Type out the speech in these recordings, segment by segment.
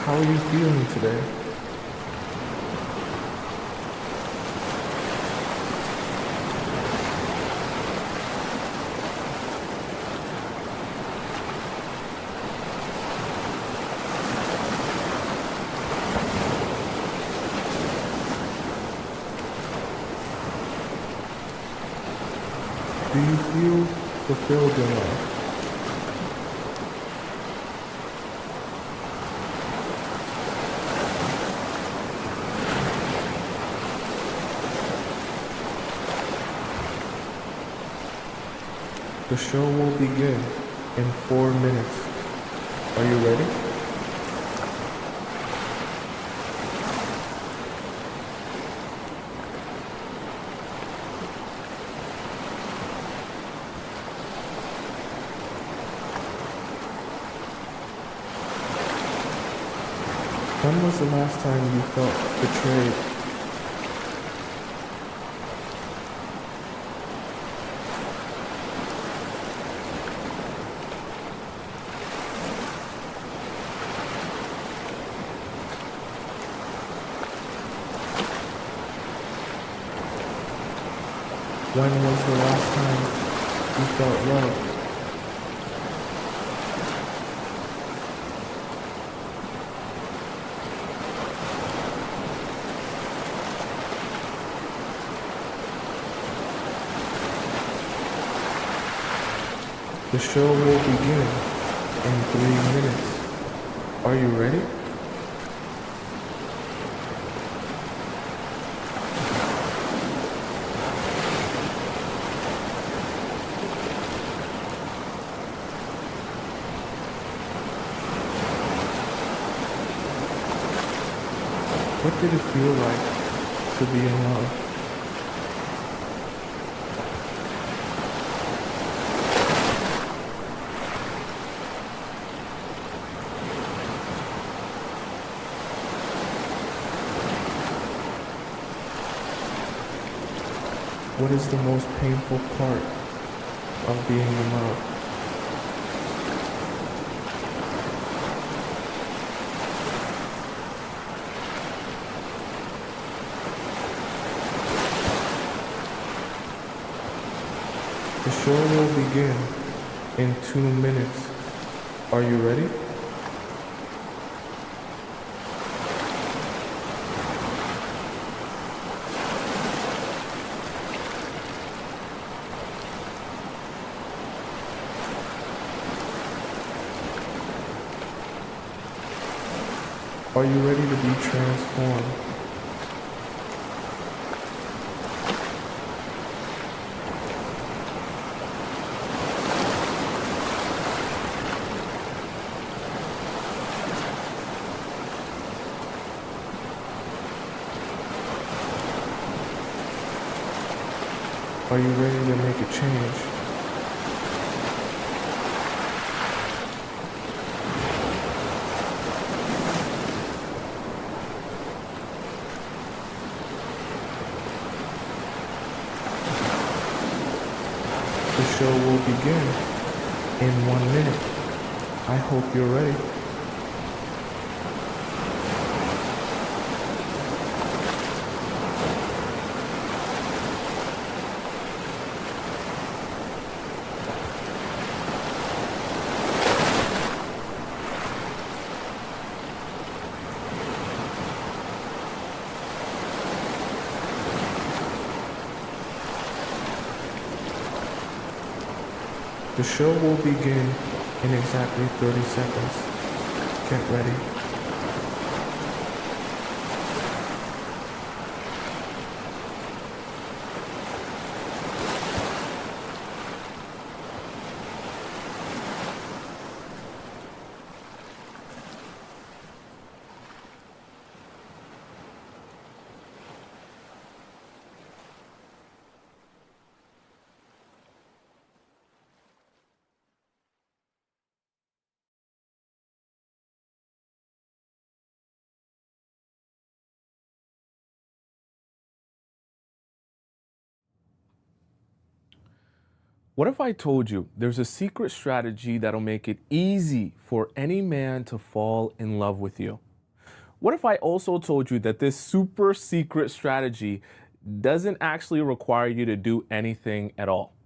How are you feeling today? Do you feel fulfilled in life? The show will begin in 4 minutes. Are you ready? When was the last time you felt betrayed? When was the last time you felt loved? The show will begin in 3 minutes. Are you ready? What did it feel like to be in love? What is the most painful part of being in love? The show will begin in 2 minutes. Are you ready? Are you ready to be transformed? Are you ready to make a change? The show will begin in 1 minute. I hope you're ready. The show will begin in exactly 30 seconds. Get ready. What if I told you there's a secret strategy that'll make it easy for any man to fall in love with you? What if I also told you that this super secret strategy doesn't actually require you to do anything at all?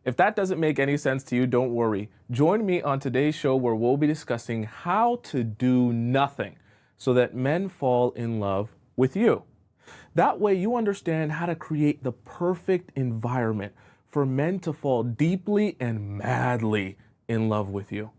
If that doesn't make any sense to you, don't worry. Join me on today's show where we'll be discussing how to do nothing so that men fall in love with you. That way you understand how to create the perfect environment for men to fall deeply and madly in love with you.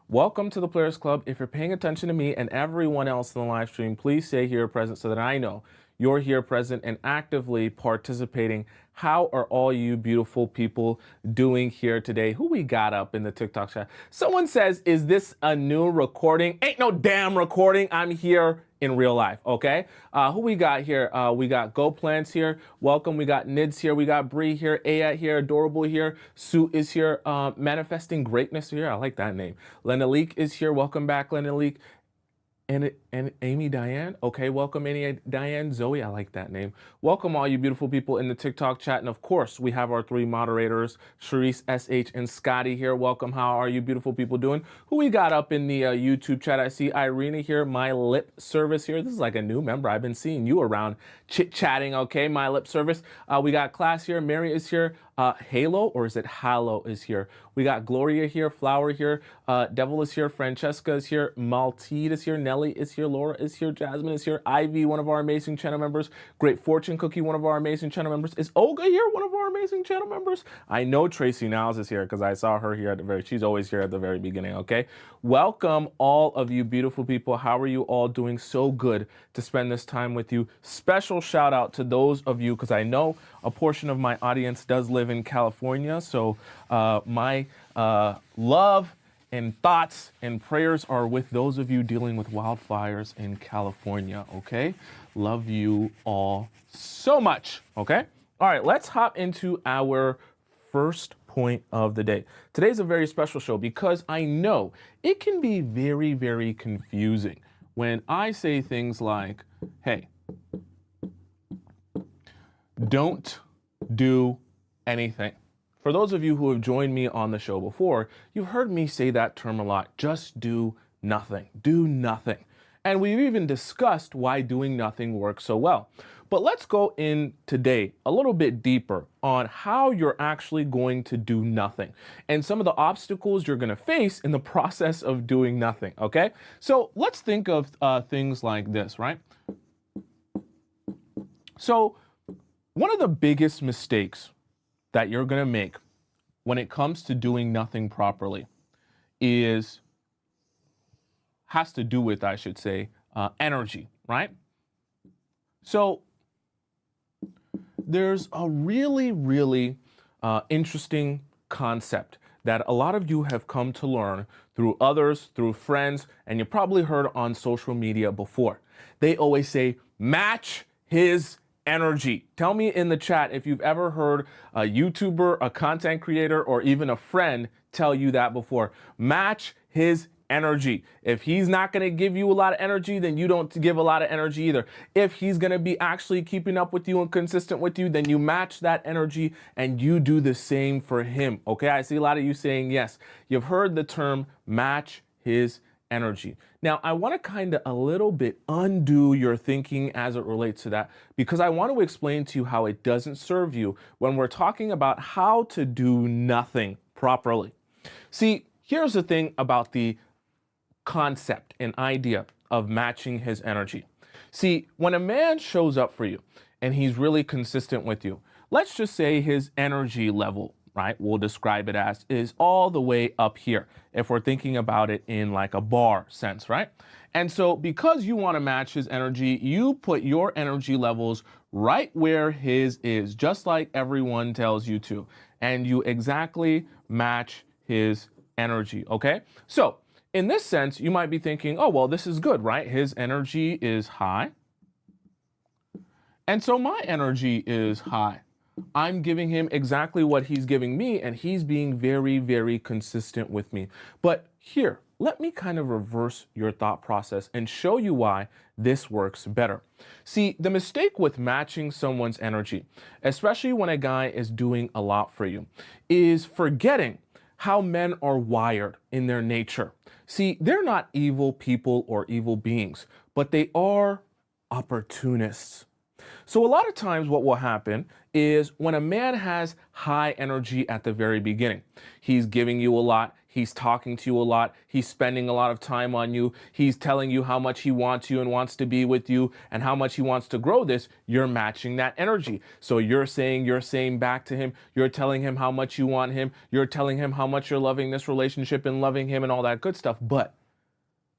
Welcome to the Players Club. If you're paying attention to me and everyone else in the live stream, please say here present so that I know you're here present and actively participating. How are all you beautiful people doing here today? Who we got up in the TikTok chat? Someone says, is this a new recording? Ain't no damn recording. I'm here in real life, okay? Who we got here? We got Go Plants here. Welcome. We got Nids here. We got Bree here. Ayat here. Adorable here. Sue is here. Manifesting Greatness here. I like that name. Lenaleek is here. Welcome back, Lenaleek. And Amy Diane. Okay, welcome Amy Diane. Zoe, I like that name. Welcome all you beautiful people in the TikTok chat. And of course, we have our three moderators, Sharice, SH, and Scotty here. Welcome. How are you beautiful people doing? Who we got up in the YouTube chat? I see Irina here, My Lip Service here. This is like a new member. I've been seeing you around chit-chatting, okay? My Lip Service. We got Class here. Mary is here. Halo, or is it Halo is here. We got Gloria here, Flower here, Devil is here, Francesca is here, Maltese is here, Nelly is here, Laura is here, Jasmine is here, Ivy, one of our amazing channel members, Great Fortune Cookie, one of our amazing channel members. Is Olga here, one of our amazing channel members? I know Tracy Niles is here because I saw her here at the she's always here at the very beginning, okay? Welcome all of you beautiful people. How are you all doing? So good to spend this time with you. Special shout out to those of you, because I know a portion of my audience does live in California, so my love and thoughts and prayers are with those of you dealing with wildfires in California, okay? Love you all so much, okay? All right, let's hop into our first point of the day. Today's a very special show because I know it can be very, very confusing when I say things like, hey, don't do anything. For those of you who have joined me on the show before, you've heard me say that term a lot. Just do nothing. Do nothing. And we've even discussed why doing nothing works so well. But let's go in today a little bit deeper on how you're actually going to do nothing and some of the obstacles you're going to face in the process of doing nothing, okay? So let's think of things like this, right? So one of the biggest mistakes that you're going to make when it comes to doing nothing properly has to do with, I should say, energy, right? So there's a really, really interesting concept that a lot of you have come to learn through others, through friends, and you probably heard on social media before. They always say, match his energy. Tell me in the chat if you've ever heard a YouTuber, a content creator, or even a friend tell you that before. Match his energy. If he's not going to give you a lot of energy, then you don't give a lot of energy either. If he's going to be actually keeping up with you and consistent with you, then you match that energy and you do the same for him. Okay, I see a lot of you saying yes. You've heard the term match his energy. Now, I want to kind of a little bit undo your thinking as it relates to that, because I want to explain to you how it doesn't serve you when we're talking about how to do nothing properly. See, here's the thing about the concept and idea of matching his energy. See, when a man shows up for you and he's really consistent with you, let's just say his energy level, right, we'll describe it as, is all the way up here, if we're thinking about it in like a bar sense, right? And so because you want to match his energy, you put your energy levels right where his is, just like everyone tells you to, and you exactly match his energy, okay? So in this sense, you might be thinking, oh, well, this is good, right? His energy is high, and so my energy is high. I'm giving him exactly what he's giving me, and he's being very, very consistent with me. But here, let me kind of reverse your thought process and show you why this works better. See, the mistake with matching someone's energy, especially when a guy is doing a lot for you, is forgetting how men are wired in their nature. See, they're not evil people or evil beings, but they are opportunists. So a lot of times what will happen is when a man has high energy at the very beginning, he's giving you a lot, he's talking to you a lot, he's spending a lot of time on you, he's telling you how much he wants you and wants to be with you and how much he wants to grow this, you're matching that energy. So you're saying back to him, you're telling him how much you want him, you're telling him how much you're loving this relationship and loving him and all that good stuff. But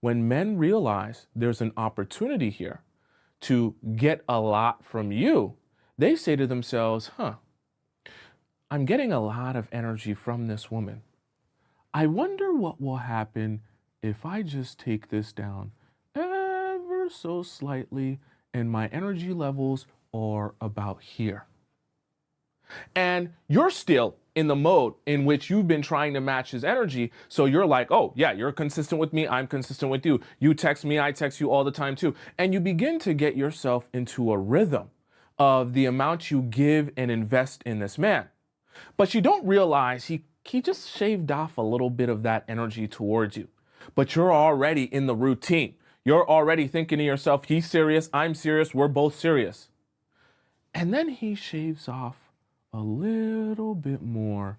when men realize there's an opportunity here to get a lot from you, they say to themselves, I'm getting a lot of energy from this woman. I wonder what will happen if I just take this down ever so slightly and my energy levels are about here. And you're still in the mode in which you've been trying to match his energy. So you're like, oh, yeah, you're consistent with me. I'm consistent with you. You text me. I text you all the time, too. And you begin to get yourself into a rhythm of the amount you give and invest in this man. But you don't realize he just shaved off a little bit of that energy towards you. But you're already in the routine. You're already thinking to yourself, he's serious. I'm serious. We're both serious. And then he shaves off a little bit more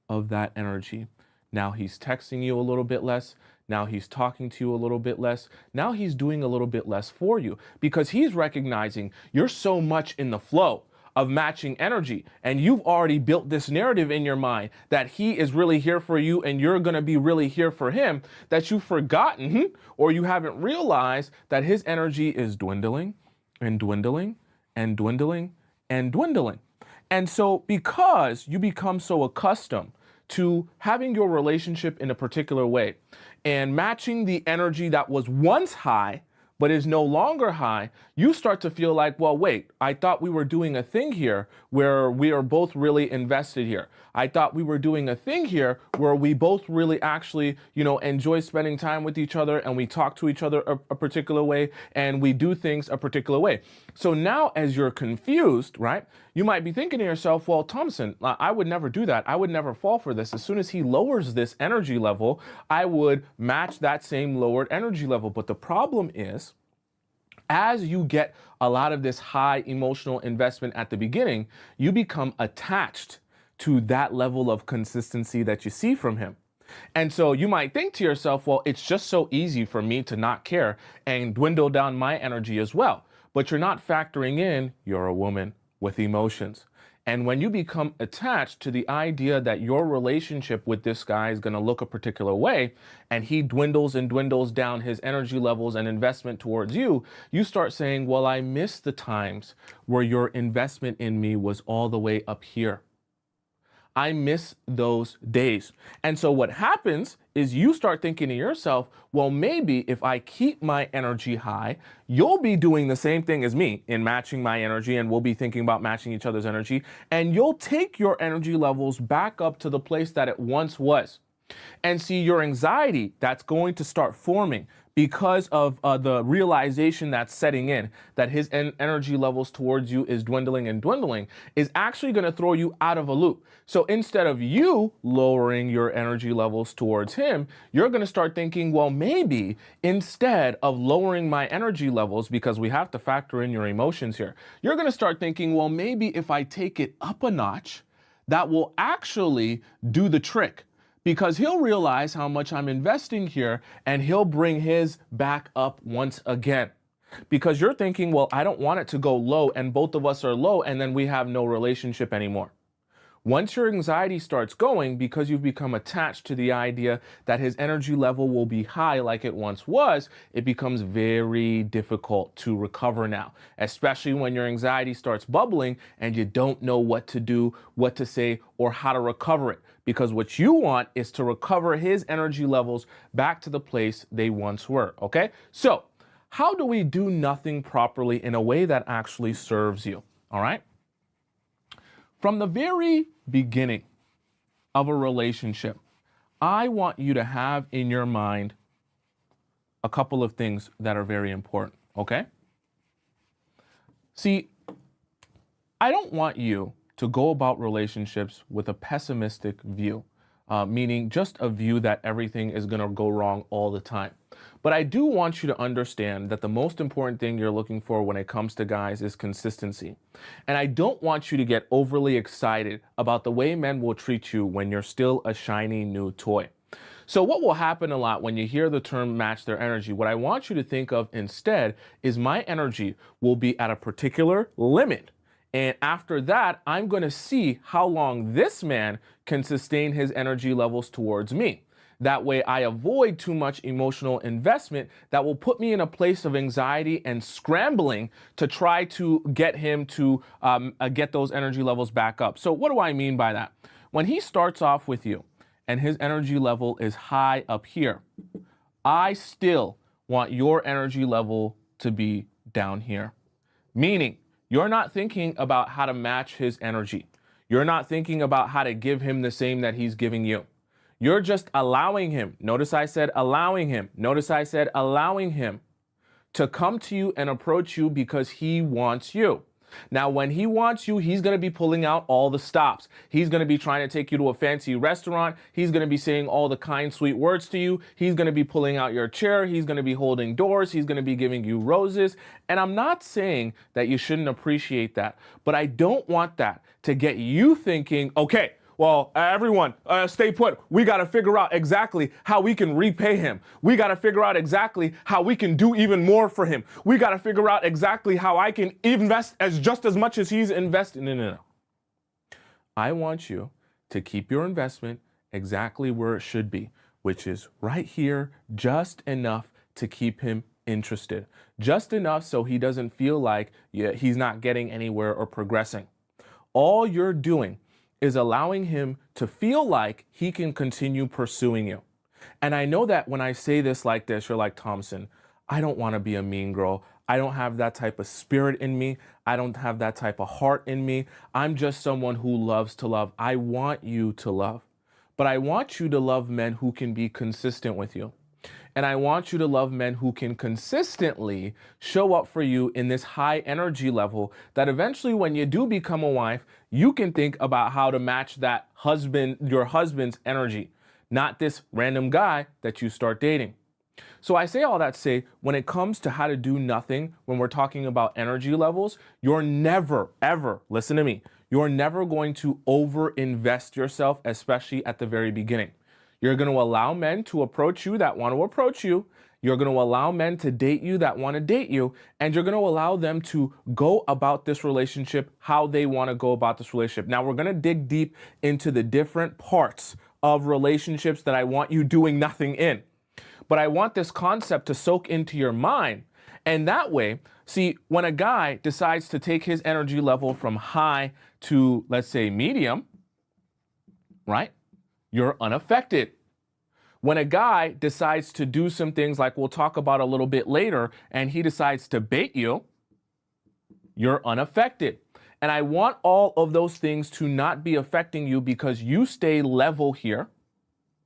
of that energy. Now he's texting you a little bit less. Now he's talking to you a little bit less. Now he's doing a little bit less for you because he's recognizing you're so much in the flow of matching energy. And you've already built this narrative in your mind that he is really here for you and you're going to be really here for him, that you've forgotten or you haven't realized that his energy is dwindling and dwindling and dwindling and dwindling. And so because you become so accustomed to having your relationship in a particular way and matching the energy that was once high but is no longer high, you start to feel like, well, wait, I thought we were doing a thing here where we are both really invested here. I thought we were doing a thing here where we both really actually, enjoy spending time with each other and we talk to each other a particular way and we do things a particular way. So now as you're confused, right, you might be thinking to yourself, well, Tomisin, I would never do that. I would never fall for this. As soon as he lowers this energy level, I would match that same lowered energy level. But the problem is, as you get a lot of this high emotional investment at the beginning, you become attached to that level of consistency that you see from him. And so you might think to yourself, well, it's just so easy for me to not care and dwindle down my energy as well. But you're not factoring in you're a woman with emotions. And when you become attached to the idea that your relationship with this guy is going to look a particular way, and he dwindles and dwindles down his energy levels and investment towards you, you start saying, well, I miss the times where your investment in me was all the way up here. I miss those days. And so what happens is you start thinking to yourself, well, maybe if I keep my energy high, you'll be doing the same thing as me in matching my energy, and we'll be thinking about matching each other's energy, and you'll take your energy levels back up to the place that it once was. And see, your anxiety that's going to start forming because of the realization that's setting in that his energy levels towards you is dwindling and dwindling is actually going to throw you out of a loop. So instead of you lowering your energy levels towards him, you're going to start thinking, well, maybe instead of lowering my energy levels, because we have to factor in your emotions here, you're going to start thinking, well, maybe if I take it up a notch, that will actually do the trick. Because he'll realize how much I'm investing here and he'll bring his back up once again. Because you're thinking, well, I don't want it to go low and both of us are low and then we have no relationship anymore. Once your anxiety starts going, because you've become attached to the idea that his energy level will be high like it once was, it becomes very difficult to recover now, especially when your anxiety starts bubbling and you don't know what to do, what to say, or how to recover it. Because what you want is to recover his energy levels back to the place they once were, okay? So how do we do nothing properly in a way that actually serves you, all right? From the very beginning of a relationship, I want you to have in your mind a couple of things that are very important, okay? See, I don't want you to go about relationships with a pessimistic view, meaning just a view that everything is going to go wrong all the time. But I do want you to understand that the most important thing you're looking for when it comes to guys is consistency. And I don't want you to get overly excited about the way men will treat you when you're still a shiny new toy. So what will happen a lot when you hear the term match their energy, what I want you to think of instead is my energy will be at a particular limit. And after that, I'm going to see how long this man can sustain his energy levels towards me. That way I avoid too much emotional investment that will put me in a place of anxiety and scrambling to try to get him to get those energy levels back up. So what do I mean by that? When he starts off with you and his energy level is high up here, I still want your energy level to be down here. Meaning, you're not thinking about how to match his energy. You're not thinking about how to give him the same that he's giving you. You're just allowing him. Notice I said allowing him. Notice I said allowing him to come to you and approach you because he wants you. Now, when he wants you, he's going to be pulling out all the stops. He's going to be trying to take you to a fancy restaurant. He's going to be saying all the kind, sweet words to you. He's going to be pulling out your chair. He's going to be holding doors. He's going to be giving you roses. And I'm not saying that you shouldn't appreciate that, but I don't want that to get you thinking, okay, well, everyone, stay put. We got to figure out exactly how we can repay him. We got to figure out exactly how we can do even more for him. We got to figure out exactly how I can invest just as much as he's investing. No. I want you to keep your investment exactly where it should be, which is right here, just enough to keep him interested. Just enough so he doesn't feel like he's not getting anywhere or progressing. All you're doing is allowing him to feel like he can continue pursuing you. And I know that when I say this like this, you're like, Tomisin, I don't want to be a mean girl. I don't have that type of spirit in me. I don't have that type of heart in me. I'm just someone who loves to love. I want you to love. But I want you to love men who can be consistent with you. And I want you to love men who can consistently show up for you in this high energy level that eventually when you do become a wife, you can think about how to match that your husband's energy, not this random guy that you start dating. So I say all that to say, when it comes to how to do nothing, when we're talking about energy levels, you're never, ever, listen to me, you're never going to over-invest yourself, especially at the very beginning. You're going to allow men to approach you that want to approach you. You're going to allow men to date you that want to date you. And you're going to allow them to go about this relationship how they want to go about this relationship. Now, we're going to dig deep into the different parts of relationships that I want you doing nothing in. But I want this concept to soak into your mind. And that way, see, when a guy decides to take his energy level from high to, let's say, medium, right? You're unaffected. When a guy decides to do some things like we'll talk about a little bit later, and he decides to bait you, you're unaffected. And I want all of those things to not be affecting you because you stay level here,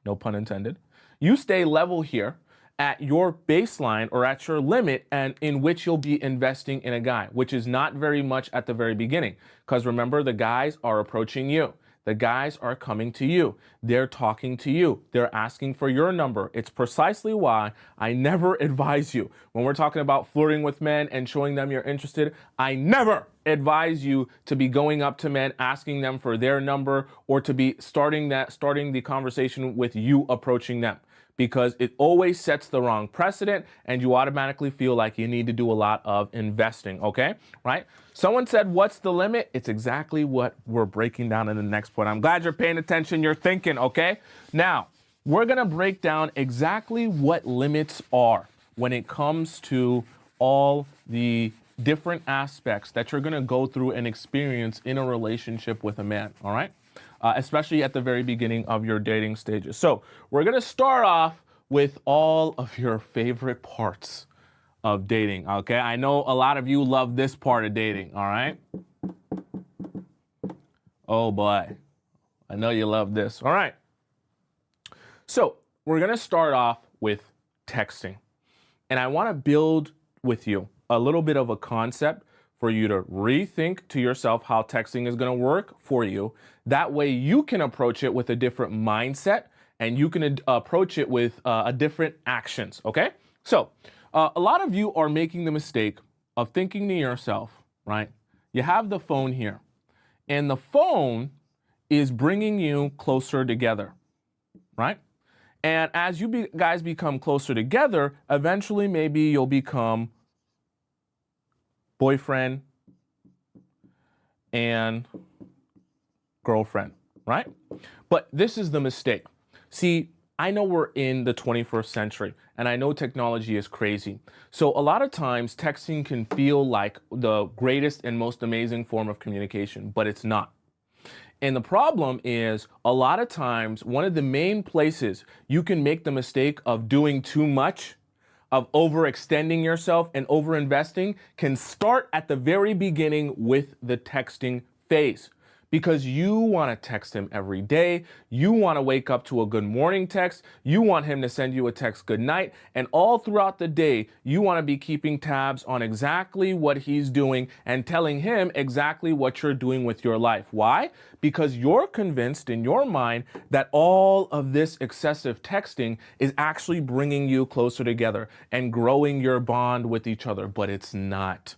no pun intended, you stay level here at your baseline or at your limit and in which you'll be investing in a guy, which is not very much at the very beginning. Because remember, the guys are approaching you. The guys are coming to you. They're talking to you. They're asking for your number. It's precisely why I never advise you. When we're talking about flirting with men and showing them you're interested, I never advise you to be going up to men, asking them for their number, or to be starting the conversation with you approaching them. Because it always sets the wrong precedent and you automatically feel like you need to do a lot of investing, okay? Right? Someone said, what's the limit? It's exactly what we're breaking down in the next point. I'm glad you're paying attention, you're thinking, okay? Now, we're gonna break down exactly what limits are when it comes to all the different aspects that you're gonna go through and experience in a relationship with a man, all right? Especially at the very beginning of your dating stages. So we're going to start off with all of your favorite parts of dating, okay? I know a lot of you love this part of dating, all right? Oh boy, I know you love this. All right. So we're going to start off with texting. And I want to build with you a little bit of a concept for you to rethink to yourself how texting is going to work for you. That way you can approach it with a different mindset and you can approach it with different actions, okay? So, a lot of you are making the mistake of thinking to yourself, right? You have the phone here, and the phone is bringing you closer together, right? And as you guys become closer together, eventually maybe you'll become boyfriend and girlfriend, right? But this is the mistake. See, I know we're in the 21st century and I know technology is crazy. So a lot of times texting can feel like the greatest and most amazing form of communication, but it's not. And the problem is a lot of times one of the main places you can make the mistake of doing too much, of overextending yourself and overinvesting can start at the very beginning with the texting phase. Because you want to text him every day. You want to wake up to a good morning text. You want him to send you a text good night. And all throughout the day, you want to be keeping tabs on exactly what he's doing and telling him exactly what you're doing with your life. Why? Because you're convinced in your mind that all of this excessive texting is actually bringing you closer together and growing your bond with each other, but it's not.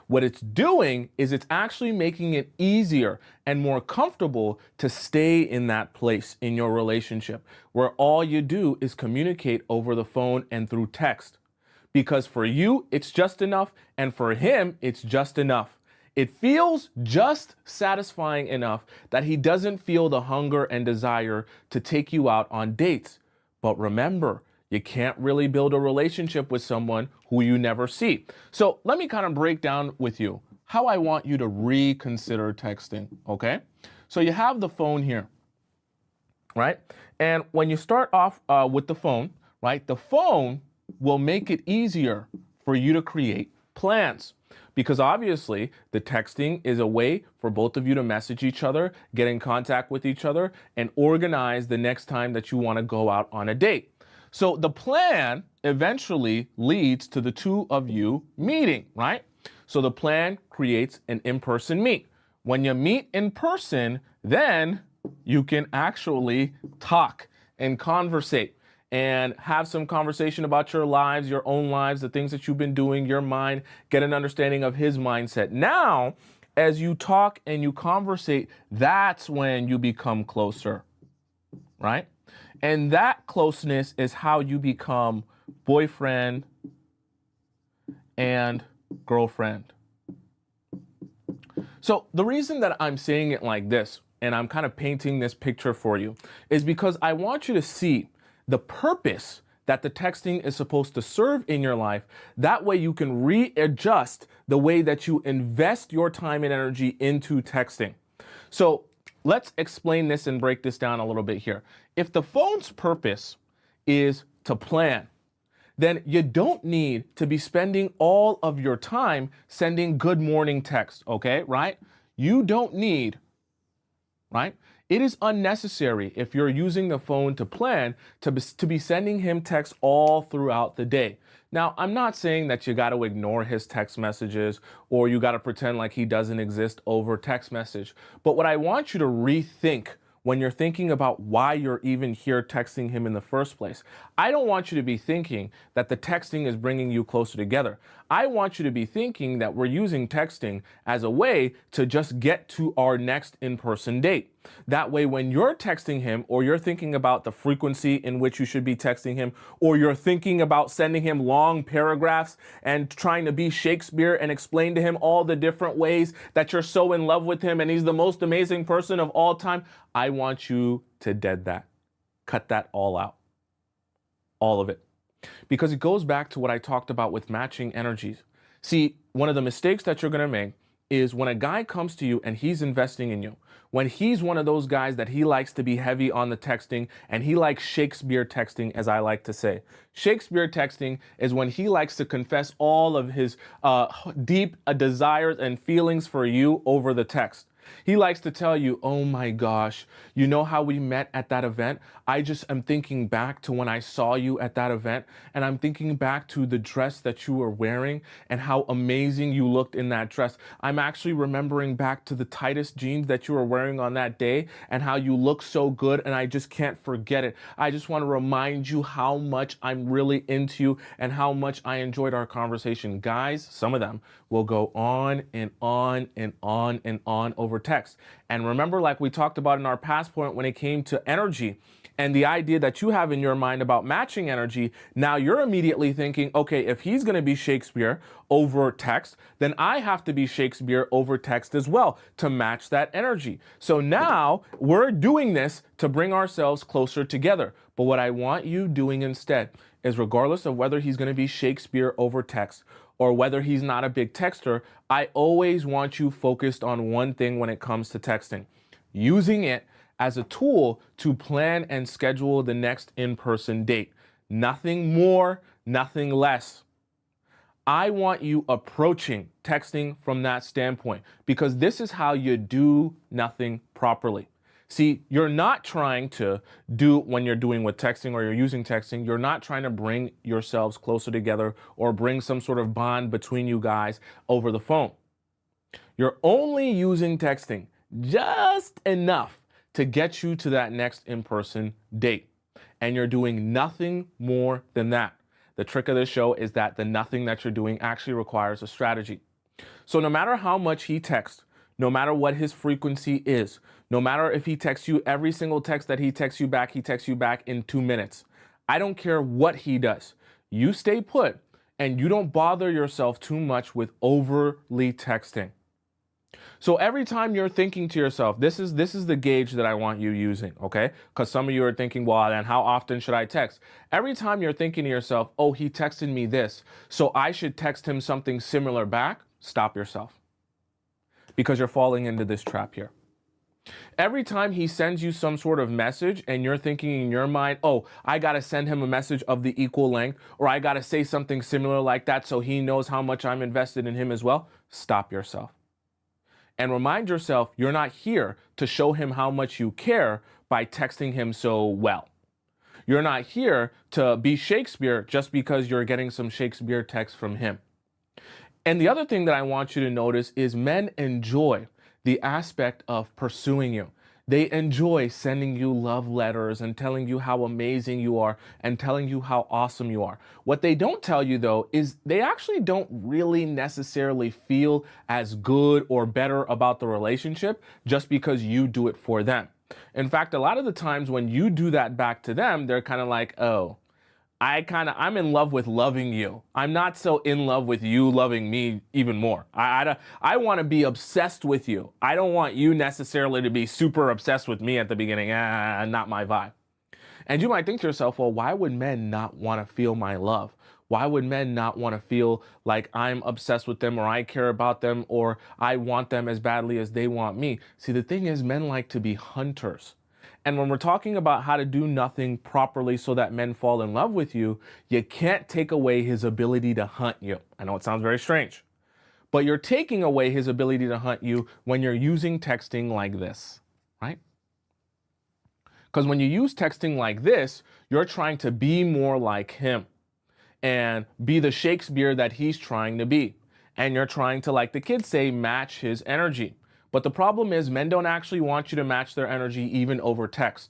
What it's doing is it's actually making it easier and more comfortable to stay in that place in your relationship where all you do is communicate over the phone and through text. Because for you, it's just enough, and for him, it's just enough. It feels just satisfying enough that he doesn't feel the hunger and desire to take you out on dates. But remember, you can't really build a relationship with someone who you never see. So let me kind of break down with you how I want you to reconsider texting, okay? So you have the phone here, right? And when you start off with the phone, right, the phone will make it easier for you to create plans. Because obviously the texting is a way for both of you to message each other, get in contact with each other, and organize the next time that you want to go out on a date. So the plan eventually leads to the two of you meeting, right? So the plan creates an in-person meet. When you meet in person, then you can actually talk and conversate and have some conversation about your lives, your own lives, the things that you've been doing, your mind, get an understanding of his mindset. Now, as you talk and you conversate, that's when you become closer, right? And that closeness is how you become boyfriend and girlfriend. So the reason that I'm saying it like this, and I'm kind of painting this picture for you, is because I want you to see the purpose that the texting is supposed to serve in your life. That way you can readjust the way that you invest your time and energy into texting. So let's explain this and break this down a little bit here. If the phone's purpose is to plan, then you don't need to be spending all of your time sending good morning texts, okay, right? You don't need, right? It is unnecessary if you're using the phone to plan to be sending him texts all throughout the day. Now, I'm not saying that you got to ignore his text messages or you got to pretend like he doesn't exist over text message. But what I want you to rethink when you're thinking about why you're even here texting him in the first place, I don't want you to be thinking that the texting is bringing you closer together. I want you to be thinking that we're using texting as a way to just get to our next in-person date. That way, when you're texting him or you're thinking about the frequency in which you should be texting him, or you're thinking about sending him long paragraphs and trying to be Shakespeare and explain to him all the different ways that you're so in love with him and he's the most amazing person of all time, I want you to dead that. Cut that all out. All of it. Because it goes back to what I talked about with matching energies. See, one of the mistakes that you're going to make is when a guy comes to you and he's investing in you, when he's one of those guys that he likes to be heavy on the texting and he likes Shakespeare texting, as I like to say. Shakespeare texting is when he likes to confess all of his deep desires and feelings for you over the text. He likes to tell you, oh my gosh, you know how we met at that event? I just am thinking back to when I saw you at that event, and I'm thinking back to the dress that you were wearing and how amazing you looked in that dress. I'm actually remembering back to the tightest jeans that you were wearing on that day and how you look so good, and I just can't forget it. I just want to remind you how much I'm really into you and how much I enjoyed our conversation. Guys, some of them will go on and on and on and on over text. And remember, like we talked about in our past point when it came to energy and the idea that you have in your mind about matching energy, now you're immediately thinking, okay, if he's going to be Shakespeare over text, then I have to be Shakespeare over text as well to match that energy. So now we're doing this to bring ourselves closer together. But what I want you doing instead is, regardless of whether he's going to be Shakespeare over text or whether he's not a big texter, I always want you focused on one thing when it comes to texting: using it as a tool to plan and schedule the next in-person date. Nothing more, nothing less. I want you approaching texting from that standpoint, because this is how you do nothing properly. See, you're not trying to do, when you're doing with texting or you're using texting, you're not trying to bring yourselves closer together or bring some sort of bond between you guys over the phone. You're only using texting just enough to get you to that next in-person date. And you're doing nothing more than that. The trick of this show is that the nothing that you're doing actually requires a strategy. So no matter how much he texts, no matter what his frequency is, no matter if he texts you every single text that he texts you back in 2 minutes. I don't care what he does. You stay put and you don't bother yourself too much with overly texting. So every time you're thinking to yourself, this is the gauge that I want you using, okay? Because some of you are thinking, well, then how often should I text? Every time you're thinking to yourself, oh, he texted me this, so I should text him something similar back, stop yourself. Because you're falling into this trap here. Every time he sends you some sort of message and you're thinking in your mind, oh, I got to send him a message of the equal length, or I got to say something similar like that so he knows how much I'm invested in him as well, stop yourself. And remind yourself, you're not here to show him how much you care by texting him so well. You're not here to be Shakespeare just because you're getting some Shakespeare text from him. And the other thing that I want you to notice is men enjoy the aspect of pursuing you. They enjoy sending you love letters and telling you how amazing you are and telling you how awesome you are. What they don't tell you, though, is they actually don't really necessarily feel as good or better about the relationship just because you do it for them. In fact, a lot of the times when you do that back to them, they're kind of like, oh, I'm in love with loving you. I'm not so in love with you loving me even more. I want to be obsessed with you. I don't want you necessarily to be super obsessed with me at the beginning. Not my vibe. And you might think to yourself, well, why would men not want to feel my love? Why would men not want to feel like I'm obsessed with them or I care about them or I want them as badly as they want me? See, the thing is, men like to be hunters. And when we're talking about how to do nothing properly so that men fall in love with you, you can't take away his ability to hunt you. I know it sounds very strange, but you're taking away his ability to hunt you when you're using texting like this, right? Because when you use texting like this, you're trying to be more like him and be the Shakespeare that he's trying to be. And you're trying to, like the kids say, match his energy. But the problem is, men don't actually want you to match their energy even over text.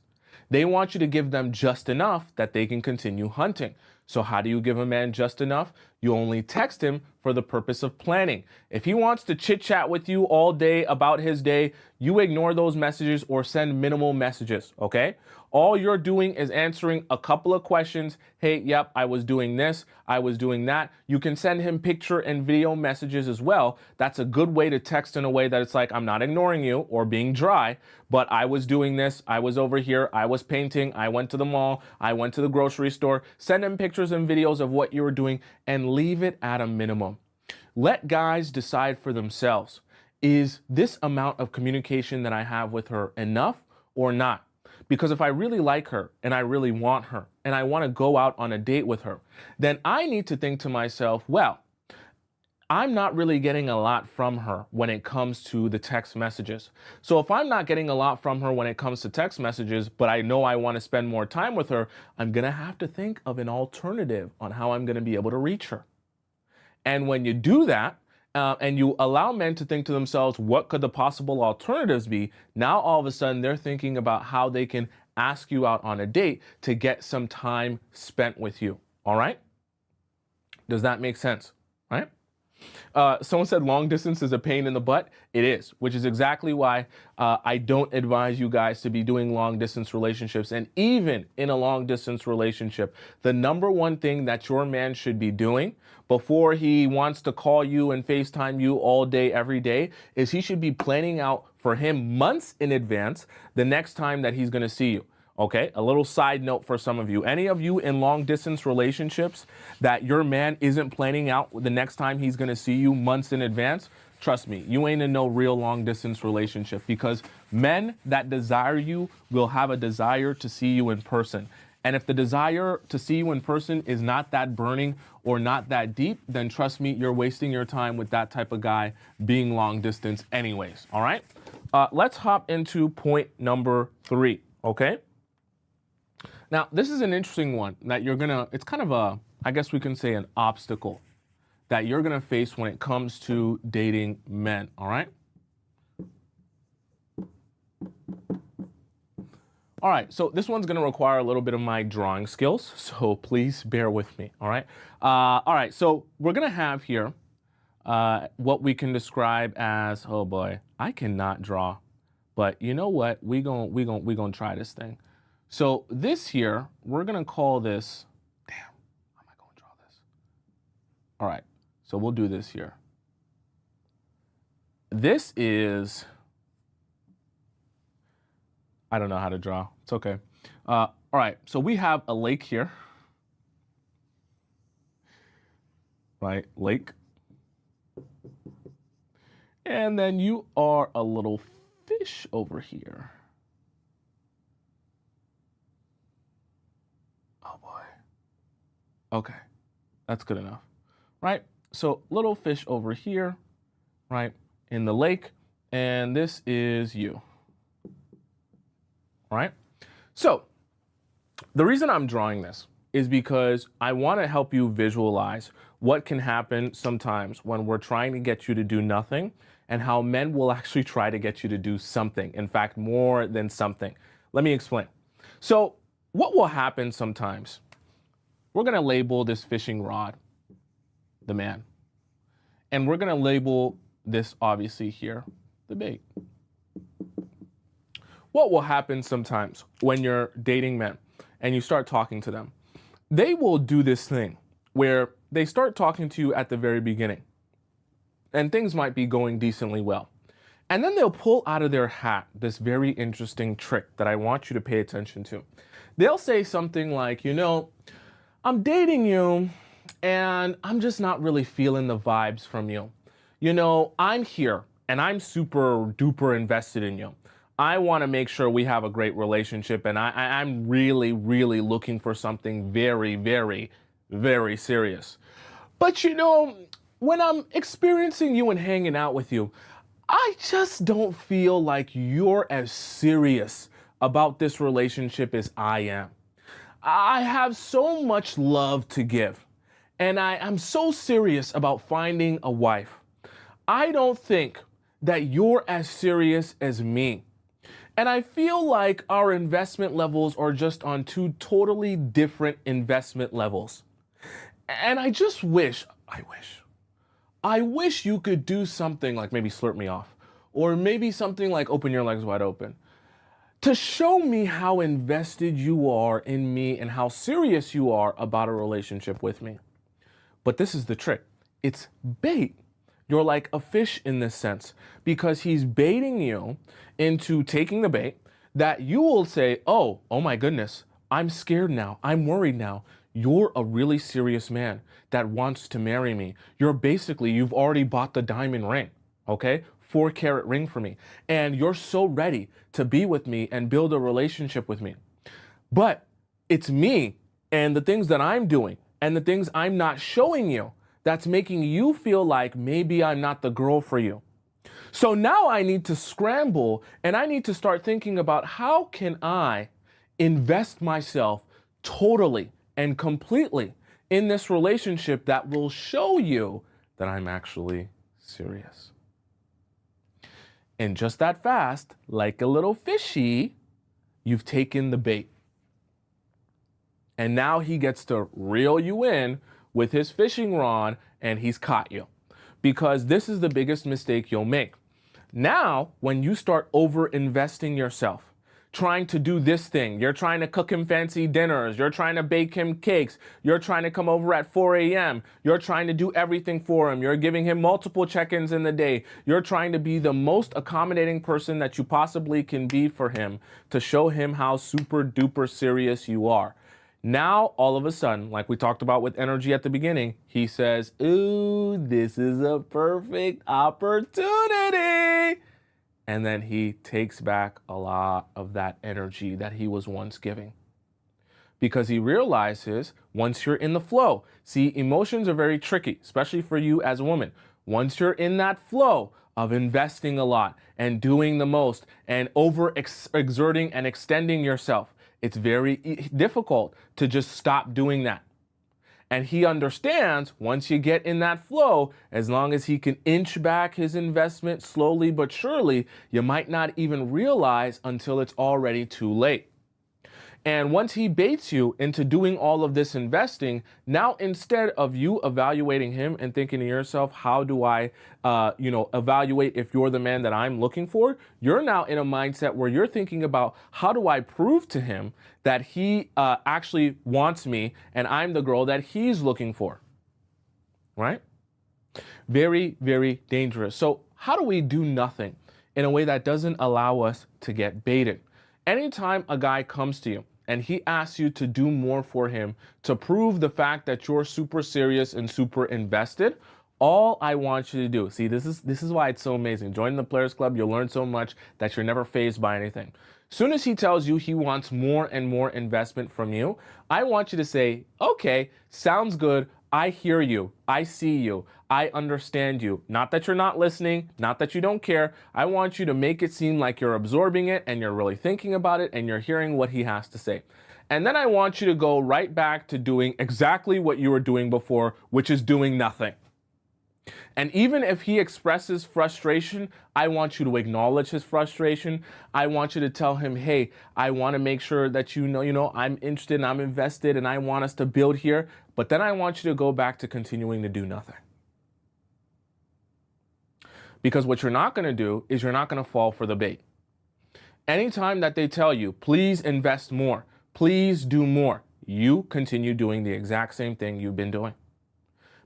They want you to give them just enough that they can continue hunting. So how do you give a man just enough? You only text him for the purpose of planning. If he wants to chit chat with you all day about his day, you ignore those messages or send minimal messages, okay? All you're doing is answering a couple of questions. Hey, yep, I was doing this, I was doing that. You can send him picture and video messages as well. That's a good way to text in a way that it's like, I'm not ignoring you or being dry, but I was doing this, I was over here, I was painting, I went to the mall, I went to the grocery store. Send him pictures and videos of what you were doing and leave it at a minimum. Let guys decide for themselves. Is this amount of communication that I have with her enough or not? Because if I really like her and I really want her and I want to go out on a date with her, then I need to think to myself, well, I'm not really getting a lot from her when it comes to the text messages. So if I'm not getting a lot from her when it comes to text messages, but I know I want to spend more time with her, I'm going to have to think of an alternative on how I'm going to be able to reach her. And when you do that, and you allow men to think to themselves, what could the possible alternatives be? Now, all of a sudden, they're thinking about how they can ask you out on a date to get some time spent with you. All right? Does that make sense? Right? Someone said long distance is a pain in the butt. It is, which is exactly why I don't advise you guys to be doing long distance relationships. And even in a long distance relationship, the number one thing that your man should be doing before he wants to call you and FaceTime you all day, every day, is he should be planning out for him months in advance the next time that he's going to see you. Okay, a little side note for some of you. Any of you in long distance relationships that your man isn't planning out the next time he's going to see you months in advance, trust me, you ain't in no real long distance relationship, because men that desire you will have a desire to see you in person. And if the desire to see you in person is not that burning or not that deep, then trust me, you're wasting your time with that type of guy being long distance anyways. All right, let's hop into point number 3. Okay. Now, this is an interesting one that it's kind of I guess we can say an obstacle that you're gonna face when it comes to dating men, all right? All right, so this one's gonna require a little bit of my drawing skills, so please bear with me, all right? All right, so we're gonna have here what we can describe as, oh boy, I cannot draw, but you know what? We gonna try this thing. So this here, we're gonna call this, damn, how am I gonna draw this? All right, so we'll do this here. This is, I don't know how to draw, it's okay. All right, so we have a lake here, right, lake. And then you are a little fish over here. Oh boy. Okay, that's good enough, right? So little fish over here, right, in the lake, and this is you, all right? So the reason I'm drawing this is because I want to help you visualize what can happen sometimes when we're trying to get you to do nothing, and how men will actually try to get you to do something. In fact, more than something. Let me explain. So what will happen sometimes? We're going to label this fishing rod the man. And we're going to label this, obviously here, the bait. What will happen sometimes when you're dating men and you start talking to them? They will do this thing where they start talking to you at the very beginning, and things might be going decently well. And then they'll pull out of their hat this very interesting trick that I want you to pay attention to. They'll say something like, you know, I'm dating you and I'm just not really feeling the vibes from you. You know, I'm here and I'm super duper invested in you. I want to make sure we have a great relationship, and I'm really, really looking for something very, very, very serious. But you know, when I'm experiencing you and hanging out with you, I just don't feel like you're as serious about this relationship as I am. I have so much love to give, and I'm so serious about finding a wife. I don't think that you're as serious as me. And I feel like our investment levels are just on two totally different investment levels. And I just wish you could do something like maybe slurp me off, or maybe something like open your legs wide open, to show me how invested you are in me and how serious you are about a relationship with me. But this is the trick. It's bait. You're like a fish in this sense, because he's baiting you into taking the bait that you will say, oh my goodness, I'm scared now. I'm worried now. You're a really serious man that wants to marry me. You've already bought the diamond ring, okay? 4-carat ring for me. And you're so ready to be with me and build a relationship with me. But it's me and the things that I'm doing and the things I'm not showing you that's making you feel like maybe I'm not the girl for you. So now I need to scramble and I need to start thinking about how can I invest myself totally and completely in this relationship that will show you that I'm actually serious. And just that fast, like a little fishy, you've taken the bait. And now he gets to reel you in with his fishing rod and he's caught you. Because this is the biggest mistake you'll make. Now, when you start over investing yourself, trying to do this thing, you're trying to cook him fancy dinners, you're trying to bake him cakes, you're trying to come over at 4 a.m., you're trying to do everything for him, you're giving him multiple check-ins in the day, you're trying to be the most accommodating person that you possibly can be for him to show him how super duper serious you are. Now, all of a sudden, like we talked about with energy at the beginning, he says, ooh, this is a perfect opportunity. And then he takes back a lot of that energy that he was once giving. Because he realizes once you're in the flow, see, emotions are very tricky, especially for you as a woman. Once you're in that flow of investing a lot and doing the most and exerting and extending yourself, it's very difficult to just stop doing that. And he understands once you get in that flow, as long as he can inch back his investment slowly but surely, you might not even realize until it's already too late. And once he baits you into doing all of this investing, now instead of you evaluating him and thinking to yourself, how do I, evaluate if you're the man that I'm looking for? You're now in a mindset where you're thinking about how do I prove to him that he actually wants me and I'm the girl that he's looking for, right? Very, very dangerous. So how do we do nothing in a way that doesn't allow us to get baited? Anytime a guy comes to you and he asks you to do more for him to prove the fact that you're super serious and super invested, all I want you to do, see, this is why it's so amazing. Join the Players Club, you'll learn so much that you're never fazed by anything. Soon as he tells you he wants more and more investment from you, I want you to say, okay, sounds good. I hear you. I see you. I understand you. Not that you're not listening, not that you don't care. I want you to make it seem like you're absorbing it and you're really thinking about it and you're hearing what he has to say. And then I want you to go right back to doing exactly what you were doing before, which is doing nothing. And even if he expresses frustration, I want you to acknowledge his frustration. I want you to tell him, hey, I want to make sure that you know, I'm interested and I'm invested and I want us to build here. But then I want you to go back to continuing to do nothing. Because what you're not going to do is you're not going to fall for the bait. Anytime that they tell you, please invest more, please do more, you continue doing the exact same thing you've been doing.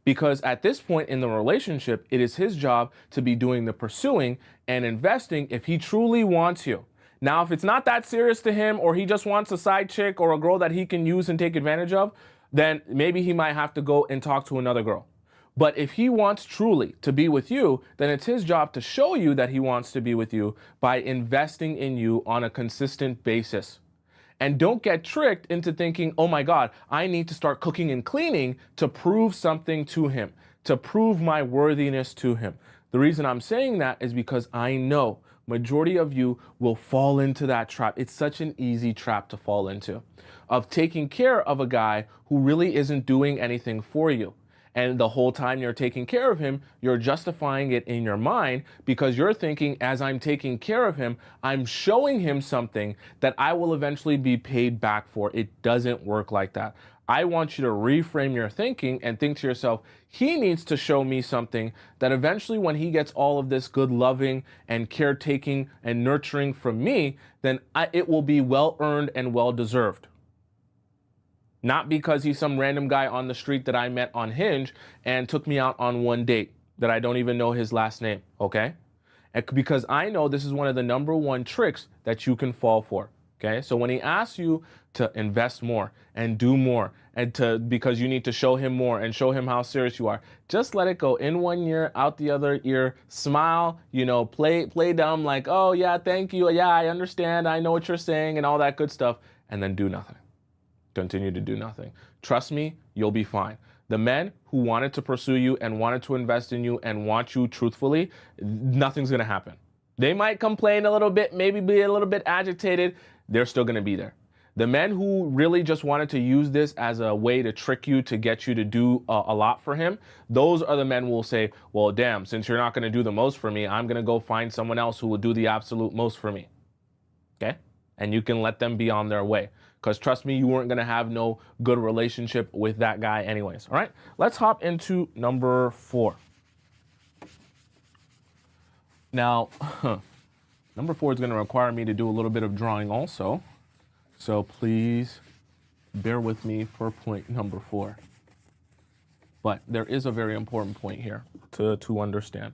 Because at this point in the relationship, it is his job to be doing the pursuing and investing if he truly wants you. Now, if it's not that serious to him or he just wants a side chick or a girl that he can use and take advantage of, then maybe he might have to go and talk to another girl. But if he wants truly to be with you, then it's his job to show you that he wants to be with you by investing in you on a consistent basis. And don't get tricked into thinking, oh my God, I need to start cooking and cleaning to prove something to him, to prove my worthiness to him. The reason I'm saying that is because I know majority of you will fall into that trap. It's such an easy trap to fall into, of taking care of a guy who really isn't doing anything for you. And the whole time you're taking care of him, you're justifying it in your mind because you're thinking, as I'm taking care of him, I'm showing him something that I will eventually be paid back for. It doesn't work like that. I want you to reframe your thinking and think to yourself, he needs to show me something that eventually when he gets all of this good loving and caretaking and nurturing from me, then it will be well earned and well deserved. Not because he's some random guy on the street that I met on Hinge and took me out on one date that I don't even know his last name, okay? And because I know this is one of the number one tricks that you can fall for, okay? So when he asks you to invest more and do more because you need to show him more and show him how serious you are, just let it go in one ear, out the other ear, smile, play dumb like, oh yeah, thank you. Yeah, I understand. I know what you're saying and all that good stuff, and then do nothing. Continue to do nothing. Trust me, you'll be fine. The men who wanted to pursue you and wanted to invest in you and want you truthfully, nothing's going to happen. They might complain a little bit, maybe be a little bit agitated. They're still going to be there. The men who really just wanted to use this as a way to trick you, to get you to do a lot for him, those are the men who will say, well, damn, since you're not going to do the most for me, I'm going to go find someone else who will do the absolute most for me. Okay? And you can let them be on their way. Because trust me, you weren't going to have no good relationship with that guy anyways. All right? Let's hop into number 4. Now, number 4 is going to require me to do a little bit of drawing also. So please bear with me for point number 4. But there is a very important point here to understand.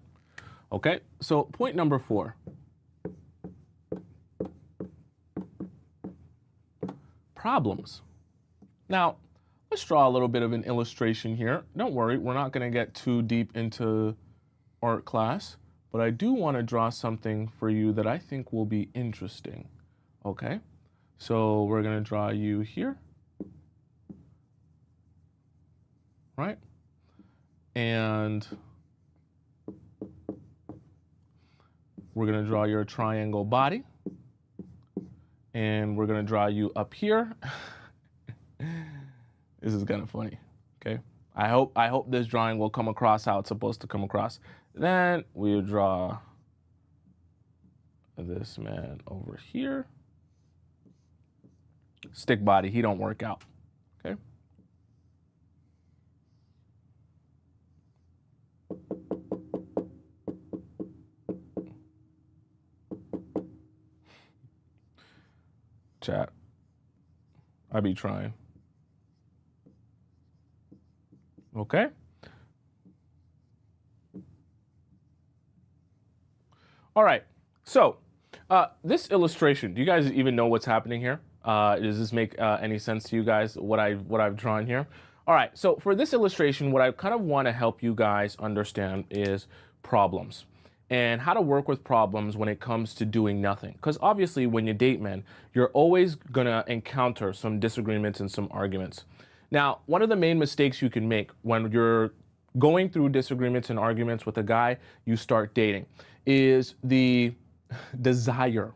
Okay, so point number 4. Problems. Now, let's draw a little bit of an illustration here. Don't worry, we're not going to get too deep into art class, but I do want to draw something for you that I think will be interesting. Okay? So we're going to draw you here, right? And we're going to draw your triangle body. And we're going to draw you up here. This is kind of funny, okay? I hope this drawing will come across how it's supposed to come across. Then we'll draw this man over here. Stick body, he don't work out, okay? Chat, I be trying. Okay? All right, so this illustration, do you guys even know what's happening here? Does this make any sense to you guys, what I've drawn here? All right, so for this illustration, what I kind of want to help you guys understand is problems and how to work with problems when it comes to doing nothing. Because obviously when you date men, you're always going to encounter some disagreements and some arguments. Now, one of the main mistakes you can make when you're going through disagreements and arguments with a guy you start dating is the desire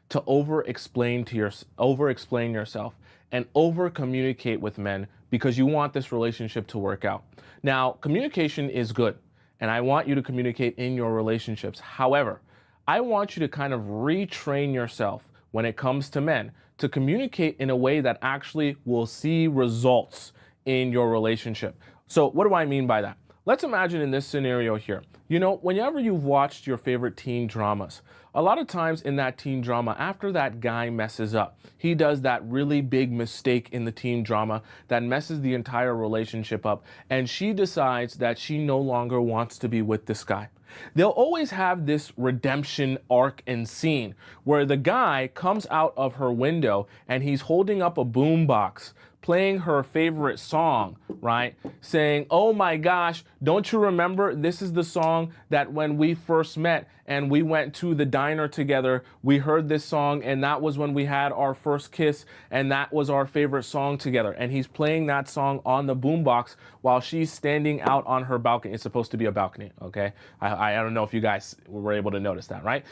to over-explain yourself and over-communicate with men because you want this relationship to work out. Now, communication is good, and I want you to communicate in your relationships. However, I want you to kind of retrain yourself when it comes to men to communicate in a way that actually will see results in your relationship. So what do I mean by that? Let's imagine in this scenario here, you know, whenever you've watched your favorite teen dramas, a lot of times in that teen drama, after that guy messes up, he does that really big mistake in the teen drama that messes the entire relationship up, and she decides that she no longer wants to be with this guy. They'll always have this redemption arc and scene where the guy comes out of her window and he's holding up a boombox playing her favorite song, right? Saying, oh my gosh, don't you remember? This is the song that when we first met and we went to the diner together, we heard this song and that was when we had our first kiss and that was our favorite song together. And he's playing that song on the boombox while she's standing out on her balcony. It's supposed to be a balcony, okay? I don't know if you guys were able to notice that, right?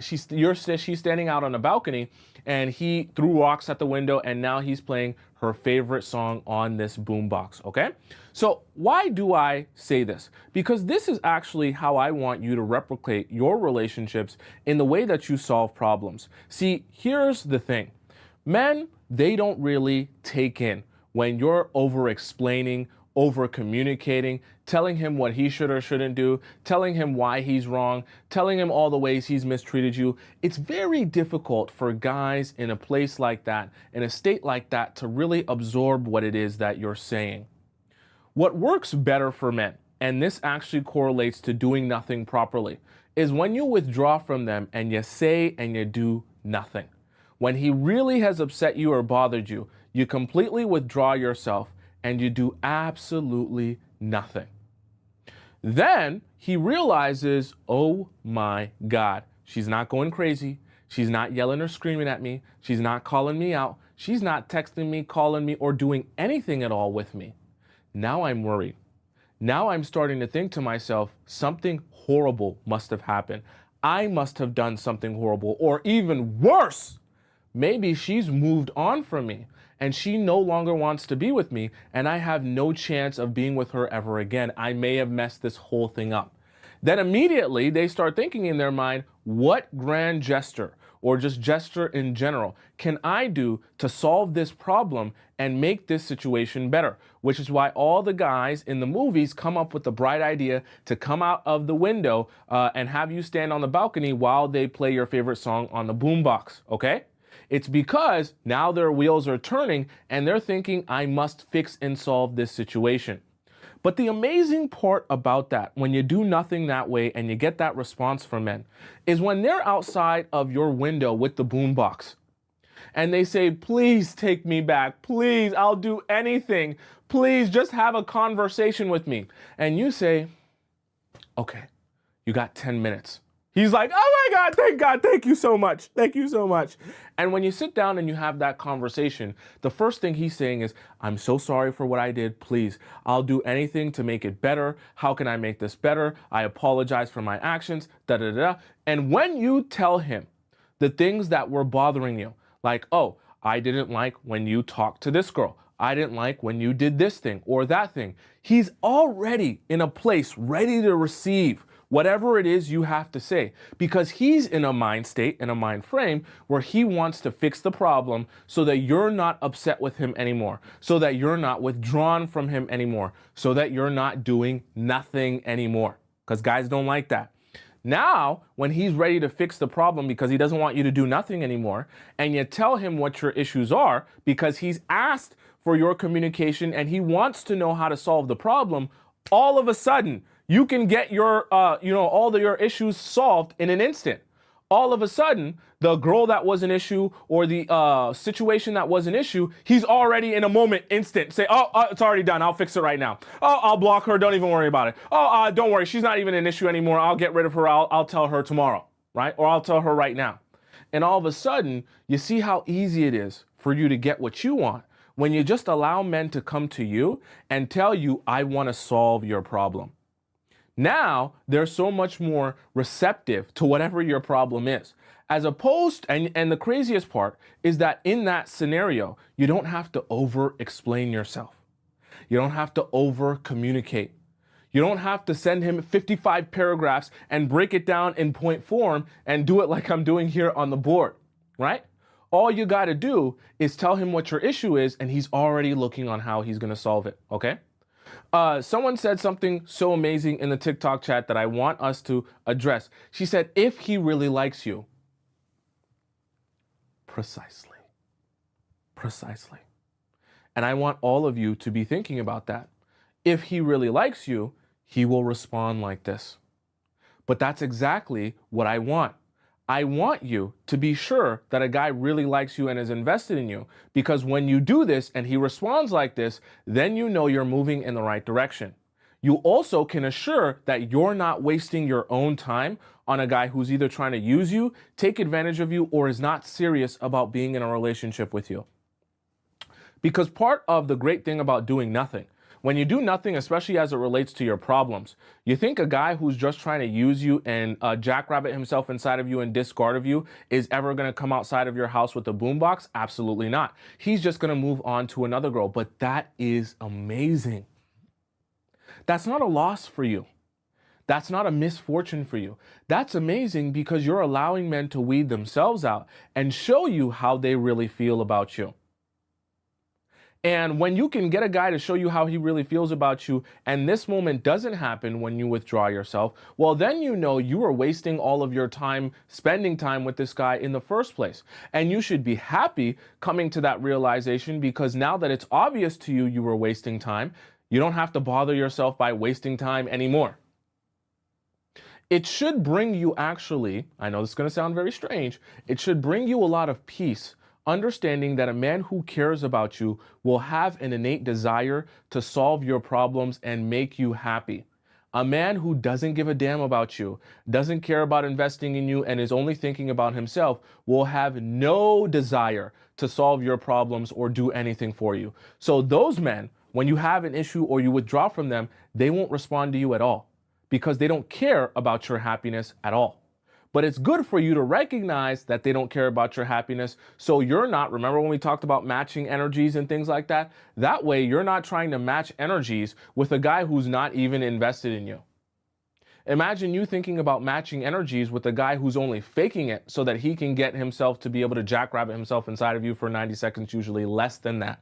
She's standing out on a balcony and he threw rocks at the window and now he's playing her favorite song on this boombox, okay? So why do I say this? Because this is actually how I want you to replicate your relationships in the way that you solve problems. See, here's the thing. Men, they don't really take in when you're over-explaining, over-communicating, telling him what he should or shouldn't do, telling him why he's wrong, telling him all the ways he's mistreated you. It's very difficult for guys in a place like that, in a state like that, to really absorb what it is that you're saying. What works better for men, and this actually correlates to doing nothing properly, is when you withdraw from them and you say and you do nothing. When he really has upset you or bothered you, you completely withdraw yourself and you do absolutely nothing. Then he realizes, oh my God, she's not going crazy. She's not yelling or screaming at me. She's not calling me out. She's not texting me, calling me, or doing anything at all with me. Now I'm worried. Now I'm starting to think to myself, something horrible must have happened. I must have done something horrible, or even worse. Maybe she's moved on from me and she no longer wants to be with me, and I have no chance of being with her ever again. I may have messed this whole thing up. Then immediately they start thinking in their mind, what grand gesture or just gesture in general can I do to solve this problem and make this situation better? Which is why all the guys in the movies come up with the bright idea to come out of the window and have you stand on the balcony while they play your favorite song on the boombox, okay? It's because now their wheels are turning and they're thinking, I must fix and solve this situation. But the amazing part about that, when you do nothing that way and you get that response from men, is when they're outside of your window with the boombox and they say, please take me back. Please, I'll do anything. Please just have a conversation with me. And you say, okay, you got 10 minutes. He's like, oh my God, thank you so much. Thank you so much. And when you sit down and you have that conversation, the first thing he's saying is, I'm so sorry for what I did. Please, I'll do anything to make it better. How can I make this better? I apologize for my actions, da da da. And when you tell him the things that were bothering you, like, oh, I didn't like when you talked to this girl. I didn't like when you did this thing or that thing. He's already in a place ready to receive whatever it is you have to say, because he's in a mind state, in a mind frame where he wants to fix the problem so that you're not upset with him anymore, so that you're not withdrawn from him anymore, so that you're not doing nothing anymore, because guys don't like that. Now, when he's ready to fix the problem because he doesn't want you to do nothing anymore, and you tell him what your issues are because he's asked for your communication and he wants to know how to solve the problem, all of a sudden, you can get your, all of your issues solved in an instant. All of a sudden, the girl that was an issue or the situation that was an issue, he's already in a moment, instant. Say, it's already done. I'll fix it right now. Oh, I'll block her. Don't even worry about it. Oh, don't worry. She's not even an issue anymore. I'll get rid of her. I'll tell her tomorrow, right? Or I'll tell her right now. And all of a sudden, you see how easy it is for you to get what you want when you just allow men to come to you and tell you, I want to solve your problem. Now, they're so much more receptive to whatever your problem is. As opposed, and the craziest part is that in that scenario, you don't have to over-explain yourself. You don't have to over-communicate. You don't have to send him 55 paragraphs and break it down in point form and do it like I'm doing here on the board, right? All you got to do is tell him what your issue is, and he's already looking on how he's going to solve it, okay? Someone said something so amazing in the TikTok chat that I want us to address. She said, if he really likes you. Precisely. Precisely. And I want all of you to be thinking about that. If he really likes you, he will respond like this. But that's exactly what I want. I want you to be sure that a guy really likes you and is invested in you, because when you do this and he responds like this, then you know you're moving in the right direction. You also can assure that you're not wasting your own time on a guy who's either trying to use you, take advantage of you, or is not serious about being in a relationship with you. Because part of the great thing about doing nothing, when you do nothing, especially as it relates to your problems, you think a guy who's just trying to use you and jackrabbit himself inside of you and discard of you is ever going to come outside of your house with a boombox? Absolutely not. He's just going to move on to another girl. But that is amazing. That's not a loss for you. That's not a misfortune for you. That's amazing because you're allowing men to weed themselves out and show you how they really feel about you. And when you can get a guy to show you how he really feels about you, and this moment doesn't happen when you withdraw yourself, well, then you know you are wasting all of your time spending time with this guy in the first place. And you should be happy coming to that realization, because now that it's obvious to you you were wasting time, you don't have to bother yourself by wasting time anymore. It should bring you actually, I know this is going to sound very strange, it should bring you a lot of peace, understanding that a man who cares about you will have an innate desire to solve your problems and make you happy. A man who doesn't give a damn about you, doesn't care about investing in you, and is only thinking about himself will have no desire to solve your problems or do anything for you. So those men When you have an issue or you withdraw from them, they won't respond to you at all because they don't care about your happiness at all. But it's good for you to recognize that they don't care about your happiness. So you're not, remember when we talked about matching energies and things like that? That way you're not trying to match energies with a guy who's not even invested in you. Imagine you thinking about matching energies with a guy who's only faking it so that he can get himself to be able to jackrabbit himself inside of you for 90 seconds, usually less than that.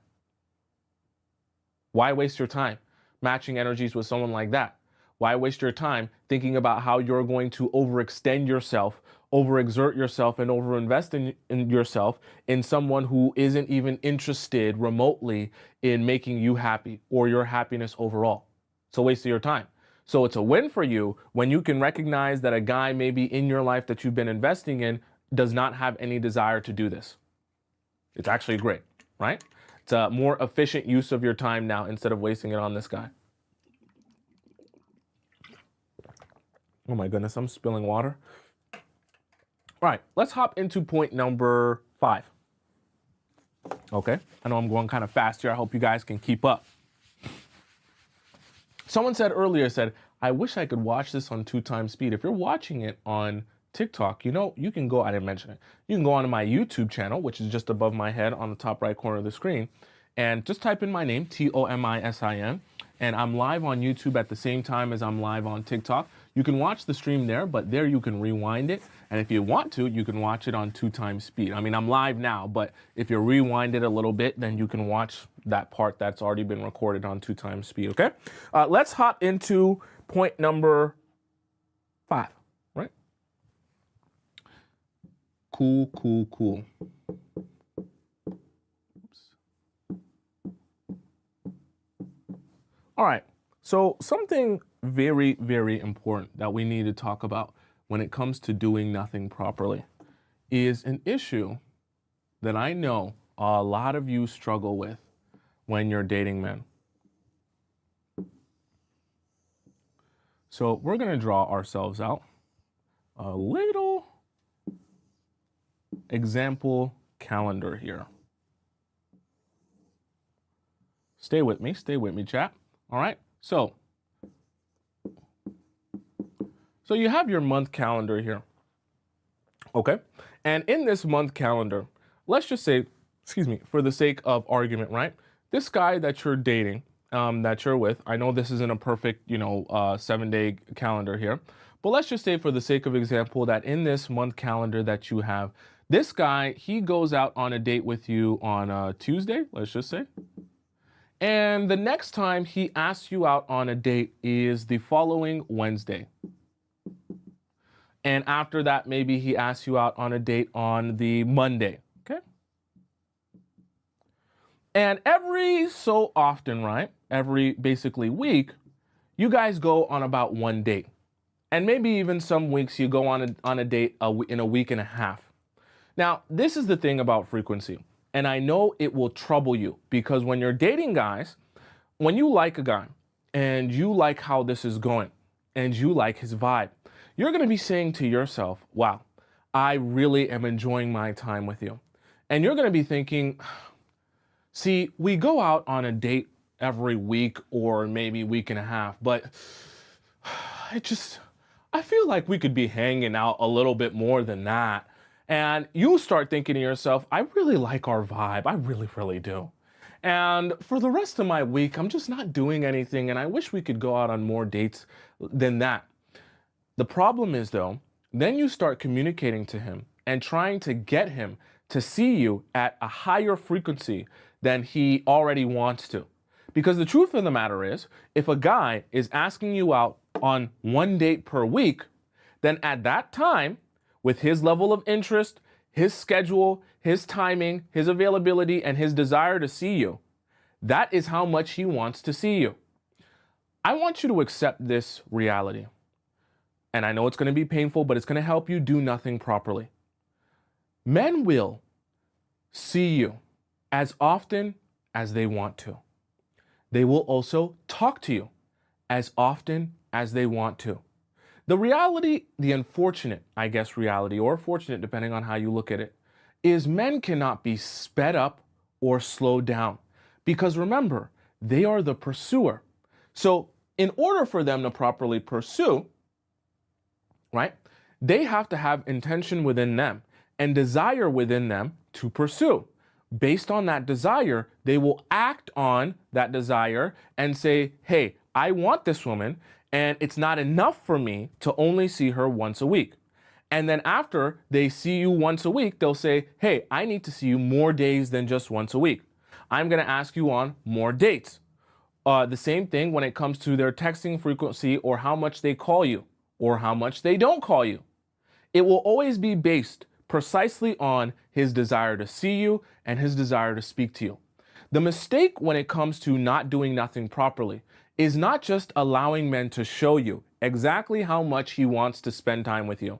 Why waste your time matching energies with someone like that? Why waste your time thinking about how you're going to overextend yourself, overexert yourself, and overinvest in yourself in someone who isn't even interested remotely in making you happy or your happiness overall? It's a waste of your time. So it's a win for you when you can recognize that a guy maybe in your life that you've been investing in does not have any desire to do this. It's actually great, right? It's a more efficient use of your time now instead of wasting it on this guy. Oh my goodness, I'm spilling water. All right, let's hop into point number 5. Okay, I know I'm going kind of fast here. I hope you guys can keep up. Someone said earlier, I wish I could watch this on 2 times speed. If you're watching it on TikTok, you can go, I didn't mention it, you can go onto my YouTube channel, which is just above my head on the top right corner of the screen, and just type in my name, Tomisin, and I'm live on YouTube at the same time as I'm live on TikTok. You can watch the stream there, but there you can rewind it. And if you want to, you can watch it on 2 times speed. I mean, I'm live now, but if you rewind it a little bit, then you can watch that part that's already been recorded on 2 times speed, okay? Let's hop into point number 5, right? Cool. All right, so something very, very important that we need to talk about when it comes to doing nothing properly is an issue that I know a lot of you struggle with when you're dating men. So we're gonna draw ourselves out a little example calendar here. Stay with me, chat. All right, so you have your month calendar here, okay? And in this month calendar, let's just say, for the sake of argument, right? This guy that you're dating, that you're with, I know this isn't a perfect, 7-day calendar here, but let's just say for the sake of example that in this month calendar that you have, this guy, he goes out on a date with you on a Tuesday, let's just say. And the next time he asks you out on a date is the following Wednesday. And after that, maybe he asks you out on a date on the Monday, okay? And every so often, right, every basically week, you guys go on about 1 date. And maybe even some weeks you go on a date in a week and a half. Now, this is the thing about frequency. And I know it will trouble you because when you're dating guys, when you like a guy and you like how this is going and you like his vibe, you're going to be saying to yourself, wow, I really am enjoying my time with you. And you're going to be thinking, see, we go out on a date every week or maybe week and a half, but I feel like we could be hanging out a little bit more than that. And you start thinking to yourself, I really like our vibe. I really, really do. And for the rest of my week, I'm just not doing anything. And I wish we could go out on more dates than that. The problem is, though, then you start communicating to him and trying to get him to see you at a higher frequency than he already wants to. Because the truth of the matter is, if a guy is asking you out on 1 date per week, then at that time, with his level of interest, his schedule, his timing, his availability, and his desire to see you, that is how much he wants to see you. I want you to accept this reality. And I know it's going to be painful, but it's going to help you do nothing properly. Men will see you as often as they want to. They will also talk to you as often as they want to. The reality, the unfortunate, I guess, reality, or fortunate, depending on how you look at it, is men cannot be sped up or slowed down. Because remember, They are the pursuer. So in order for them to properly pursue, right, they have to have intention within them and desire within them to pursue. Based on that desire, they will act on that desire and say, hey, I want this woman, and it's not enough for me to only see her once a week. And then after they see you once a week, they'll say, hey, I need to see you more days than just once a week. I'm going to ask you on more dates. The same thing when it comes to their texting frequency or how much they call you or how much they don't call you. It will always be based precisely on his desire to see you and his desire to speak to you. The mistake when it comes to not doing nothing properly is not just allowing men to show you exactly how much he wants to spend time with you.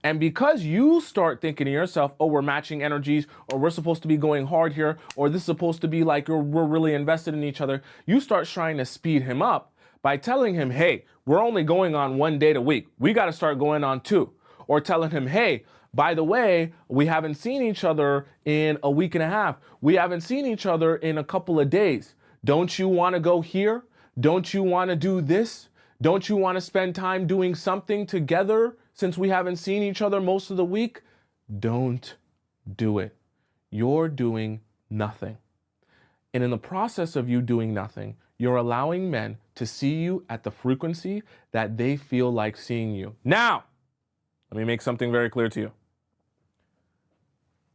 And because you start thinking to yourself, oh, we're matching energies, or we're supposed to be going hard here, or this is supposed to be like we're really invested in each other, you start trying to speed him up by telling him, hey, we're only going on 1 date a week. We got to start going on 2. Or telling him, hey, by the way, we haven't seen each other in a week and a half. We haven't seen each other in a couple of days. Don't you want to go here? Don't you want to do this? Don't you want to spend time doing something together since we haven't seen each other most of the week? Don't do it. You're doing nothing. And in the process of you doing nothing, you're allowing men to see you at the frequency that they feel like seeing you. Now, let me make something very clear to you.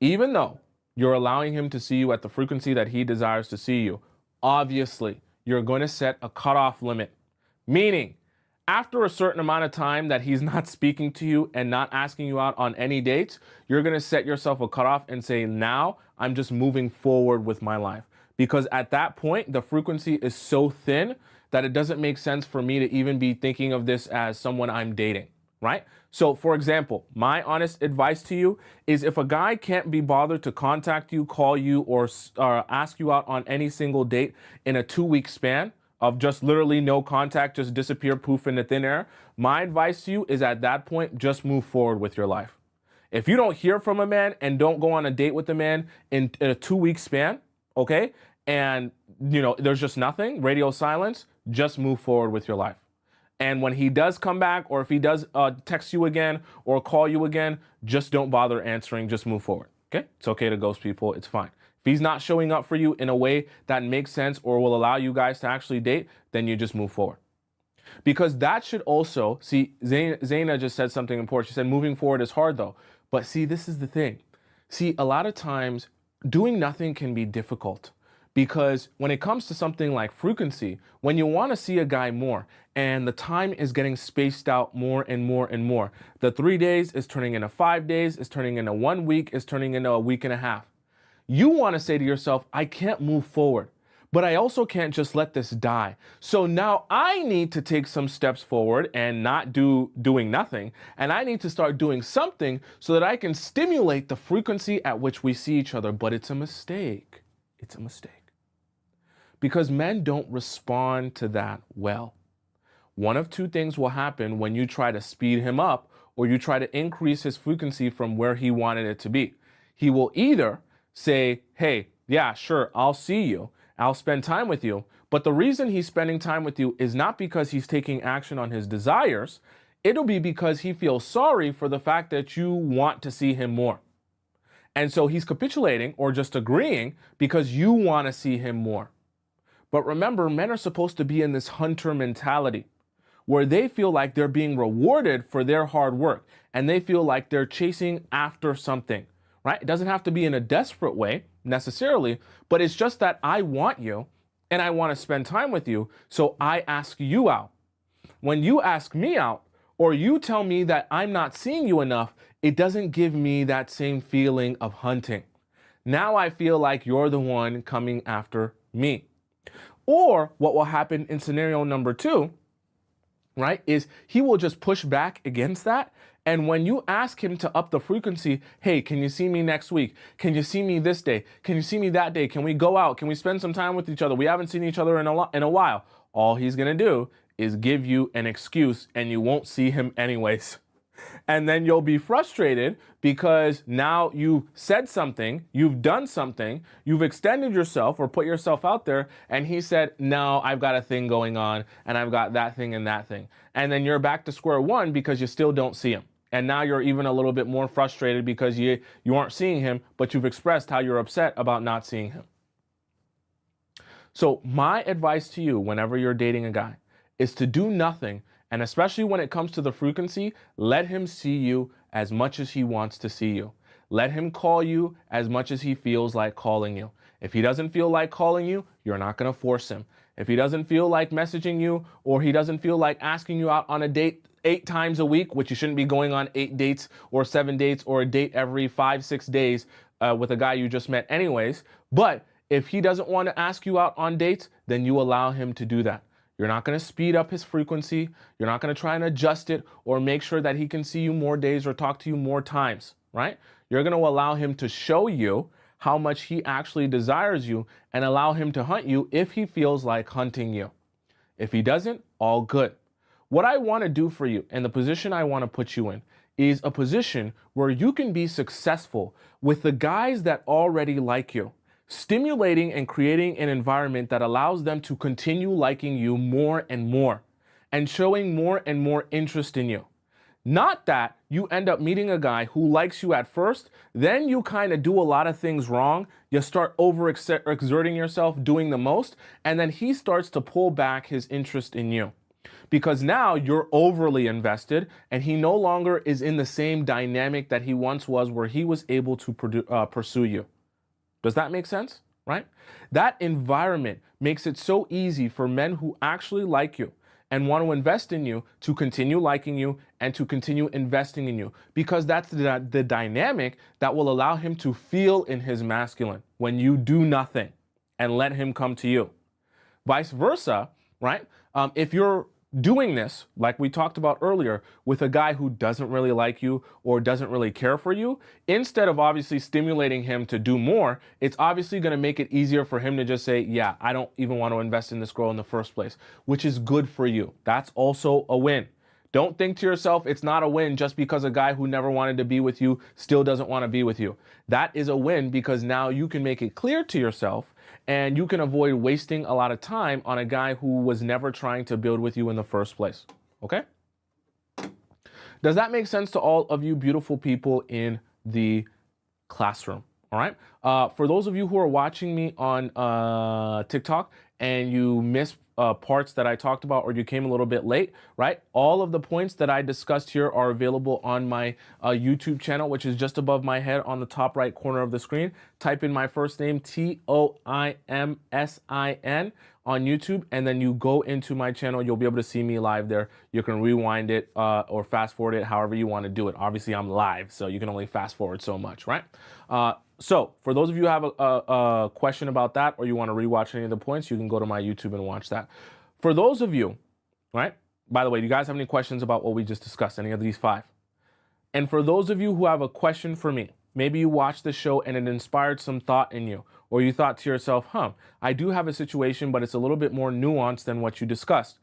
Even though you're allowing him to see you at the frequency that he desires to see you, obviously, you're going to set a cutoff limit. Meaning, after a certain amount of time that he's not speaking to you and not asking you out on any dates, you're going to set yourself a cutoff and say, now I'm just moving forward with my life. Because at that point, the frequency is so thin that it doesn't make sense for me to even be thinking of this as someone I'm dating, right? So for example, my honest advice to you is if a guy can't be bothered to contact you, call you, or ask you out on any single date in a 2-week span of just literally no contact, just disappear, poof, into thin air, my advice to you is at that point, just move forward with your life. If you don't hear from a man and don't go on a date with a man in a 2-week span, okay, and there's just nothing, radio silence, just move forward with your life. And when he does come back, or if he does text you again or call you again, just don't bother answering, just move forward, okay? It's okay to ghost people, it's fine. If he's not showing up for you in a way that makes sense or will allow you guys to actually date, then you just move forward. Because that should also, see, Zaina just said something important. She said moving forward is hard though. But see, this is the thing. See, a lot of times doing nothing can be difficult. Because when it comes to something like frequency, when you want to see a guy more and the time is getting spaced out more and more and more, the 3 days is turning into 5 days, is turning into 1 week, is turning into a week and a half. You want to say to yourself, I can't move forward, but I also can't just let this die. So now I need to take some steps forward and not doing nothing. And I need to start doing something so that I can stimulate the frequency at which we see each other. But it's a mistake. It's a mistake. Because men don't respond to that well. One of 2 things will happen when you try to speed him up or you try to increase his frequency from where he wanted it to be. He will either say, hey, yeah, sure, I'll see you. I'll spend time with you. But the reason he's spending time with you is not because he's taking action on his desires. It'll be because he feels sorry for the fact that you want to see him more. And so he's capitulating or just agreeing because you want to see him more. But remember, men are supposed to be in this hunter mentality where they feel like they're being rewarded for their hard work and they feel like they're chasing after something, right? It doesn't have to be in a desperate way necessarily, but it's just that I want you and I want to spend time with you, so I ask you out. When you ask me out or you tell me that I'm not seeing you enough, it doesn't give me that same feeling of hunting. Now I feel like you're the one coming after me. Or what will happen in scenario number 2, right, is he will just push back against that. And when you ask him to up the frequency, hey, can you see me next week? Can you see me this day? Can you see me that day? Can we go out? Can we spend some time with each other? We haven't seen each other in a while. All he's going to do is give you an excuse and you won't see him anyways. And then you'll be frustrated because now you said something, you've done something, you've extended yourself or put yourself out there, and he said, no, I've got a thing going on, and I've got that thing and that thing. And then you're back to square one because you still don't see him. And now you're even a little bit more frustrated because you aren't seeing him, but you've expressed how you're upset about not seeing him. So my advice to you whenever you're dating a guy is to do nothing. And especially when it comes to the frequency, let him see you as much as he wants to see you. Let him call you as much as he feels like calling you. If he doesn't feel like calling you, you're not going to force him. If he doesn't feel like messaging you, or he doesn't feel like asking you out on a date 8 times a week, which you shouldn't be going on 8 dates or 7 dates or a date every 5-6 days with a guy you just met anyways. But if he doesn't want to ask you out on dates, then you allow him to do that. You're not going to speed up his frequency. You're not going to try and adjust it or make sure that he can see you more days or talk to you more times, right? You're going to allow him to show you how much he actually desires you and allow him to hunt you if he feels like hunting you. If he doesn't, all good. What I want to do for you and the position I want to put you in is a position where you can be successful with the guys that already like you, stimulating and creating an environment that allows them to continue liking you more and more and showing more and more interest in you. Not that you end up meeting a guy who likes you at first, then you kind of do a lot of things wrong, you start overexerting yourself doing the most, and then he starts to pull back his interest in you. Because now you're overly invested and he no longer is in the same dynamic that he once was where he was able to pursue you. Does that make sense? Right? That environment makes it so easy for men who actually like you and want to invest in you to continue liking you and to continue investing in you, because that's the dynamic that will allow him to feel in his masculine when you do nothing and let him come to you. Vice versa, right? If you're doing this, like we talked about earlier, with a guy who doesn't really like you or doesn't really care for you, instead of obviously stimulating him to do more, it's obviously going to make it easier for him to just say, yeah, I don't even want to invest in this girl in the first place, which is good for you. That's also a win. Don't think to yourself it's not a win just because a guy who never wanted to be with you still doesn't want to be with you. That is a win because now you can make it clear to yourself and you can avoid wasting a lot of time on a guy who was never trying to build with you in the first place. Okay? Does that make sense to all of you beautiful people in the classroom? All right? For those of you who are watching me on TikTok and you missed parts that I talked about or you came a little bit late, right? All of the points that I discussed here are available on my YouTube channel, which is just above my head on the top right corner of the screen. Type in my first name, Toimsin, on YouTube, and then you go into my channel. You'll be able to see me live there. You can rewind it or fast forward it, however you want to do it. Obviously, I'm live, so you can only fast forward so much, right? So for those of you who have a question about that or you want to rewatch any of the points, you can go to my YouTube and watch that. For those of you, right? By the way, do you guys have any questions about what we just discussed, any of these 5? And for those of you who have a question for me, maybe you watched the show and it inspired some thought in you, or you thought to yourself, I do have a situation, but it's a little bit more nuanced than what you discussed.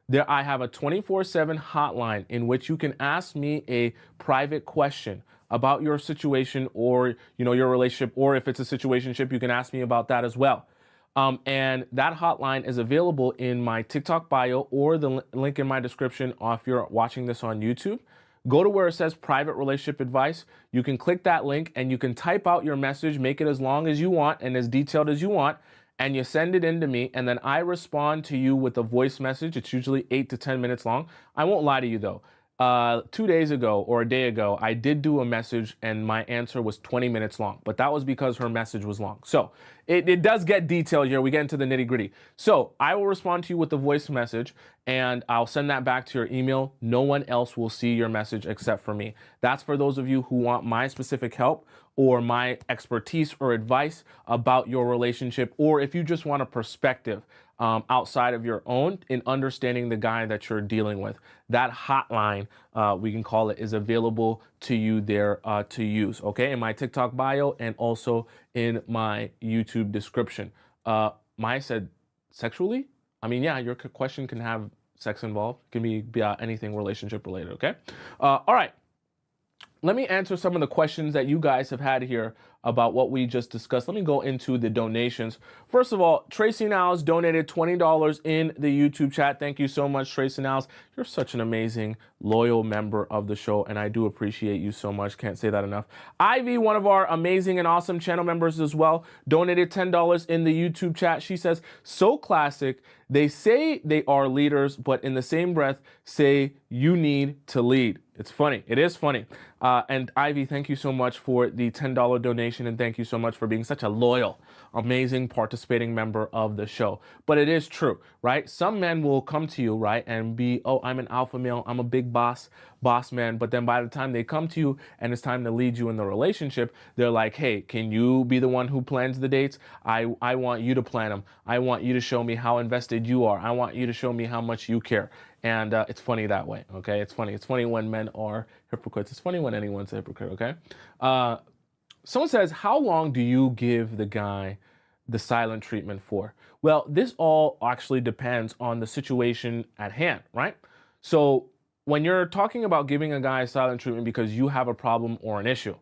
There, I have a 24/7 hotline in which you can ask me a private question about your situation or your relationship, or if it's a situationship, you can ask me about that as well. And that hotline is available in my TikTok bio or the link in my description if you're watching this on YouTube. Go to where it says private relationship advice. You can click that link and you can type out your message, make it as long as you want and as detailed as you want, and you send it in to me, and then I respond to you with a voice message. It's usually 8 to 10 minutes long. I won't lie to you though. 2 days ago or a day ago, I did do a message and my answer was 20 minutes long, but that was because her message was long. So it does get detailed here. We get into the nitty gritty. So I will respond to you with a voice message and I'll send that back to your email. No one else will see your message except for me. That's for those of you who want my specific help or my expertise or advice about your relationship, or if you just want a perspective outside of your own in understanding the guy that you're dealing with. That hotline, we can call it, is available to you there to use, okay? In my TikTok bio and also in my YouTube description. Maya said, sexually? I mean, yeah, your question can have sex involved. It can be anything relationship related, okay? All right. let me answer some of the questions that you guys have had here about what we just discussed. Let me go into the donations. First of all, Tracy Niles donated $20 in the YouTube chat. Thank you so much, Tracy Niles. You're such an amazing, loyal member of the show, and I do appreciate you so much. Can't say that enough. Ivy, one of our amazing and awesome channel members as well, donated $10 in the YouTube chat. She says, so classic. They say they are leaders, but in the same breath say you need to lead. It's funny. It is funny. And Ivy, thank you so much for the $10 donation, and thank you so much for being such a loyal, amazing, participating member of the show. But it is true, right? Some men will come to you, right, and be, oh, I'm an alpha male, I'm a big boss man. But then by the time they come to you and it's time to lead you in the relationship, they're like, hey, can you be the one who plans the dates? I want you to plan them. I want you to show me how invested you are. I want you to show me how much you care. And it's funny that way, okay? It's funny. It's funny when men are hypocrites. It's funny when anyone's a hypocrite, okay? Someone says, how long do you give the guy the silent treatment for? Well, this all actually depends on the situation at hand, right? So when you're talking about giving a guy silent treatment because you have a problem or an issue,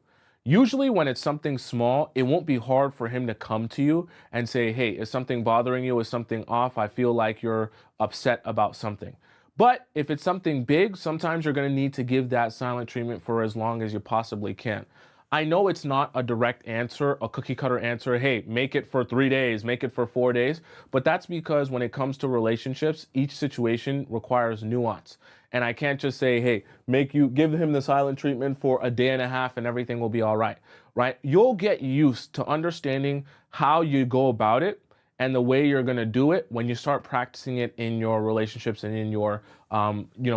usually when it's something small, it won't be hard for him to come to you and say, hey, is something bothering you? Is something off? I feel like you're upset about something. But if it's something big, sometimes you're going to need to give that silent treatment for as long as you possibly can. I know it's not a direct answer, a cookie cutter answer. Hey, make it for 3 days, make it for 4 days. But that's because when it comes to relationships, each situation requires nuance. And I can't just say, hey, give him the silent treatment for a day and a half and everything will be all right, right? You'll get used to understanding how you go about it and the way you're going to do it when you start practicing it in your relationships and in your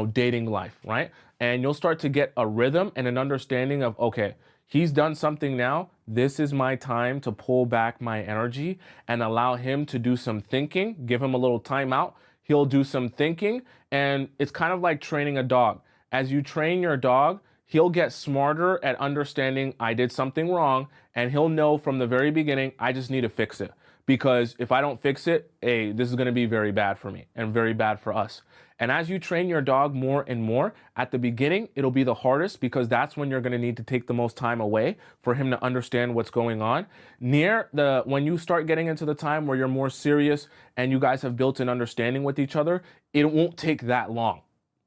dating life, right? And you'll start to get a rhythm and an understanding of, okay, he's done something now. This is my time to pull back my energy and allow him to do some thinking. Give him a little time out. He'll do some thinking. And it's kind of like training a dog. As you train your dog, he'll get smarter at understanding I did something wrong, and he'll know from the very beginning, I just need to fix it. Because if I don't fix it, hey, this is going to be very bad for me and very bad for us. And as you train your dog more and more, at the beginning, it'll be the hardest because that's when you're going to need to take the most time away for him to understand what's going on. When you start getting into the time where you're more serious and you guys have built an understanding with each other, it won't take that long.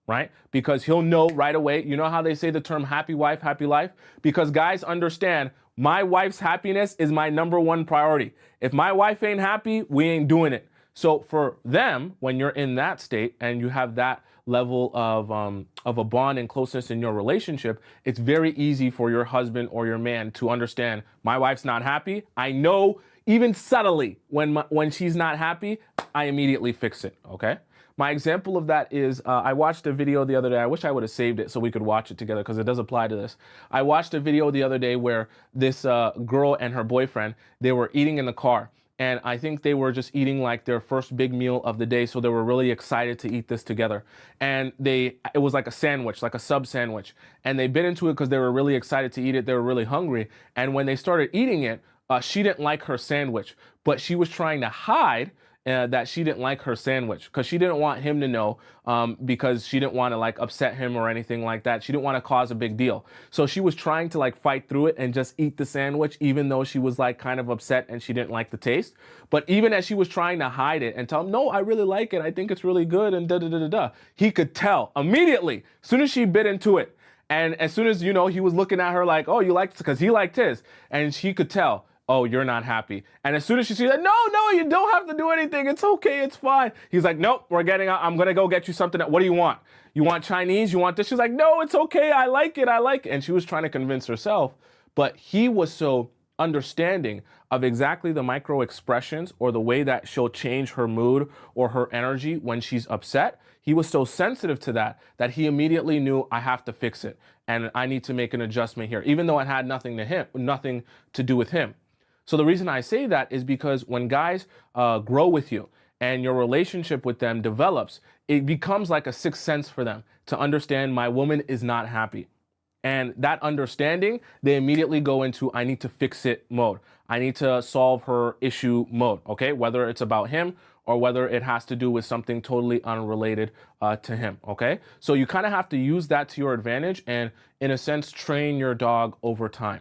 Right? Because he'll know right away. You know how they say the term happy wife, happy life? Because guys understand my wife's happiness is my number one priority. If my wife ain't happy, we ain't doing it. So for them, when you're in that state and you have that level of a bond and closeness in your relationship, it's very easy for your husband or your man to understand my wife's not happy. I know even subtly when she's not happy, I immediately fix it. Okay. My example of that is I watched a video the other day. I wish I would have saved it so we could watch it together because it does apply to this. I watched a video the other day where this girl and her boyfriend, they were eating in the car. And I think they were just eating like their first big meal of the day. So they were really excited to eat this together. And it was like a sandwich, like a sub sandwich. And they bit into it because they were really excited to eat it. They were really hungry. And when they started eating it, she didn't like her sandwich, but she was trying to hide that she didn't like her sandwich because she didn't want him to know because she didn't want to like upset him or anything like that. She didn't want to cause a big deal. So she was trying to like fight through it and just eat the sandwich, even though she was like kind of upset and she didn't like the taste. But even as she was trying to hide it and tell him, no, I really like it. I think it's really good and da-da-da-da-da. He could tell immediately as soon as she bit into it. And as soon as, he was looking at her like, oh, you liked it because he liked his. And she could tell, oh, you're not happy. And as soon as she sees that, no, you don't have to do anything. It's okay. It's fine. He's like, nope, we're getting out. I'm going to go get you something. What do you want? You want Chinese? You want this? She's like, no, it's okay. I like it. And she was trying to convince herself. But he was so understanding of exactly the micro expressions or the way that she'll change her mood or her energy when she's upset. He was so sensitive to that he immediately knew I have to fix it. And I need to make an adjustment here, even though it had nothing to do with him. So the reason I say that is because when guys grow with you and your relationship with them develops, it becomes like a sixth sense for them to understand my woman is not happy. And that understanding, they immediately go into I need to fix it mode. I need to solve her issue mode, okay? Whether it's about him or whether it has to do with something totally unrelated to him. Okay, so you kind of have to use that to your advantage and, in a sense, train your dog over time.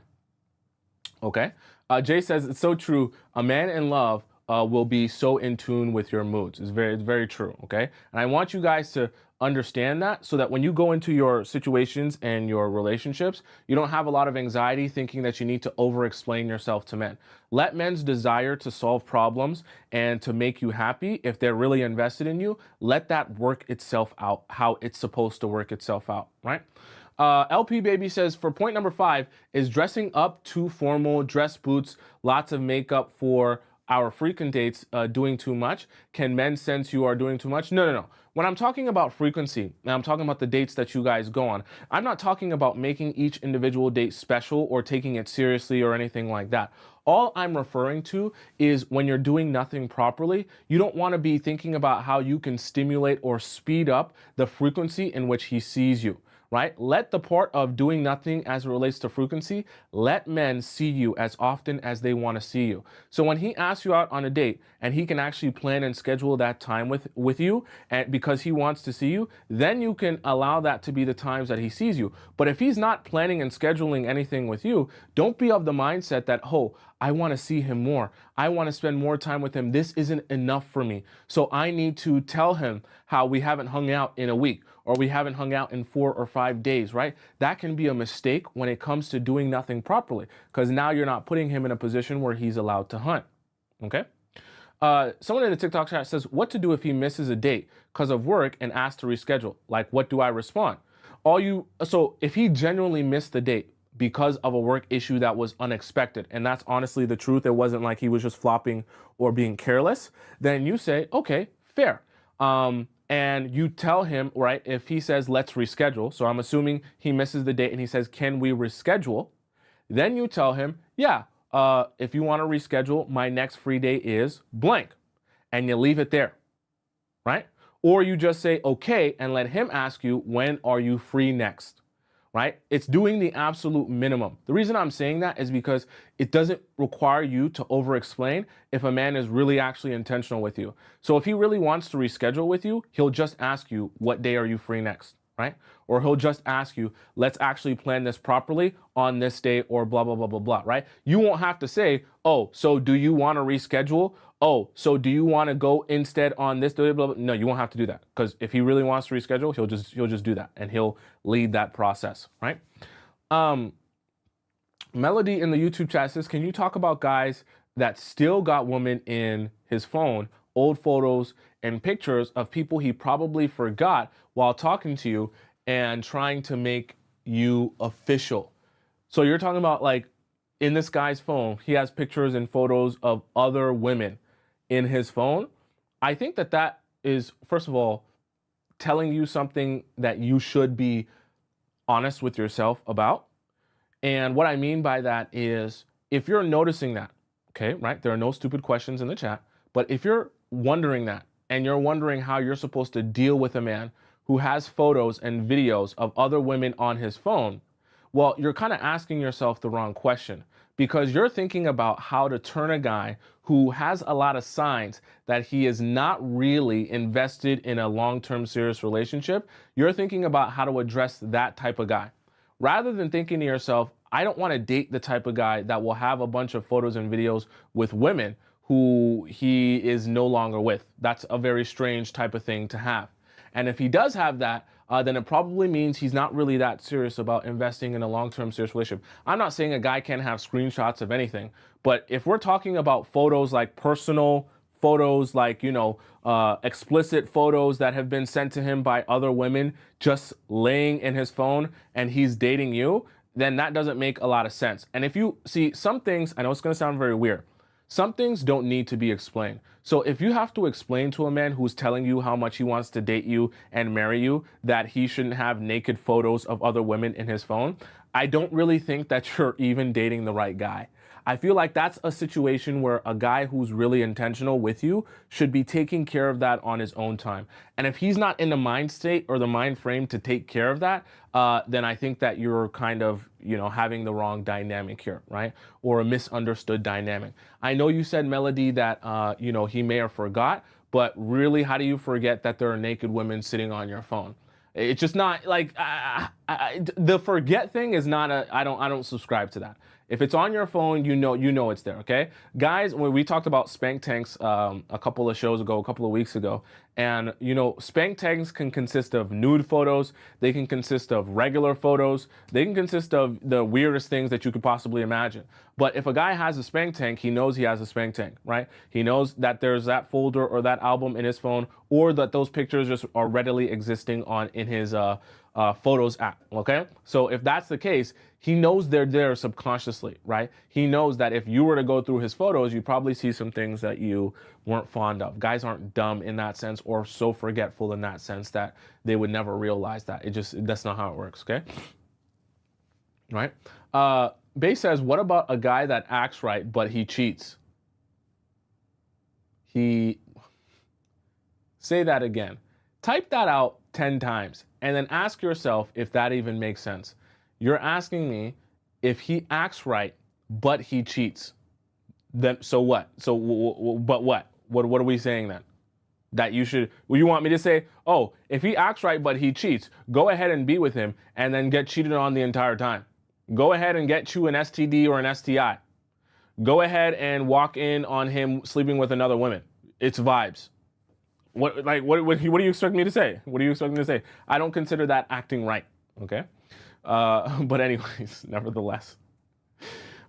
Okay. Jay says it's so true. A man in love will be so in tune with your moods. It's very true. Okay. And I want you guys to understand that so that when you go into your situations and your relationships, you don't have a lot of anxiety thinking that you need to over explain yourself to men. Let men's desire to solve problems and to make you happy, if they're really invested in you, let that work itself out how it's supposed to work itself out. Right. LP Baby says, for point number 5, is dressing up too formal, dress boots, lots of makeup for our frequent dates doing too much? Can men sense you are doing too much? No. When I'm talking about frequency, and I'm talking about the dates that you guys go on, I'm not talking about making each individual date special or taking it seriously or anything like that. All I'm referring to is when you're doing nothing properly, you don't want to be thinking about how you can stimulate or speed up the frequency in which he sees you. Right? Let the part of doing nothing as it relates to frequency, let men see you as often as they want to see you. So when he asks you out on a date and he can actually plan and schedule that time with you, and because he wants to see you, then you can allow that to be the times that he sees you. But if he's not planning and scheduling anything with you, don't be of the mindset that, oh, I want to see him more. I want to spend more time with him. This isn't enough for me. So I need to tell him how we haven't hung out in a week, or we haven't hung out in 4 or 5 days, right? That can be a mistake when it comes to doing nothing properly, because now you're not putting him in a position where he's allowed to hunt. Okay? Someone in the TikTok chat says, what to do if he misses a date because of work and asks to reschedule? Like, what do I respond? So if he genuinely missed the date because of a work issue that was unexpected, and that's honestly the truth, it wasn't like he was just flopping or being careless, then you say, okay, fair. And you tell him, right, if he says, let's reschedule. So I'm assuming he misses the date and he says, can we reschedule? Then you tell him, yeah, if you want to reschedule, my next free day is blank. And you leave it there, right? Or you just say, okay, and let him ask you, when are you free next? Right? It's doing the absolute minimum. The reason I'm saying that is because it doesn't require you to over-explain if a man is really actually intentional with you. So if he really wants to reschedule with you, he'll just ask you, what day are you free next? Right? Or he'll just ask you, let's actually plan this properly on this day, or blah, blah, blah, blah, blah, right? You won't have to say, oh, so do you want to reschedule? Oh, so do you want to go instead on this day, blah, blah, blah? No, you won't have to do that, because if he really wants to reschedule, he'll just do that, and he'll lead that process, right? Melody in the YouTube chat says, can you talk about guys that still got women in his phone, old photos and pictures of people he probably forgot while talking to you and trying to make you official? So you're talking about, like, in this guy's phone, he has pictures and photos of other women in his phone. I think that is, first of all, telling you something that you should be honest with yourself about. And what I mean by that is, if you're noticing that, okay, right? There are no stupid questions in the chat, but if you're wondering that, and you're wondering how you're supposed to deal with a man who has photos and videos of other women on his phone, well, you're kind of asking yourself the wrong question, because you're thinking about how to turn a guy who has a lot of signs that he is not really invested in a long-term serious relationship. You're thinking about how to address that type of guy, rather than thinking to yourself, I don't want to date the type of guy that will have a bunch of photos and videos with women who he is no longer with. That's a very strange type of thing to have. And if he does have that, then it probably means he's not really that serious about investing in a long-term serious relationship. I'm not saying a guy can't have screenshots of anything, but if we're talking about photos, like personal photos, like, explicit photos that have been sent to him by other women just laying in his phone and he's dating you, then that doesn't make a lot of sense. And if you see some things, I know it's going to sound very weird, some things don't need to be explained. So if you have to explain to a man who's telling you how much he wants to date you and marry you that he shouldn't have naked photos of other women in his phone, I don't really think that you're even dating the right guy. I feel like that's a situation where a guy who's really intentional with you should be taking care of that on his own time. And if he's not in the mind state or the mind frame to take care of that, then I think that you're kind of, having the wrong dynamic here, right? Or a misunderstood dynamic. I know you said, Melody, that, he may have forgot, but really, how do you forget that there are naked women sitting on your phone? It's just not like the forget thing is not a. I don't subscribe to that. If it's on your phone, you know it's there. Okay, guys. When we talked about spank tanks a couple of weeks ago, and spank tanks can consist of nude photos. They can consist of regular photos. They can consist of the weirdest things that you could possibly imagine. But if a guy has a spank tank, he knows he has a spank tank, right? He knows that there's that folder or that album in his phone, or that those pictures just are readily existing in his Photos app, okay? So if that's the case, he knows they're there subconsciously, right? He knows that if you were to go through his photos, you'd probably see some things that you weren't fond of. Guys aren't dumb in that sense or so forgetful in that sense that they would never realize that. That's not how it works, okay? Right? Bay says, what about a guy that acts right, but he cheats? Say that again. Type that out 10 times and then ask yourself if that even makes sense. You're asking me if he acts right, but he cheats. Then so what? But what? What are we saying then? That you want me to say, oh, if he acts right, but he cheats, go ahead and be with him and then get cheated on the entire time. Go ahead and get you an STD or an STI. Go ahead and walk in on him sleeping with another woman. It's vibes. What do you expect me to say? What do you expect me to say? I don't consider that acting right, okay? But anyways, nevertheless.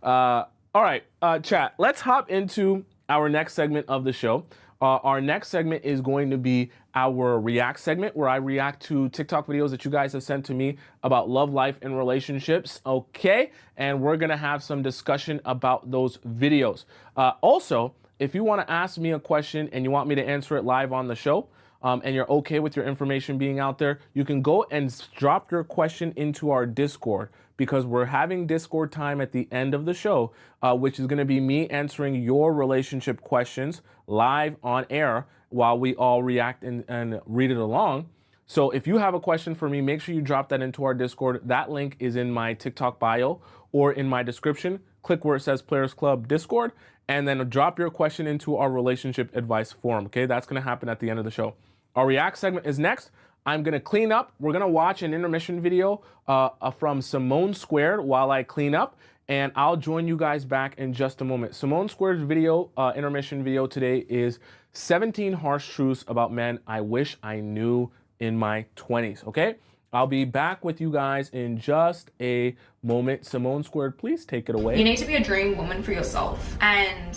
All right, chat, let's hop into our next segment of the show. Our next segment is going to be our React segment, where I react to TikTok videos that you guys have sent to me about love, life, and relationships, okay? And we're gonna have some discussion about those videos. Also, if you want to ask me a question and you want me to answer it live on the show, and you're okay with your information being out there, you can go and drop your question into our Discord, because we're having Discord time at the end of the show, which is going to be me answering your relationship questions live on air while we all react and read it along. So if you have a question for me, make sure you drop that into our Discord. That link is in my TikTok bio or in my description. Click where it says Players Club Discord, and then drop your question into our relationship advice forum, okay? That's gonna happen at the end of the show. Our React segment is next. I'm gonna clean up. We're gonna watch an intermission video from Simone Squared while I clean up, and I'll join you guys back in just a moment. Simone Squared's video, intermission video today is 17 harsh truths about men I wish I knew in my 20s, okay? I'll be back with you guys in just a moment. Simone Squared, please take it away. You need to be a dream woman for yourself, and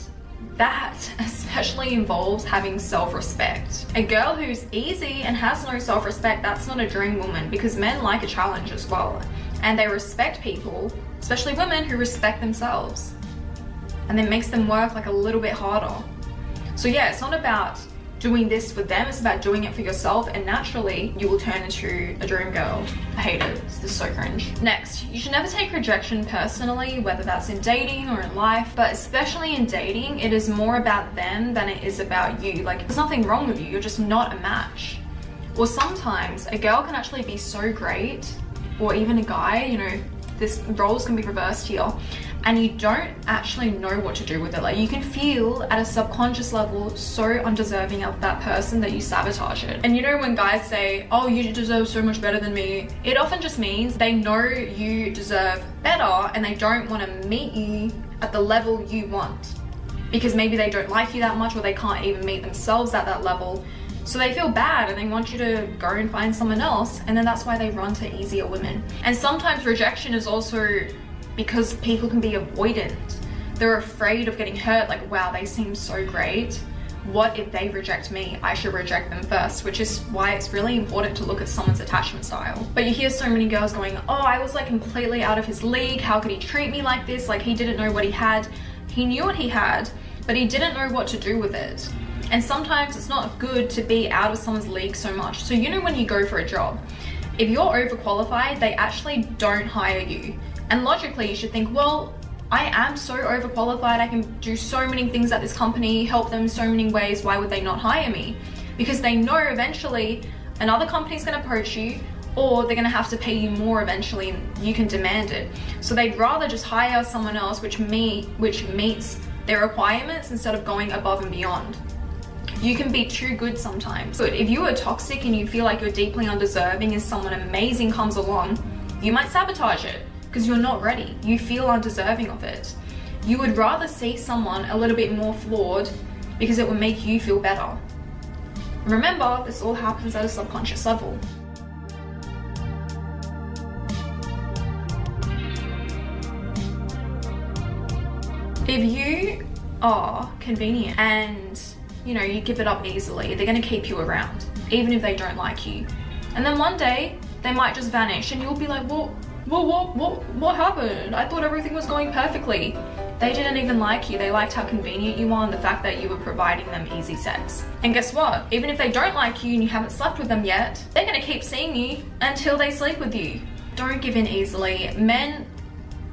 that especially involves having self-respect. A girl who's easy and has no self-respect, that's not a dream woman, because men like a challenge as well, and they respect people, especially women who respect themselves, and then makes them work like a little bit harder. So yeah, it's not about doing this for them, it's about doing it for yourself, and naturally you will turn into a dream girl. I hate it, this is so cringe. Next, you should never take rejection personally, whether that's in dating or in life, but especially in dating, it is more about them than it is about you. Like, there's nothing wrong with you, you're just not a match. Or sometimes a girl can actually be so great, or even a guy, you know, this roles can be reversed here, and you don't actually know what to do with it. Like, you can feel at a subconscious level so undeserving of that person that you sabotage it. And you know, when guys say, oh, you deserve so much better than me, it often just means they know you deserve better and they don't want to meet you at the level you want, because maybe they don't like you that much, or they can't even meet themselves at that level. So they feel bad and they want you to go and find someone else, and then that's why they run to easier women. And sometimes rejection is also because people can be avoidant. They're afraid of getting hurt, like, wow, they seem so great. What if they reject me? I should reject them first, which is why it's really important to look at someone's attachment style. But you hear so many girls going, oh, I was like completely out of his league. How could he treat me like this? Like, he didn't know what he had. He knew what he had, but he didn't know what to do with it. And sometimes it's not good to be out of someone's league so much. So you know, when you go for a job, if you're overqualified, they actually don't hire you. And logically you should think, well, I am so overqualified, I can do so many things at this company, help them so many ways, why would they not hire me? Because they know eventually another company's gonna approach you, or they're gonna have to pay you more eventually and you can demand it. So they'd rather just hire someone else which meets their requirements instead of going above and beyond. You can be too good sometimes. But if you are toxic and you feel like you're deeply undeserving and someone amazing comes along, you might sabotage it because you're not ready. You feel undeserving of it. You would rather see someone a little bit more flawed because it would make you feel better. Remember, this all happens at a subconscious level. If you are convenient and you give it up easily, they're going to keep you around even if they don't like you. And then one day they might just vanish and you'll be like, what happened? I thought everything was going perfectly. They didn't even like you. They liked how convenient you are and the fact that you were providing them easy sex. And guess what? Even if they don't like you and you haven't slept with them yet, they're going to keep seeing you until they sleep with you. Don't give in easily. Men,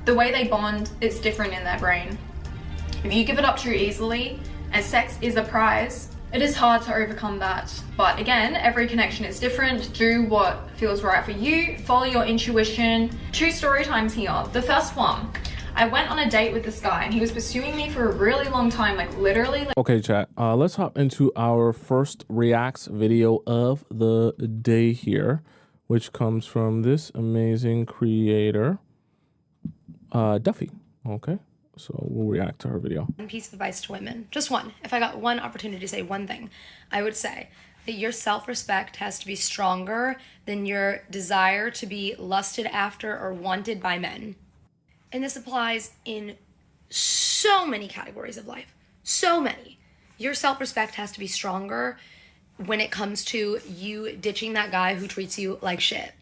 the way they bond, it's different in their brain. If you give it up too easily and sex is a prize, it is hard to overcome that. But again, every connection is different. Do what feels right for you. Follow your intuition. 2 story times here. The first one, I went on a date with this guy and he was pursuing me for a really long time, like literally. Okay, chat. Let's hop into our first reacts video of the day here, which comes from this amazing creator, Duffy. Okay. So we'll react to her video. One piece of advice to women, just one. If I got one opportunity to say one thing, I would say that your self-respect has to be stronger than your desire to be lusted after or wanted by men. And this applies in so many categories of life, so many. Your self-respect has to be stronger when it comes to you ditching that guy who treats you like shit,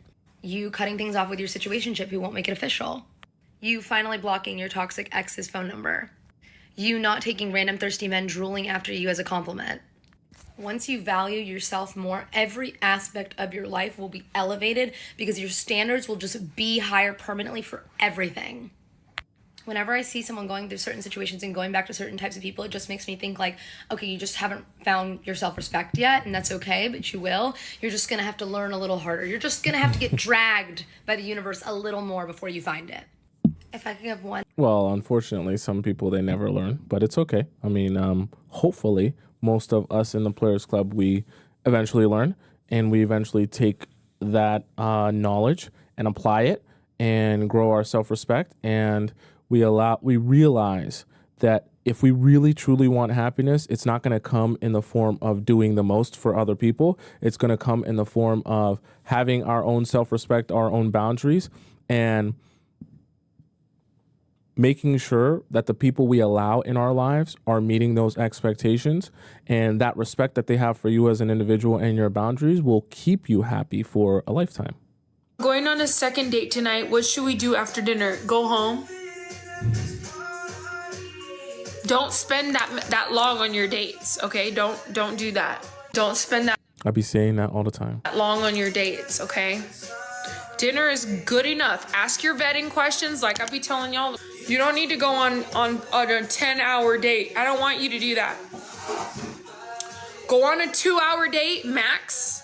you cutting things off with your situationship who won't make it official, you finally blocking your toxic ex's phone number, you not taking random thirsty men drooling after you as a compliment. Once you value yourself more, every aspect of your life will be elevated because your standards will just be higher permanently for everything. Whenever I see someone going through certain situations and going back to certain types of people, it just makes me think like, okay, you just haven't found your self-respect yet, and that's okay, but you will. You're just gonna have to learn a little harder. You're just gonna have to get dragged by the universe a little more before you find it. If I could have one. Well, unfortunately, some people, they never learn, but it's okay. I mean, hopefully, most of us in the Players Club, we eventually learn, and we eventually take that knowledge and apply it and grow our self-respect, and we realize that if we really truly want happiness, it's not going to come in the form of doing the most for other people. It's going to come in the form of having our own self-respect, our own boundaries, and making sure that the people we allow in our lives are meeting those expectations, and that respect that they have for you as an individual and your boundaries will keep you happy for a lifetime. Going on a second date tonight. What should we do after dinner? Go home? Don't spend that long on your dates, okay? Don't do that. Don't spend that I be saying that all the time. long on your dates, okay? Dinner is good enough. Ask your vetting questions like I be telling y'all. You don't need to go on a 10-hour date. I don't want you to do that. Go on a 2-hour date max,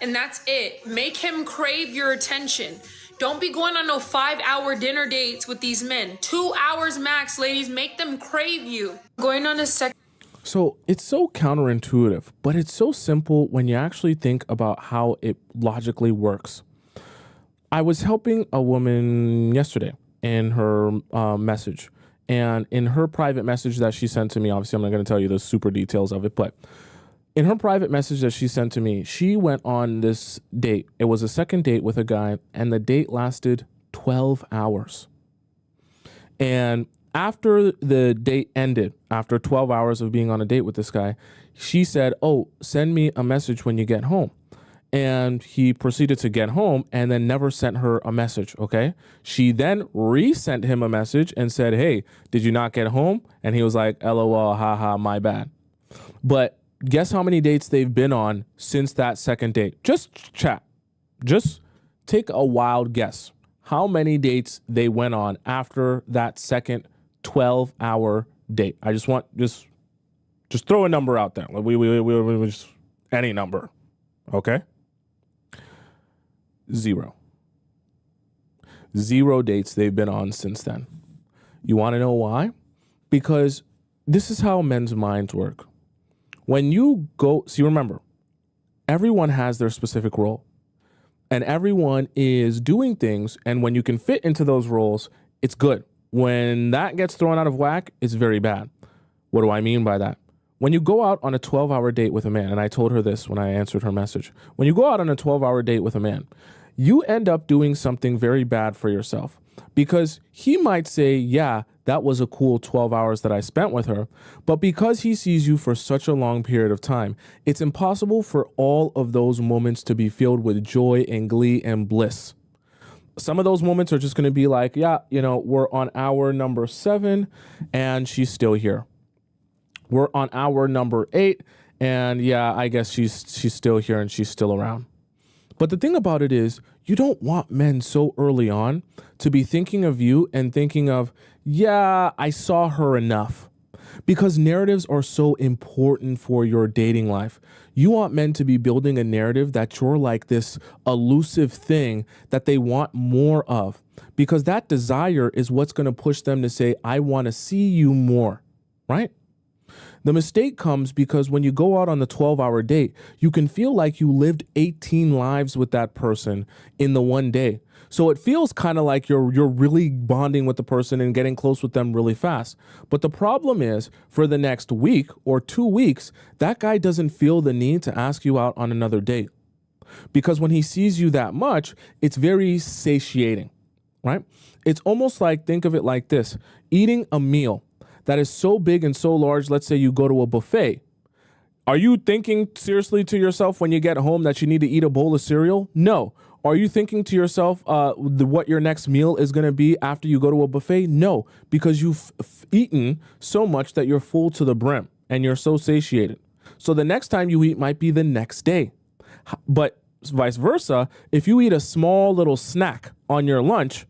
and that's it. Make him crave your attention. Don't be going on no 5-hour dinner dates with these men. 2 hours max, ladies. Make them crave you. Going on a second. So it's so counterintuitive, but it's so simple when you actually think about how it logically works. I was helping a woman yesterday in her message, and in her private message that she sent to me, obviously I'm not going to tell you the super details of it, but in her private message that she sent to me, she went on this date. It was a second date with a guy, and the date lasted 12 hours. And after the date ended, after 12 hours of being on a date with this guy, she said, "Oh, send me a message when you get home." And he proceeded to get home and then never sent her a message, okay? She then resent him a message and said, "Hey, did you not get home?" And he was like, "LOL, haha, my bad." But guess how many dates they've been on since that second date? Just chat. Just take a wild guess. How many dates they went on after that second 12-hour date? I just want, just throw a number out there. We just, any number, okay? 0. 0 dates they've been on since then. You want to know why? Because this is how men's minds work. When you go, see, remember, everyone has their specific role and everyone is doing things. And when you can fit into those roles, it's good. When that gets thrown out of whack, it's very bad. What do I mean by that? When you go out on a 12-hour date with a man, and I told her this when I answered her message, when you go out on a 12-hour date with a man, you end up doing something very bad for yourself because he might say, yeah, that was a cool 12 hours that I spent with her. But because he sees you for such a long period of time, it's impossible for all of those moments to be filled with joy and glee and bliss. Some of those moments are just going to be like, yeah, we're on hour number 7 and she's still here. We're on hour number 8 and yeah, I guess she's still here and she's still around. But the thing about it is, you don't want men so early on to be thinking of you and thinking of, yeah, I saw her enough. Because narratives are so important for your dating life. You want men to be building a narrative that you're like this elusive thing that they want more of. Because that desire is what's going to push them to say, I want to see you more, right? The mistake comes because when you go out on the 12-hour date, you can feel like you lived 18 lives with that person in the one day. So it feels kind of like you're really bonding with the person and getting close with them really fast. But the problem is, for the next week or 2 weeks, that guy doesn't feel the need to ask you out on another date. Because when he sees you that much, it's very satiating, right? It's almost like, think of it like this, eating a meal that is so big and so large. Let's say you go to a buffet. Are you thinking seriously to yourself when you get home that you need to eat a bowl of cereal? No. Are you thinking to yourself what your next meal is going to be after you go to a buffet? No, because you've eaten so much that you're full to the brim and you're so satiated. So the next time you eat might be the next day. But vice versa, if you eat a small little snack on your lunch,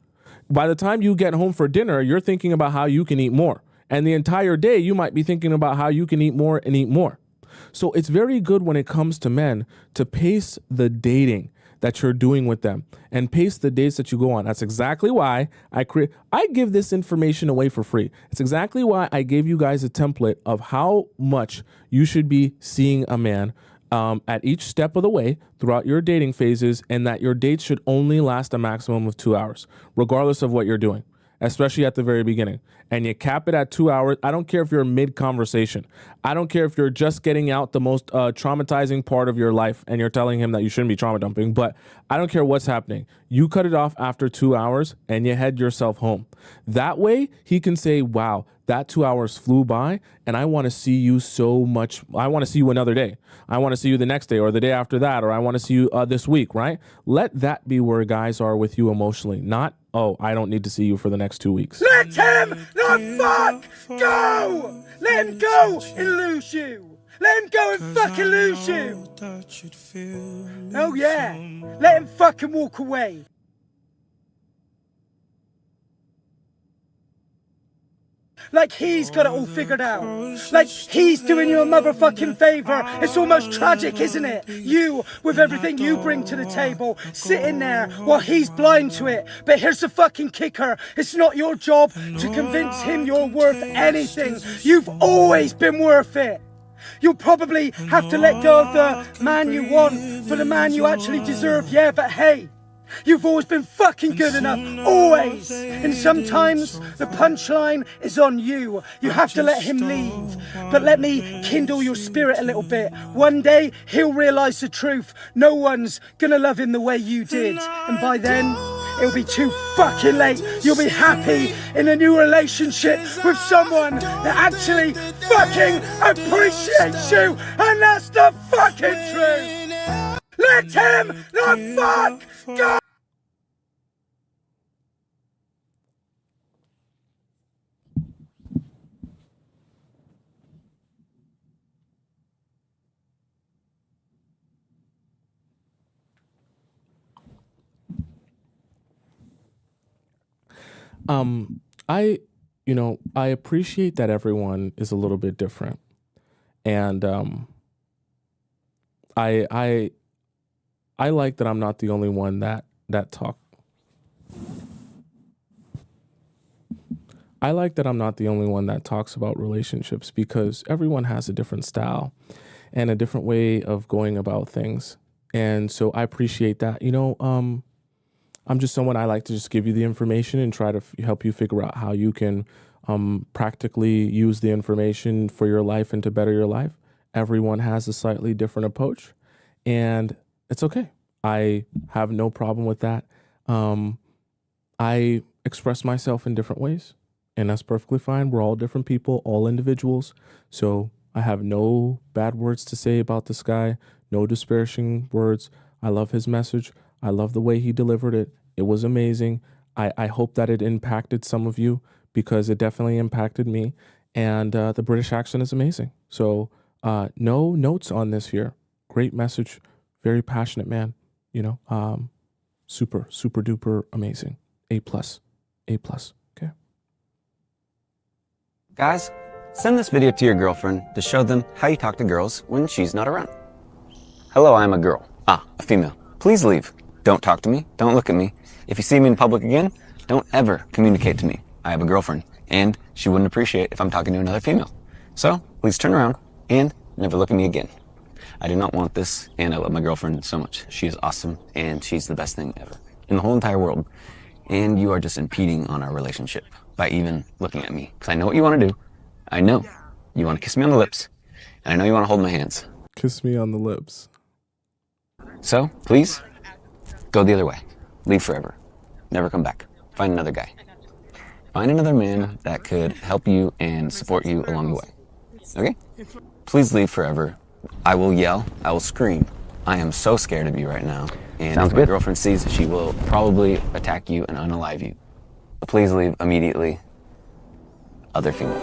by the time you get home for dinner, you're thinking about how you can eat more. And the entire day, you might be thinking about how you can eat more and eat more. So it's very good when it comes to men to pace the dating that you're doing with them and pace the dates that you go on. That's exactly why I give this information away for free. It's exactly why I gave you guys a template of how much you should be seeing a man at each step of the way throughout your dating phases, and that your dates should only last a maximum of 2 hours, regardless of what you're doing, especially at the very beginning. And you cap it at 2 hours. I don't care if you're mid-conversation. I don't care if you're just getting out the most traumatizing part of your life and you're telling him that you shouldn't be trauma dumping, but I don't care what's happening. You cut it off after 2 hours and you head yourself home. That way he can say, wow, that 2 hours flew by and I want to see you so much. I want to see you another day. I want to see you the next day or the day after that, or I want to see you this week, right? Let that be where guys are with you emotionally, not, oh, I don't need to see you for the next 2 weeks. Let him not fuck go! Let him go and lose you! Let him go and fucking lose you! Oh yeah, let him fucking walk away. Like he's got it all figured out. Like he's doing you a motherfucking favour. It's almost tragic, isn't it? You, with everything you bring to the table, sitting there while he's blind to it. But here's the fucking kicker. It's not your job to convince him you're worth anything. You've always been worth it. You'll probably have to let go of the man you want for the man you actually deserve. Yeah, but hey, you've always been fucking good enough, always. And sometimes the punchline is on you. You have to let him leave. But let me kindle your spirit a little bit. One day he'll realise the truth. No one's gonna love him the way you did. And by then, it'll be too fucking late. You'll be happy in a new relationship with someone that actually fucking appreciates you. And that's the fucking truth. Let him not fuck go! I appreciate that everyone is a little bit different. And I like that I'm not the only one that talk. I like that I'm not the only one that talks about relationships, because everyone has a different style. and a different way of going about things. And so I appreciate that. I'm just someone, I like to just give you the information and try to help you figure out how you can practically use the information for your life and to better your life. Everyone has a slightly different approach, and it's okay. I have no problem with that. I express myself in different ways, and that's perfectly fine. We're all different people, all individuals. So I have no bad words to say about this guy, no disparaging words. I love his message. I love the way he delivered it. It was amazing. I hope that it impacted some of you, because it definitely impacted me. And the British accent is amazing. So no notes on this here. Great message. Very passionate man. Super, super duper amazing. A+. A+. Okay. Guys, send this video to your girlfriend to show them how you talk to girls when she's not around. Hello, I'm a girl. A female. Please leave. Don't talk to me. Don't look at me. If you see me in public again, don't ever communicate to me. I have a girlfriend, and she wouldn't appreciate if I'm talking to another female. So, please turn around and never look at me again. I do not want this, and I love my girlfriend so much. She is awesome, and she's the best thing ever in the whole entire world. And you are just impeding on our relationship by even looking at me. Because I know what you want to do. I know you want to kiss me on the lips, and I know you want to hold my hands. Kiss me on the lips. So, please, go the other way. Leave forever. Never come back. Find another guy. Find another man that could help you and support you along the way. Okay? Please leave forever. I will yell. I will scream. I am so scared of you right now. And Sounds if my good. girlfriend sees it, she will probably attack you and unalive you. Please leave immediately. Other female.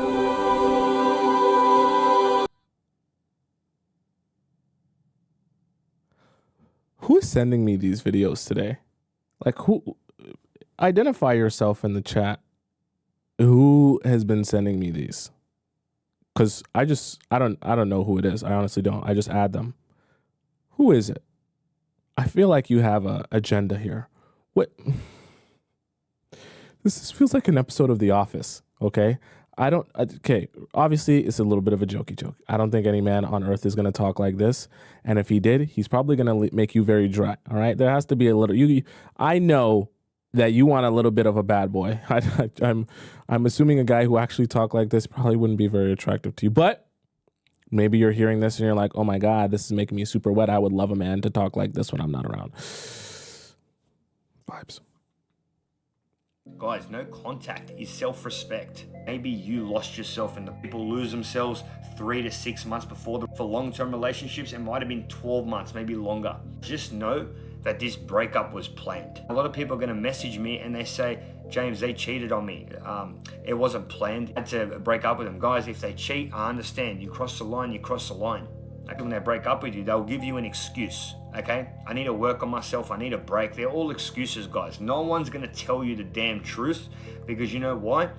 Who is sending me these videos today? Like, who? Identify yourself in the chat. Who has been sending me these? Because I don't know who it is. I honestly don't. I just add them. Who is it? I feel like you have a agenda here. What? This feels like an episode of The Office. Okay. Okay. Obviously, it's a little bit of a jokey joke. I don't think any man on earth is going to talk like this. And if he did, he's probably going to make you very dry. All right. There has to be a little, I know that you want a little bit of a bad boy. I'm assuming a guy who actually talked like this probably wouldn't be very attractive to you, but maybe you're hearing this and you're like, oh my God, this is making me super wet. I would love a man to talk like this when I'm not around. Vibes. Guys, no contact is self-respect. Maybe you lost yourself and the people lose themselves 3 to 6 months before. For long-term relationships, it might have been 12 months, maybe longer. Just know that this breakup was planned. A lot of people are going to message me and they say, James, they cheated on me. It wasn't planned. I had to break up with them. Guys, if they cheat, I understand. You cross the line, you cross the line. Like when they break up with you, they'll give you an excuse, okay? I need to work on myself. I need a break. They're all excuses, guys. No one's going to tell you the damn truth, because you know why?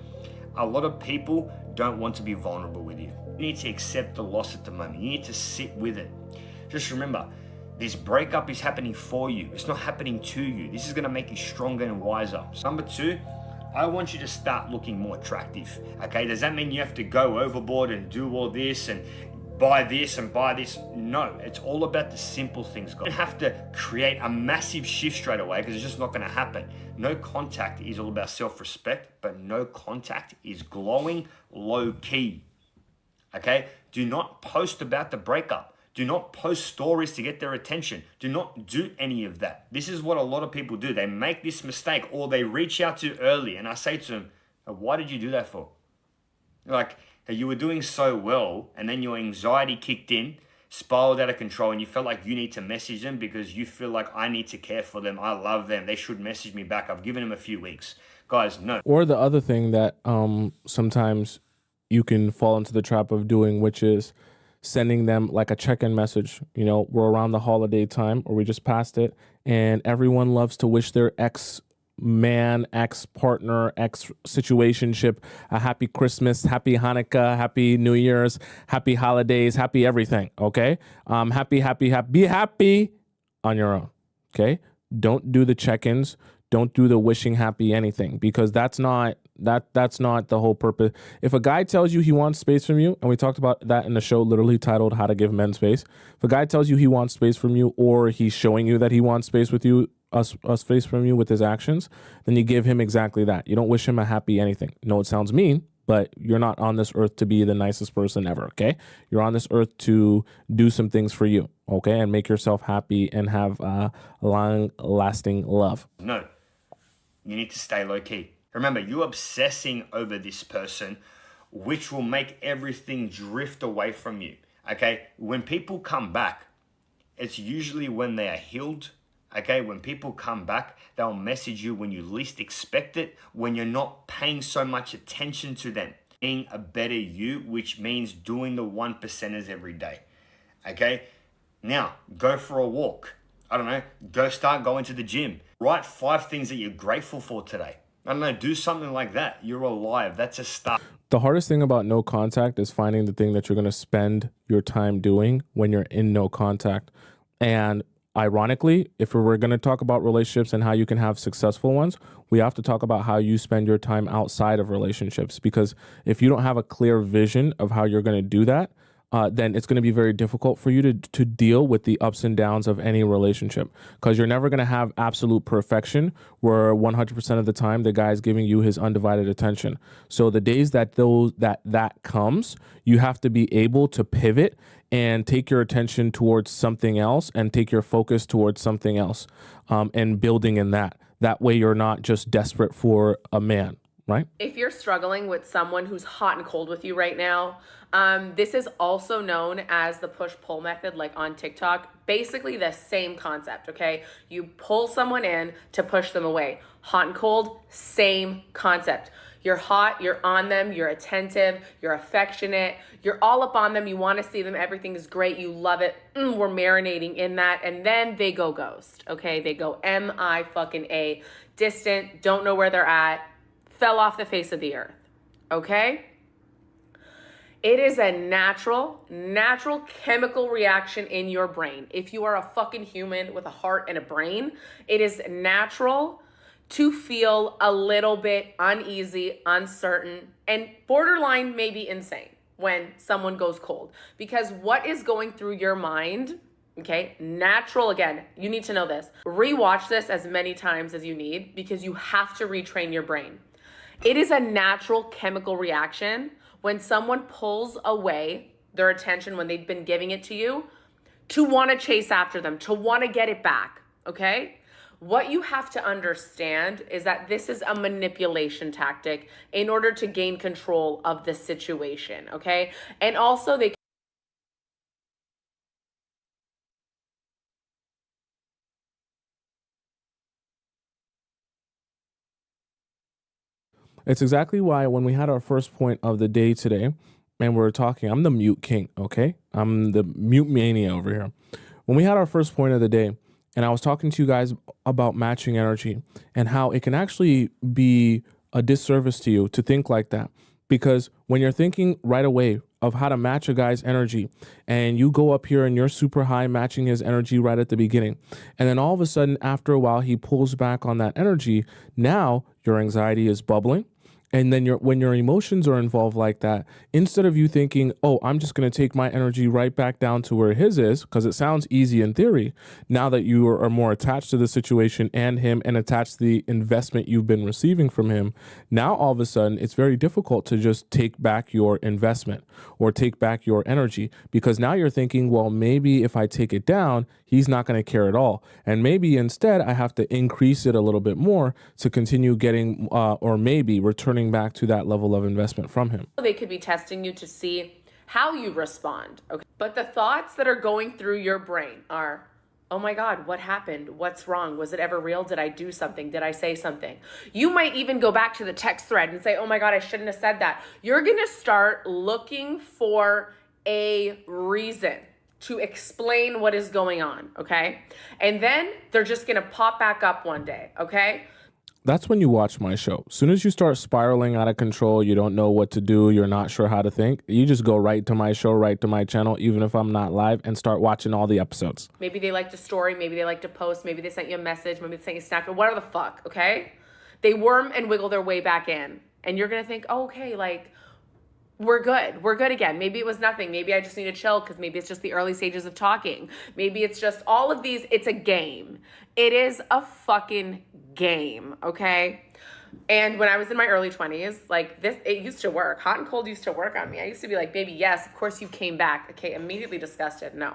A lot of people don't want to be vulnerable with you. You need to accept the loss at the moment. You need to sit with it. Just remember, this breakup is happening for you. It's not happening to you. This is going to make you stronger and wiser. Number 2, I want you to start looking more attractive, okay? Does that mean you have to go overboard and do all this and buy this and buy this? No, it's all about the simple things, guys. You don't have to create a massive shift straight away, because it's just not going to happen. No contact is all about self-respect, but no contact is glowing low-key, okay? Do not post about the breakup. Do not post stories to get their attention. Do not do any of that. This is what a lot of people do. They make this mistake, or they reach out too early, and I say to them, why did you do that for? Like, you were doing so well, and then your anxiety kicked in, spiraled out of control, and you felt like you need to message them because you feel like, I need to care for them. I love them. They should message me back. I've given them a few weeks. Guys, no. Or the other thing that sometimes you can fall into the trap of doing, which is sending them like a check-in message. You know, we're around the holiday time, or we just passed it, and everyone loves to wish their ex-man, ex-partner, ex-situationship a happy Christmas, happy Hanukkah, happy New Year's, happy holidays, happy everything, okay? Happy. Be happy on your own, okay? Don't do the check-ins. Don't do the wishing happy anything, because that's not That's not the whole purpose. If a guy tells you he wants space from you, and we talked about that in the show literally titled How to Give Men Space. If a guy tells you he wants space from you, or he's showing you that he wants space with you, us space from you with his actions, then you give him exactly that. You don't wish him a happy anything. No, it sounds mean, but you're not on this earth to be the nicest person ever, okay? You're on this earth to do some things for you, okay? And make yourself happy and have long-lasting love. No, you need to stay low-key. Remember, you're obsessing over this person, which will make everything drift away from you, okay? When people come back, it's usually when they are healed, okay? When people come back, they'll message you when you least expect it, when you're not paying so much attention to them. Being a better you, which means doing the 1%ers every day, okay? Now, go for a walk. I don't know, go start going to the gym. Write 5 things that you're grateful for today. I don't know, do something like that. You're alive. That's a start. The hardest thing about no contact is finding the thing that you're going to spend your time doing when you're in no contact. And ironically, if we're going to talk about relationships and how you can have successful ones, we have to talk about how you spend your time outside of relationships. Because if you don't have a clear vision of how you're going to do that, then it's going to be very difficult for you to deal with the ups and downs of any relationship, because you're never going to have absolute perfection where 100% of the time the guy is giving you his undivided attention. So the days that that comes, you have to be able to pivot and take your attention towards something else and take your focus towards something else, and building in that. That way you're not just desperate for a man, right? If you're struggling with someone who's hot and cold with you right now, this is also known as the push-pull method, like on TikTok. Basically the same concept, okay? You pull someone in to push them away. Hot and cold, same concept. You're hot, you're on them, you're attentive, you're affectionate, you're all up on them, you want to see them, everything is great, you love it, we're marinating in that, and then they go ghost, okay? They go M-I-fucking-A, distant, don't know where they're at, fell off the face of the earth, okay? It is a natural chemical reaction in your brain. If you are a fucking human with a heart and a brain, it is natural to feel a little bit uneasy, uncertain, and borderline maybe insane when someone goes cold. Because what is going through your mind, okay, natural, again, you need to know this. Rewatch this as many times as you need, because you have to retrain your brain. It is a natural chemical reaction when someone pulls away their attention when they've been giving it to you, to want to chase after them, to want to get it back, okay? What you have to understand is that this is a manipulation tactic in order to gain control of the situation, okay? And also they It's exactly why when we had our first point of the day today and we were talking, I'm the mute king, okay? I'm the mute mania over here. When we had our first point of the day and I was talking to you guys about matching energy and how it can actually be a disservice to you to think like that. Because when you're thinking right away of how to match a guy's energy and you go up here and you're super high matching his energy right at the beginning, and then all of a sudden after a while he pulls back on that energy, now your anxiety is bubbling. And then when your emotions are involved like that, instead of you thinking, oh, I'm just going to take my energy right back down to where his is, because it sounds easy in theory, now that you are more attached to the situation and him and attached to the investment you've been receiving from him, now all of a sudden it's very difficult to just take back your investment or take back your energy, because now you're thinking, well, maybe if I take it down, he's not going to care at all. And maybe instead I have to increase it a little bit more to continue getting or maybe returning back to that level of investment from him. They could be testing you to see how you respond, okay? But the thoughts that are going through your brain are, oh my God, what happened? What's wrong? Was it ever real? Did I do something? Did I say something? You might even go back to the text thread and say, oh my God, I shouldn't have said that. You're gonna start looking for a reason to explain what is going on, okay? And then they're just gonna pop back up one day, okay? That's when you watch my show. As soon as you start spiraling out of control, you don't know what to do, you're not sure how to think, you just go right to my show, right to my channel, even if I'm not live, and start watching all the episodes. Maybe they liked a story, maybe they liked a post, maybe they sent you a message, maybe they sent you a snack, or whatever the fuck, okay? They worm and wiggle their way back in. And you're going to think, oh, okay, like, we're good. We're good again. Maybe it was nothing. Maybe I just need to chill because maybe it's just the early stages of talking. Maybe it's just all of these. It's a game. It is a fucking game, okay? And when I was in my early 20s, like this, it used to work. Hot and cold used to work on me. I used to be like, baby, yes, of course you came back. Okay, immediately disgusted. No.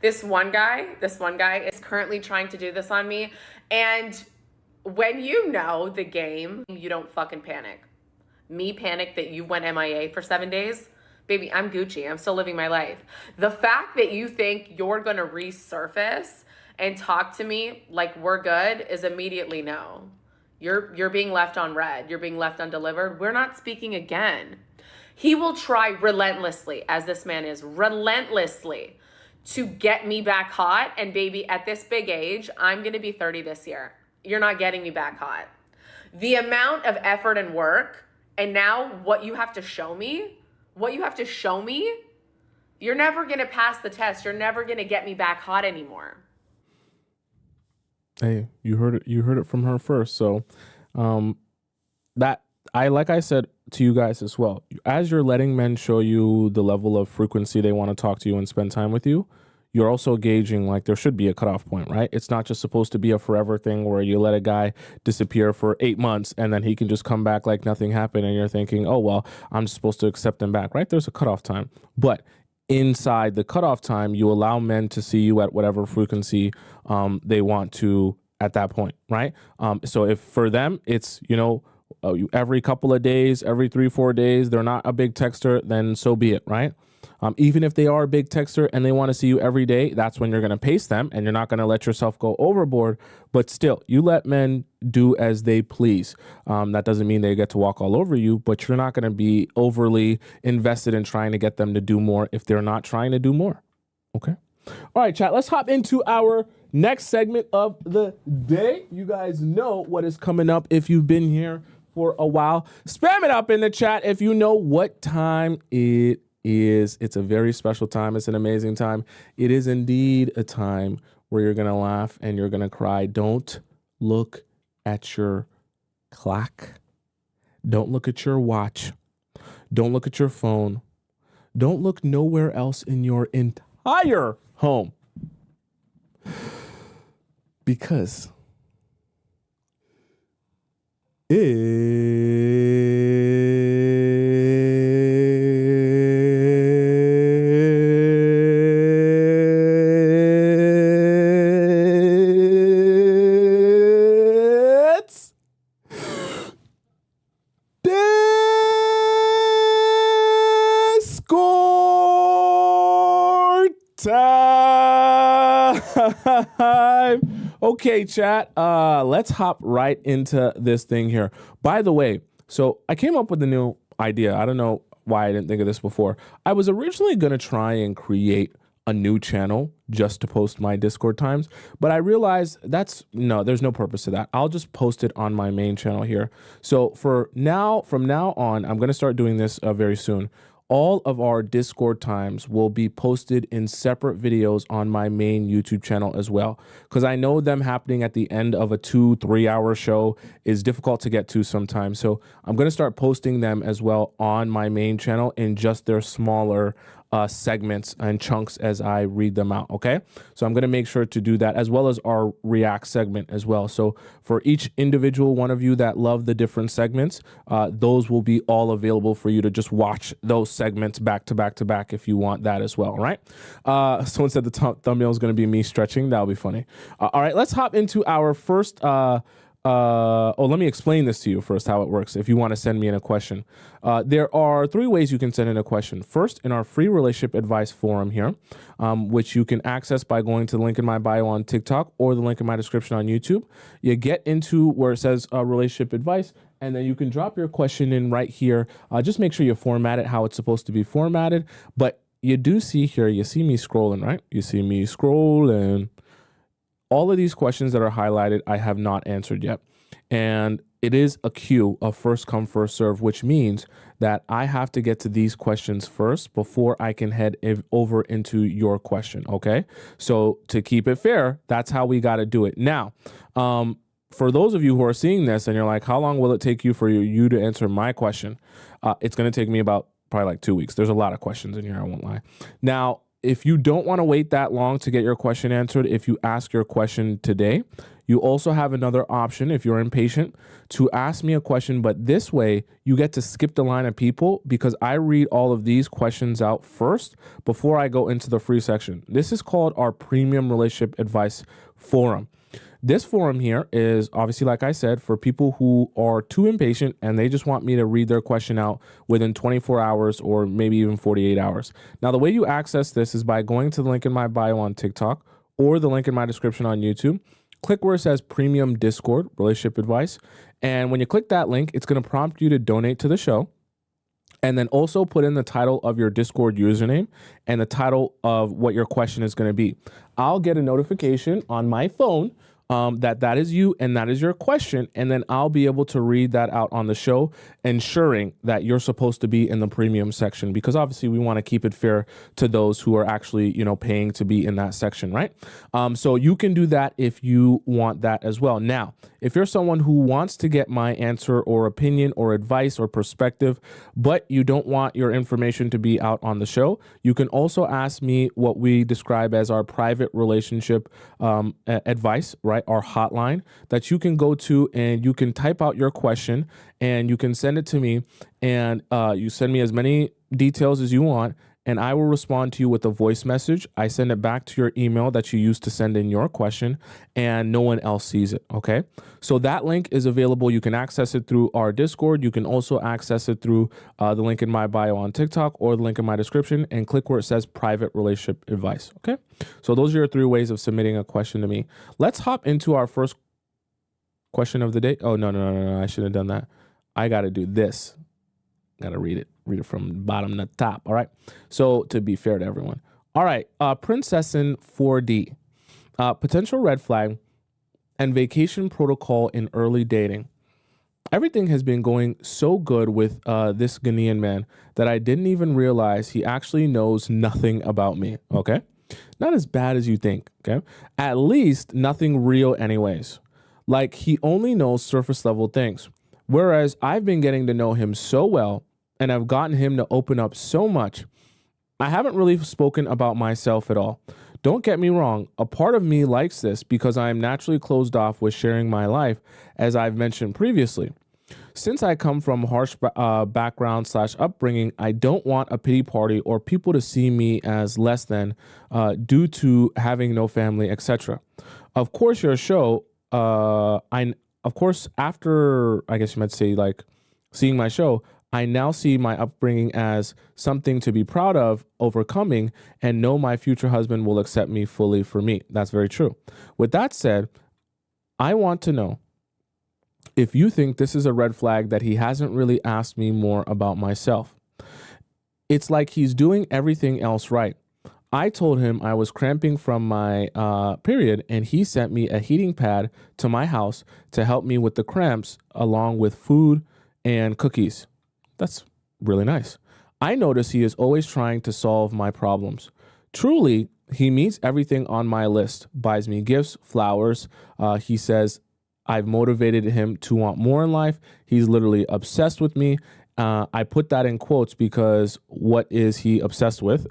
This one guy is currently trying to do this on me. And when you know the game, you don't fucking panic. Me panic that you went MIA for 7 days? Baby, I'm Gucci. I'm still living my life. The fact that you think you're going to resurface and talk to me like we're good is immediately no. You're being left on red. You're being left undelivered. We're not speaking again. He will try relentlessly, as this man is, relentlessly to get me back hot. And baby, at this big age, I'm going to be 30 this year. You're not getting me back hot. The amount of effort and work, and now what you have to show me, you're never going to pass the test. You're never going to get me back hot anymore. Hey, you heard it from her first. So like I said to you guys as well, as you're letting men show you the level of frequency they want to talk to you and spend time with you, you're also gauging, like, there should be a cutoff point, right? It's not just supposed to be a forever thing where you let a guy disappear for 8 months and then he can just come back like nothing happened and you're thinking, oh, well, I'm just supposed to accept him back, right? There's a cutoff time. But inside the cutoff time, you allow men to see you at whatever frequency they want to at that point, right? So if for them, it's, every couple of days, every 3-4 days, they're not a big texter, then so be it, right? Even if they are a big texter and they want to see you every day, that's when you're going to pace them and you're not going to let yourself go overboard. But still, you let men do as they please. That doesn't mean they get to walk all over you, but you're not going to be overly invested in trying to get them to do more if they're not trying to do more. Okay. All right, chat, let's hop into our next segment of the day. You guys know what is coming up if you've been here for a while. Spam it up in the chat if you know what time it is. It's a very special time. It's an amazing time. It is indeed a time where you're going to laugh and you're going to cry. Don't look at your clock. Don't look at your watch. Don't look at your phone. Don't look nowhere else in your entire home. Because it's Discord time. Okay, chat, let's hop right into this thing here. By the way, so I came up with a new idea. I don't know why I didn't think of this before. I was originally going to try and create a new channel just to post my Discord times, but I realized there's no purpose to that. I'll just post it on my main channel here. So from now on, I'm going to start doing this very soon. All of our Discord times will be posted in separate videos on my main YouTube channel as well, because I know them happening at the end of a 2-3 hour show is difficult to get to sometimes. So I'm going to start posting them as well on my main channel in just their smaller segments and chunks as I read them out. Okay. So I'm going to make sure to do that, as well as our React segment as well. So for each individual one of you that love the different segments, those will be all available for you to just watch those segments back to back to back if you want that as well. Right. Someone said the thumbnail is going to be me stretching. That'll be funny. All right. Let's hop into our first, let me explain this to you first, how it works. If you want to send me in a question, there are 3 ways you can send in a question. First, in our free relationship advice forum here, which you can access by going to the link in my bio on TikTok or the link in my description on YouTube. You get into where it says relationship advice, and then you can drop your question in right here. Just make sure you format it how it's supposed to be formatted. But you do see here, you see me scrolling, right? You see me scrolling. All of these questions that are highlighted, I have not answered yet. And it is a queue of first come, first serve, which means that I have to get to these questions first before I can head over into your question, okay? So to keep it fair, that's how we got to do it. Now, for those of you who are seeing this and you're like, how long will it take you for you to answer my question? It's going to take me about probably like 2 weeks. There's a lot of questions in here, I won't lie. Now, if you don't want to wait that long to get your question answered, if you ask your question today, you also have another option if you're impatient to ask me a question. But this way, you get to skip the line of people because I read all of these questions out first before I go into the free section. This is called our Premium Relationship Advice Forum. This forum here is obviously, like I said, for people who are too impatient and they just want me to read their question out within 24 hours or maybe even 48 hours. Now, the way you access this is by going to the link in my bio on TikTok or the link in my description on YouTube. Click where it says Premium Discord Relationship Advice. And when you click that link, it's going to prompt you to donate to the show. And then also put in the title of your Discord username and the title of what your question is going to be. I'll get a notification on my phone that is you and that is your question, and then I'll be able to read that out on the show, ensuring that you're supposed to be in the premium section, because obviously we want to keep it fair to those who are actually, paying to be in that section, right? So you can do that if you want that as well. Now, if you're someone who wants to get my answer or opinion or advice or perspective, but you don't want your information to be out on the show, you can also ask me what we describe as our private relationship advice, right? Our hotline that you can go to, and you can type out your question and you can send it to me, and you send me as many details as you want, and I will respond to you with a voice message. I send it back to your email that you used to send in your question, and no one else sees it, okay? So that link is available. You can access it through our Discord. You can also access it through the link in my bio on TikTok or the link in my description, and click where it says Private Relationship Advice, okay? So those are your 3 ways of submitting a question to me. Let's hop into our first question of the day. Oh, no, I shouldn't have done that. I got to do this. Got to read it from bottom to top. All right. So to be fair to everyone. All right. Princessin 4D, potential red flag and vacation protocol in early dating. Everything has been going so good with this Ghanaian man that I didn't even realize he actually knows nothing about me. Okay. Not as bad as you think. Okay. At least nothing real anyways. Like, he only knows surface level things. Whereas I've been getting to know him so well, and I've gotten him to open up so much. I haven't really spoken about myself at all. Don't get me wrong. A part of me likes this because I am naturally closed off with sharing my life, as I've mentioned previously. Since I come from harsh background / upbringing, I don't want a pity party or people to see me as less than due to having no family, etc. Of course, your show, after, I guess you might say, like, seeing my show, I now see my upbringing as something to be proud of overcoming, and know my future husband will accept me fully for me. That's very true. With that said, I want to know if you think this is a red flag that he hasn't really asked me more about myself. It's like he's doing everything else right. I told him I was cramping from my period, and he sent me a heating pad to my house to help me with the cramps, along with food and cookies. That's really nice. I notice he is always trying to solve my problems. Truly, he meets everything on my list, buys me gifts, flowers. He says I've motivated him to want more in life. He's literally obsessed with me. I put that in quotes because what is he obsessed with?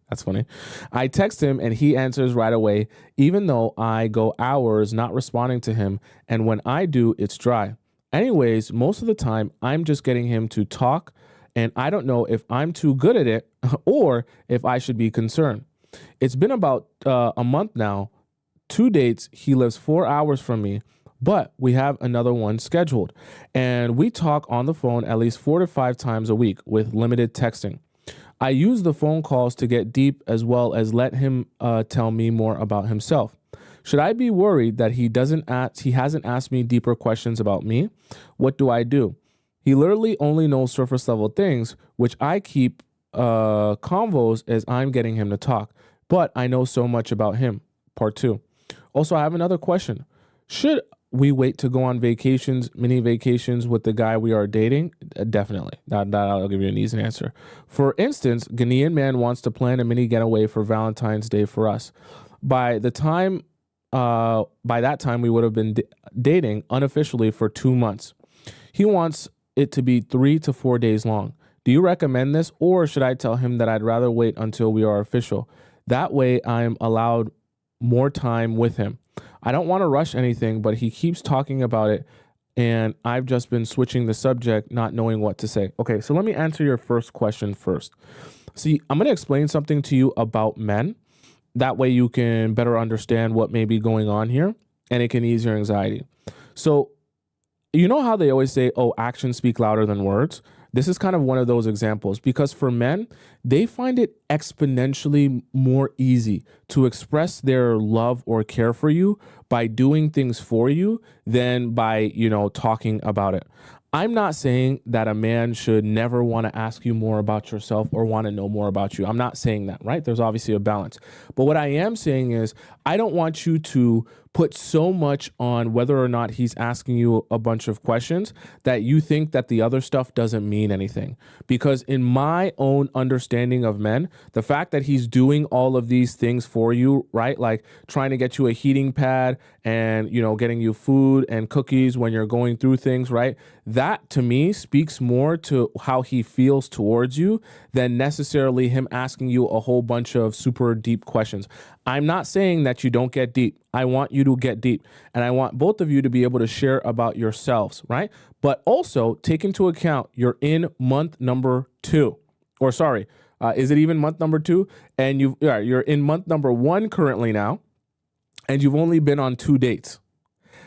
That's funny. I text him and he answers right away, even though I go hours not responding to him. And when I do, it's dry. Anyways, most of the time, I'm just getting him to talk, and I don't know if I'm too good at it or if I should be concerned. It's been about a month now. 2 dates. He lives 4 hours from me, but we have another one scheduled, and we talk on the phone at least 4 to 5 times a week with limited texting. I use the phone calls to get deep, as well as let him tell me more about himself. Should I be worried that he hasn't asked me deeper questions about me? What do I do? He literally only knows surface level things, which I keep convos as I'm getting him to talk. But I know so much about him. Part 2. Also, I have another question. Should we wait to go on vacations, mini vacations with the guy we are dating? Definitely. That I'll give you an easy answer. For instance, Ghanaian man wants to plan a mini getaway for Valentine's Day for us. By that time, we would have been dating unofficially for 2 months. He wants it to be 3 to 4 days long. Do you recommend this, or should I tell him that I'd rather wait until we are official? That way I'm allowed more time with him. I don't want to rush anything, but he keeps talking about it, and I've just been switching the subject, not knowing what to say. Okay, so let me answer your first question first. See, I'm going to explain something to you about men. That way you can better understand what may be going on here, and it can ease your anxiety. So, you know how they always say, oh, actions speak louder than words? This is kind of one of those examples, because for men, they find it exponentially more easy to express their love or care for you by doing things for you than by, talking about it. I'm not saying that a man should never want to ask you more about yourself or want to know more about you. I'm not saying that, right? There's obviously a balance. But what I am saying is I don't want you to put so much on whether or not he's asking you a bunch of questions that you think that the other stuff doesn't mean anything. Because in my own understanding of men, the fact that he's doing all of these things for you, right? Like trying to get you a heating pad and, getting you food and cookies when you're going through things, right? That to me speaks more to how he feels towards you than necessarily him asking you a whole bunch of super deep questions. I'm not saying that you don't get deep. I want you to get deep, and I want both of you to be able to share about yourselves, right? But also take into account you're in month number 2, or sorry, is it even month number 2? And you're in month number 1 currently now, and you've only been on 2 dates.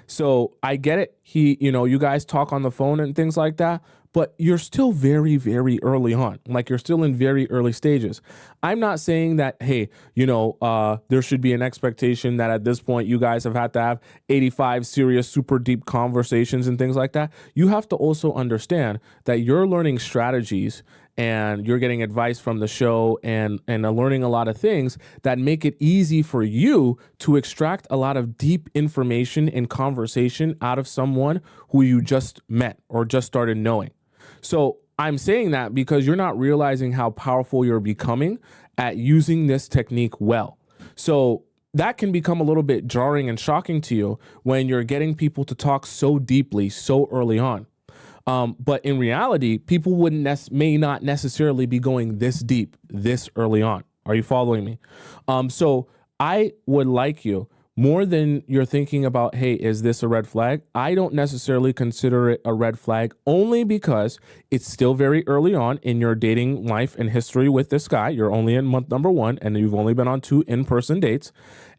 So I get it. You guys talk on the phone and things like that, but you're still very, very early on. Like you're still in very early stages. I'm not saying that, hey, there should be an expectation that at this point you guys have had to have 85 serious, super deep conversations and things like that. You have to also understand that you're learning strategies and you're getting advice from the show and learning a lot of things that make it easy for you to extract a lot of deep information and conversation out of someone who you just met or just started knowing. So I'm saying that because you're not realizing how powerful you're becoming at using this technique well. So that can become a little bit jarring and shocking to you when you're getting people to talk so deeply so early on. But in reality, people may not necessarily be going this deep this early on. Are you following me? So I would like you, more than you're thinking about, hey, is this a red flag? I don't necessarily consider it a red flag only because it's still very early on in your dating life and history with this guy. You're only in month number 1 and you've only been on 2 in-person dates.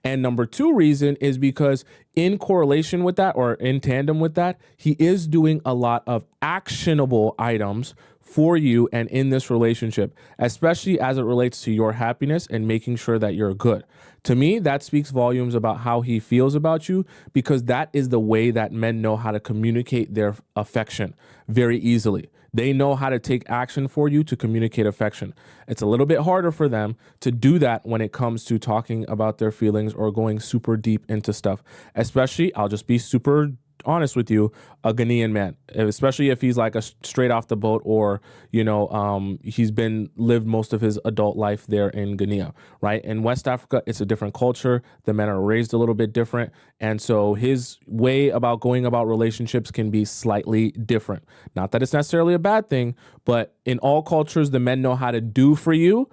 And number 2 reason is because in correlation with that or in tandem with that, he is doing a lot of actionable items for you and in this relationship, especially as it relates to your happiness and making sure that you're good. To me, that speaks volumes about how he feels about you, because that is the way that men know how to communicate their affection very easily. They know how to take action for you to communicate affection. It's a little bit harder for them to do that when it comes to talking about their feelings or going super deep into stuff, especially, I'll just be super honest with you, a Ghanaian man, especially if he's like a straight off the boat or, he's lived most of his adult life there in Guinea, right? In West Africa, it's a different culture. The men are raised a little bit different. And so his way about going about relationships can be slightly different. Not that it's necessarily a bad thing, but in all cultures, the men know how to do for you.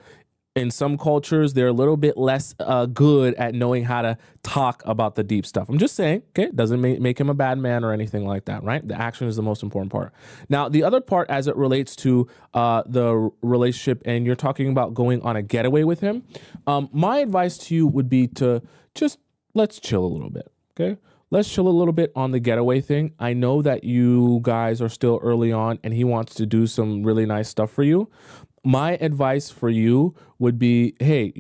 In some cultures, they're a little bit less good at knowing how to talk about the deep stuff. I'm just saying, okay, doesn't make him a bad man or anything like that, right? The action is the most important part. Now, the other part as it relates to the relationship, and you're talking about going on a getaway with him, my advice to you would be to just let's chill a little bit, okay? Let's chill a little bit on the getaway thing. I know that you guys are still early on and he wants to do some really nice stuff for you. My advice for you would be, hey,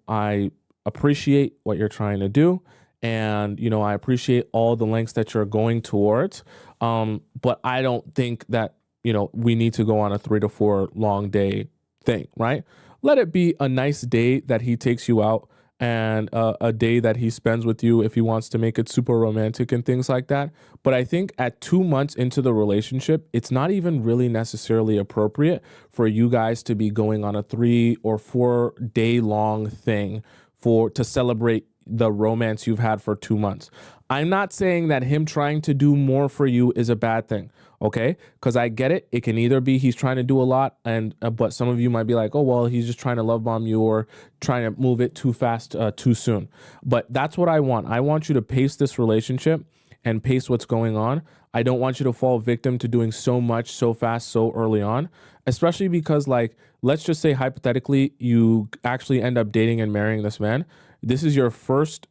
I appreciate what you're trying to do. And, I appreciate all the lengths that you're going towards. But I don't think that, we need to go on a 3 to 4 long day thing, right? Let it be a nice day that he takes you out and a day that he spends with you if he wants to make it super romantic and things like that. But I think at 2 months into the relationship, it's not even really necessarily appropriate for you guys to be going on a 3 or 4 day long thing to celebrate the romance you've had for 2 months. I'm not saying that him trying to do more for you is a bad thing, okay? Because I get it. It can either be he's trying to do a lot, and but some of you might be like, oh, well, he's just trying to love bomb you or trying to move it too fast, too soon. But that's what I want. I want you to pace this relationship and pace what's going on. I don't want you to fall victim to doing so much so fast, so early on, especially because, like, let's just say hypothetically, you actually end up dating and marrying this man. This is your first,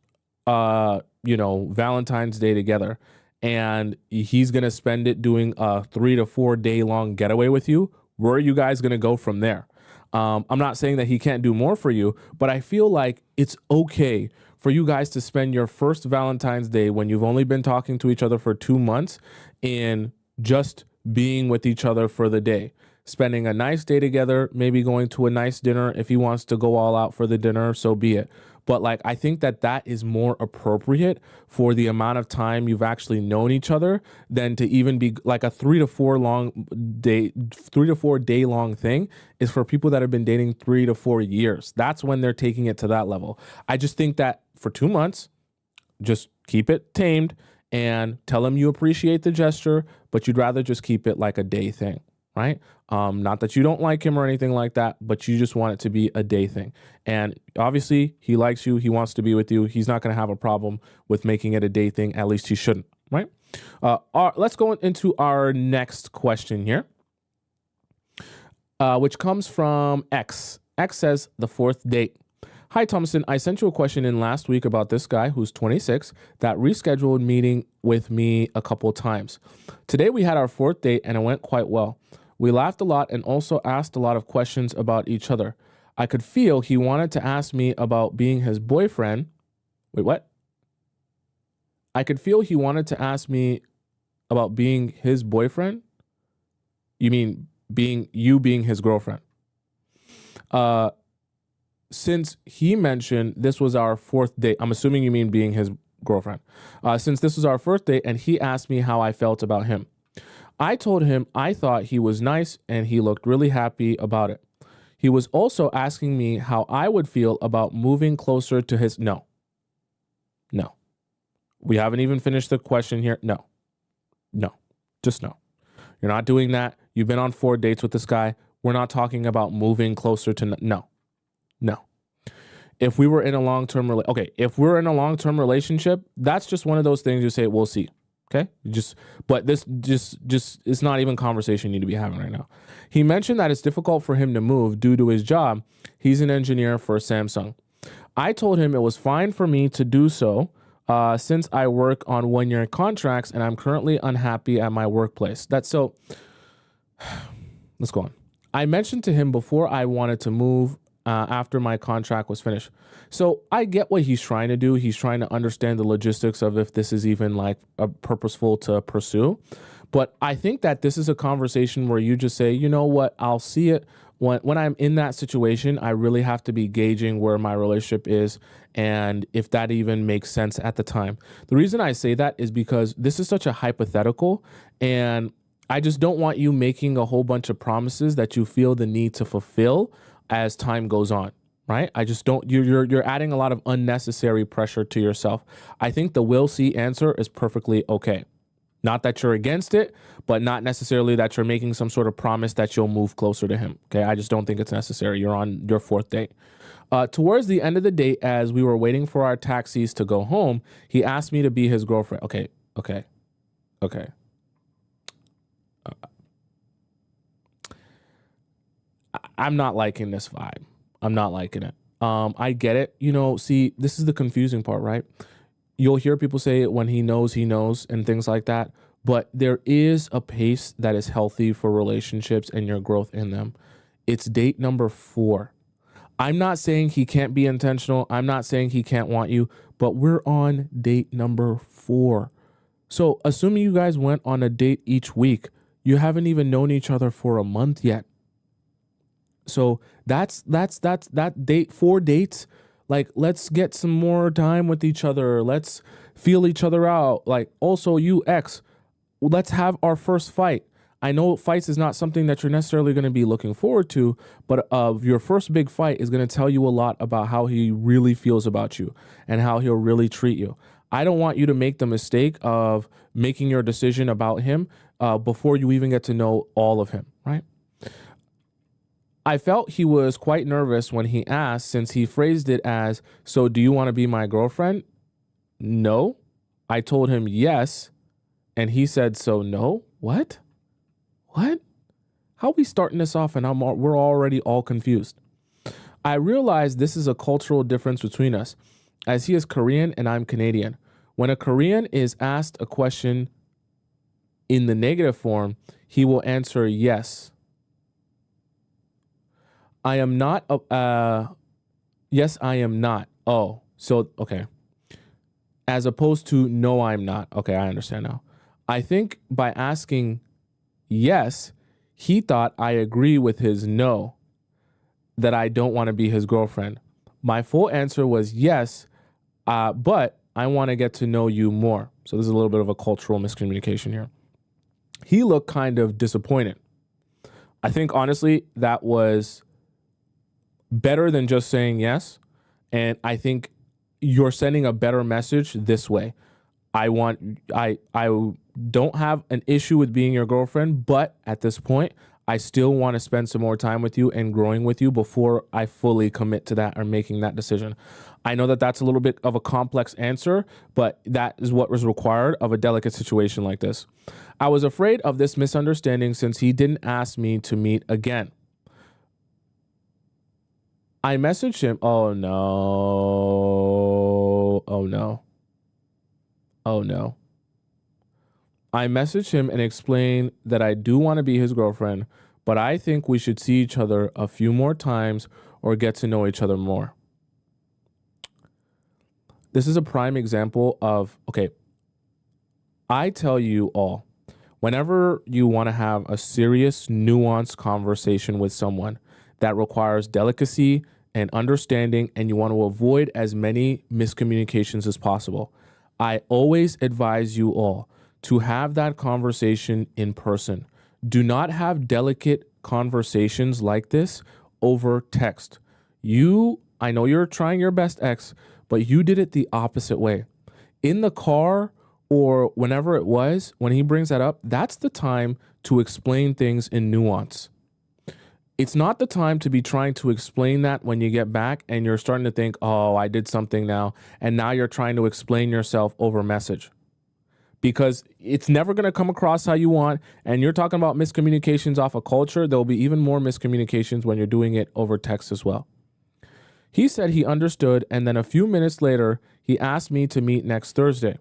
Valentine's Day together, and he's going to spend it doing a 3 to 4 day long getaway with you. Where are you guys going to go from there? I'm not saying that he can't do more for you, but I feel like it's okay for you guys to spend your first Valentine's Day when you've only been talking to each other for 2 months in just being with each other for the day, spending a nice day together, maybe going to a nice dinner. If he wants to go all out for the dinner, so be it. But like, I think that is more appropriate for the amount of time you've actually known each other than to even be like a 3 to 4 day long thing is for people that have been dating 3 to 4 years. That's when they're taking it to that level. I just think that for 2 months, just keep it tamed and tell him you appreciate the gesture, but you'd rather just keep it like a day thing, right? Not that you don't like him or anything like that, but you just want it to be a day thing. And obviously he likes you. He wants to be with you. He's not going to have a problem with making it a day thing. At least he shouldn't, right? Let's go into our next question here, which comes from X. X says, the fourth date. Hi, Tomisin. I sent you a question in last week about this guy who's 26 that rescheduled meeting with me a couple times. Today we had our fourth date and it went quite well. We laughed a lot and also asked a lot of questions about each other. I could feel he wanted to ask me about being his boyfriend. Wait, what? I could feel he wanted to ask me about being his boyfriend? You mean being his girlfriend? Since he mentioned this was our fourth date, I'm assuming you mean being his girlfriend. Since this was our first date and he asked me how I felt about him. I told him I thought he was nice and he looked really happy about it. He was also asking me how I would feel about moving closer to his... No. We haven't even finished the question here. No. Just no. You're not doing that. You've been on 4 dates with this guy. We're not talking about moving closer to... No. If we were in a long-term... if we're in a long-term relationship, that's just one of those things you say, we'll see. Okay, but this it's not even conversation you need to be having right now. He mentioned that it's difficult for him to move due to his job. He's an engineer for Samsung. I told him it was fine for me to do so since I work on 1-year contracts and I'm currently unhappy at my workplace. Let's go on. I mentioned to him before I wanted to move after my contract was finished. So I get what he's trying to do. He's trying to understand the logistics of if this is even like purposeful to pursue. But I think that this is a conversation where you just say, you know what, I'll see it. When I'm in that situation, I really have to be gauging where my relationship is and if that even makes sense at the time. The reason I say that is because this is such a hypothetical and I just don't want you making a whole bunch of promises that you feel the need to fulfill as time goes on, right? I just don't, you're adding a lot of unnecessary pressure to yourself. I think the will see answer is perfectly okay. Not that you're against it, but not necessarily that you're making some sort of promise that you'll move closer to him. Okay. I just don't think it's necessary. You're on your fourth date. Towards the end of the date, as we were waiting for our taxis to go home, he asked me to be his girlfriend. Okay. I'm not liking this vibe. I'm not liking it. I get it. See, this is the confusing part, right? You'll hear people say it when he knows and things like that. But there is a pace that is healthy for relationships and your growth in them. It's date number 4. I'm not saying he can't be intentional. I'm not saying he can't want you, but we're on date number 4. So assuming you guys went on a date each week, you haven't even known each other for a month yet. So that's that date, 4 dates. Like, let's get some more time with each other. Let's feel each other out. Like, also you X, let's have our first fight. I know fights is not something that you're necessarily going to be looking forward to, but your first big fight is going to tell you a lot about how he really feels about you and how he'll really treat you. I don't want you to make the mistake of making your decision about him before you even get to know all of him, right? I felt he was quite nervous when he asked, since he phrased it as, "So do you want to be my girlfriend?" No. I told him yes, and he said, "So no?" What? What? How are we starting this off and we're already all confused? I realize this is a cultural difference between us, as he is Korean and I'm Canadian. When a Korean is asked a question in the negative form, he will answer yes. I am not, yes, I am not. Oh, so, okay. As opposed to no, I'm not. Okay, I understand now. I think by asking yes, he thought I agree with his no, that I don't want to be his girlfriend. My full answer was yes, but I want to get to know you more. So there's a little bit of a cultural miscommunication here. He looked kind of disappointed. I think, honestly, that was better than just saying yes. And I think you're sending a better message this way. I don't have an issue with being your girlfriend, but at this point, I still want to spend some more time with you and growing with you before I fully commit to that or making that decision. I know that that's a little bit of a complex answer, but that is what was required of a delicate situation like this. I was afraid of this misunderstanding since he didn't ask me to meet again. I messaged him. Oh no. Oh no. Oh no. I messaged him and explained that I do want to be his girlfriend, but I think we should see each other a few more times or get to know each other more. This is a prime example of, okay, I tell you all, whenever you want to have a serious, nuanced conversation with someone that requires delicacy and understanding, and you want to avoid as many miscommunications as possible, I always advise you all to have that conversation in person. Do not have delicate conversations like this over text. I know you're trying your best, X, but you did it the opposite way. In the car or whenever it was, when he brings that up, that's the time to explain things in nuance. It's not the time to be trying to explain that when you get back and you're starting to think, oh, I did something now. And now you're trying to explain yourself over message. Because it's never going to come across how you want. And you're talking about miscommunications off a culture. There'll be even more miscommunications when you're doing it over text as well. He said he understood. And then a few minutes later, he asked me to meet next Thursday.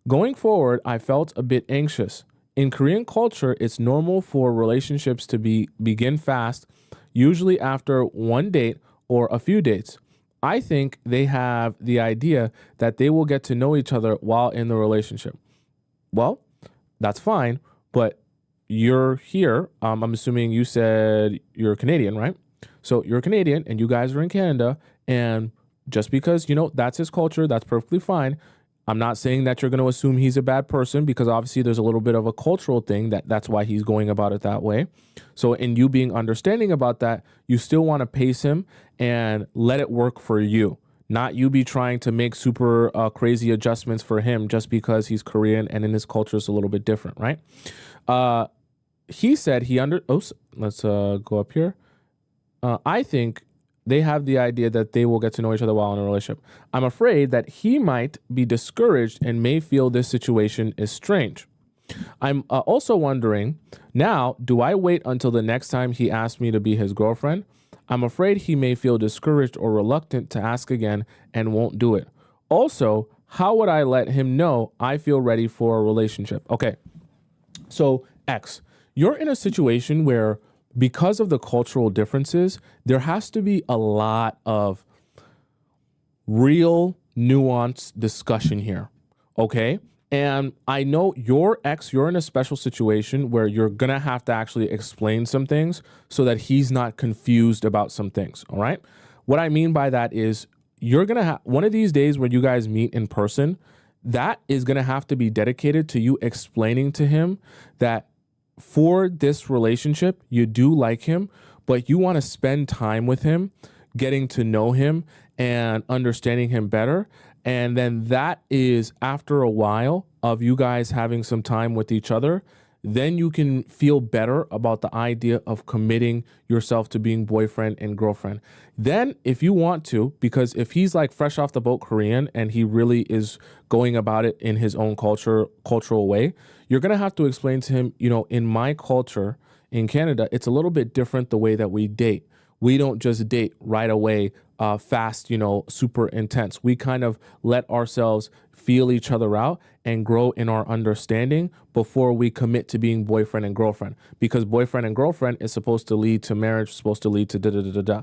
Going forward, I felt a bit anxious. In Korean culture, it's normal for relationships to begin fast, usually after one date or a few dates. I think they have the idea that they will get to know each other while in the relationship. Well, that's fine, but you're here. I'm assuming you said you're Canadian, right? So you're Canadian and you guys are in Canada, and just because, that's his culture, that's perfectly fine. I'm not saying that you're going to assume he's a bad person, because obviously there's a little bit of a cultural thing that's why he's going about it that way. So in you being understanding about that, you still want to pace him and let it work for you, not you be trying to make super crazy adjustments for him just because he's Korean and in his culture is a little bit different, right? He said let's go up here. I think they have the idea that they will get to know each other while in a relationship. I'm afraid that he might be discouraged and may feel this situation is strange. I'm also wondering, now, do I wait until the next time he asks me to be his girlfriend? I'm afraid he may feel discouraged or reluctant to ask again and won't do it. Also, how would I let him know I feel ready for a relationship? Okay, so X, you're in a situation where, because of the cultural differences, there has to be a lot of real nuanced discussion here, okay? And I know you're in a special situation where you're going to have to actually explain some things so that he's not confused about some things, all right? What I mean by that is you're going to have one of these days when you guys meet in person, that is going to have to be dedicated to you explaining to him that for this relationship, you do like him, but you want to spend time with him, getting to know him and understanding him better. And then that is after a while of you guys having some time with each other, then you can feel better about the idea of committing yourself to being boyfriend and girlfriend. Then if you want to, because if he's like fresh off the boat Korean and he really is going about it in his own cultural way, you're going to have to explain to him, you know, in my culture in Canada, it's a little bit different the way that we date. We don't just date right away, fast, you know, super intense. We kind of let ourselves feel each other out and grow in our understanding before we commit to being boyfriend and girlfriend, because boyfriend and girlfriend is supposed to lead to marriage, supposed to lead to da da da da da.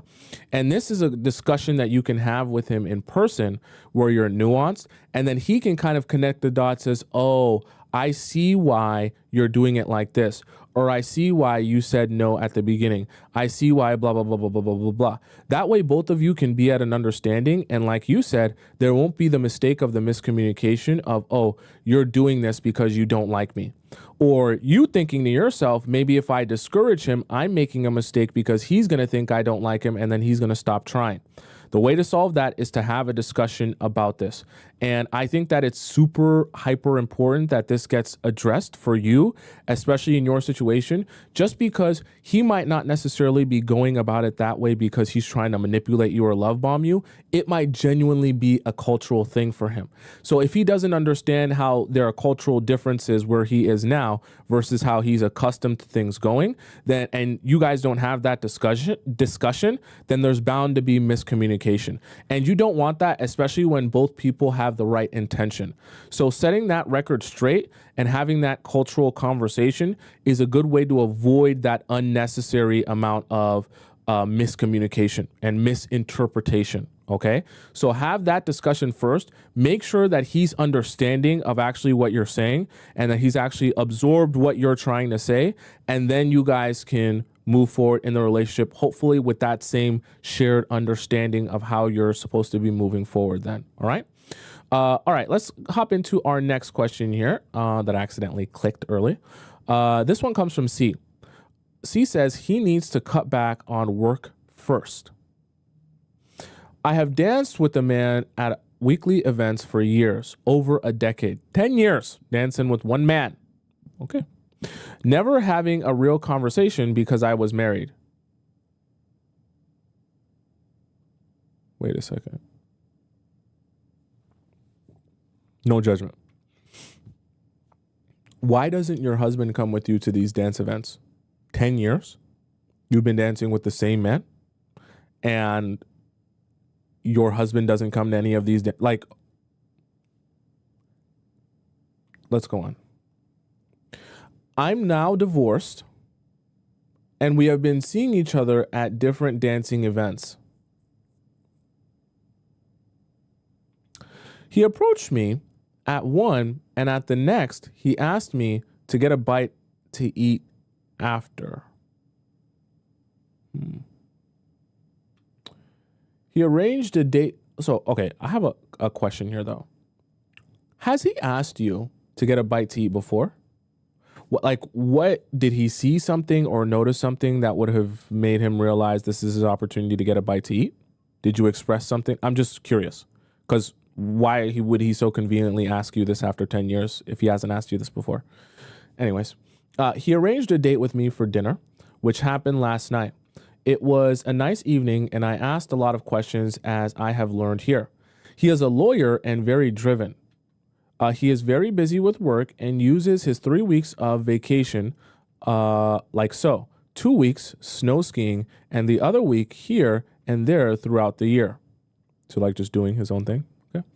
And this is a discussion that you can have with him in person where you're nuanced, and then he can kind of connect the dots as, oh, I see why you're doing it like this, or I see why you said no at the beginning. I see why blah, blah, blah, blah, blah, blah, blah, blah. That way, both of you can be at an understanding. And like you said, there won't be the mistake of the miscommunication of, oh, you're doing this because you don't like me. Or you thinking to yourself, maybe if I discourage him, I'm making a mistake because he's going to think I don't like him and then he's going to stop trying. The way to solve that is to have a discussion about this. And I think that it's super hyper important that this gets addressed for you, especially in your situation, just because he might not necessarily be going about it that way because he's trying to manipulate you or love bomb you. It might genuinely be a cultural thing for him. So if he doesn't understand how there are cultural differences where he is now versus how he's accustomed to things going, then, and you guys don't have that discussion, then there's bound to be miscommunication. And you don't want that, especially when both people have the right intention. So setting that record straight and having that cultural conversation is a good way to avoid that unnecessary amount of miscommunication and misinterpretation. Okay, so have that discussion first. Make sure that he's understanding of actually what you're saying and that he's actually absorbed what you're trying to say. And then you guys can move forward in the relationship, hopefully with that same shared understanding of how you're supposed to be moving forward then. All right. All right, let's hop into our next question here that I accidentally clicked early. This one comes from C. C says he needs to cut back on work first. I have danced with a man at weekly events for years, over a decade, 10 years dancing with one man. Okay. Never having a real conversation because I was married. Wait a second. No judgment. Why doesn't your husband come with you to these dance events? 10 years? You've been dancing with the same man? And your husband doesn't come to any of these, like, let's go on. I'm now divorced and we have been seeing each other at different dancing events. He approached me at one and at the next, he asked me to get a bite to eat after. He arranged a date. So, okay, I have a question here, though. Has he asked you to get a bite to eat before? What did he see something or notice something that would have made him realize this is his opportunity to get a bite to eat? Did you express something? I'm just curious, because why would he so conveniently ask you this after 10 years if he hasn't asked you this before? Anyways, he arranged a date with me for dinner, which happened last night. It was a nice evening, and I asked a lot of questions, as I have learned here. He is a lawyer and very driven. He is very busy with work and uses his 3 weeks of vacation like so. 2 weeks snow skiing, and the other week here and there throughout the year. So like just doing his own thing. Okay.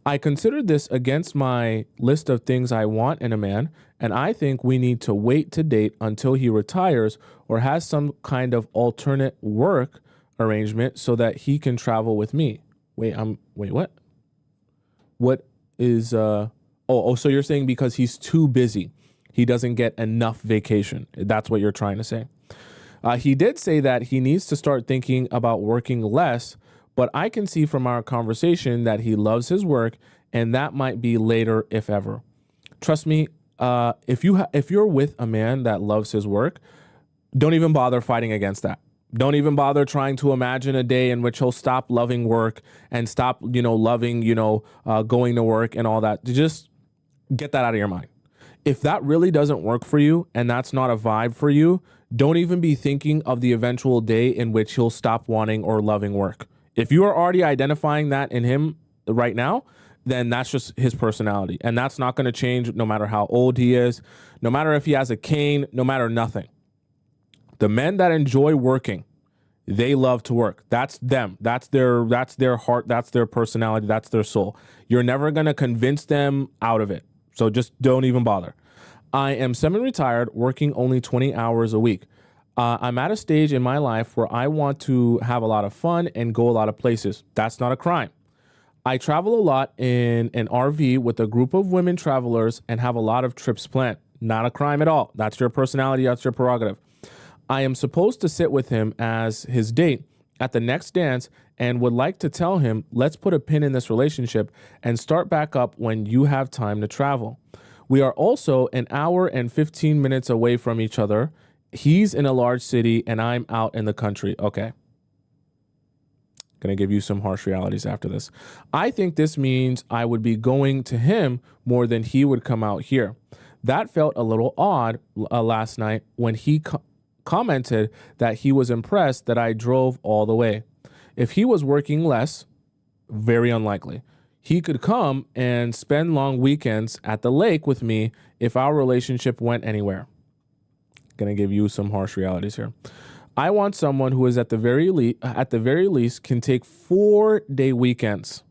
I considered this against my list of things I want in a man, and I think we need to wait to date until he retires or has some kind of alternate work arrangement so that he can travel with me. Wait, what? What is, so you're saying because he's too busy, he doesn't get enough vacation. That's what you're trying to say. He did say that he needs to start thinking about working less, but I can see from our conversation that he loves his work, and that might be later, if ever. Trust me, if you're with a man that loves his work, don't even bother fighting against that. Don't even bother trying to imagine a day in which he'll stop loving work and stop, loving, going to work and all that. Just get that out of your mind. If that really doesn't work for you and that's not a vibe for you, don't even be thinking of the eventual day in which he'll stop wanting or loving work. If you are already identifying that in him right now, then that's just his personality. And that's not going to change no matter how old he is, no matter if he has a cane, no matter nothing. The men that enjoy working, they love to work. That's them. That's their heart. That's their personality. That's their soul. You're never going to convince them out of it. So just don't even bother. I am semi-retired, working only 20 hours a week. I'm at a stage in my life where I want to have a lot of fun and go a lot of places. That's not a crime. I travel a lot in an RV with a group of women travelers and have a lot of trips planned. Not a crime at all. That's your personality. That's your prerogative. I am supposed to sit with him as his date at the next dance and would like to tell him, let's put a pin in this relationship and start back up when you have time to travel. We are also an hour and 15 minutes away from each other. He's in a large city and I'm out in the country. Okay. Going to give you some harsh realities after this. I think this means I would be going to him more than he would come out here. That felt a little odd last night when he commented that he was impressed that I drove all the way. If he was working less, very unlikely. He could come and spend long weekends at the lake with me if our relationship went anywhere. Gonna give you some harsh realities here. I want someone who is at the very least can take 4-day weekends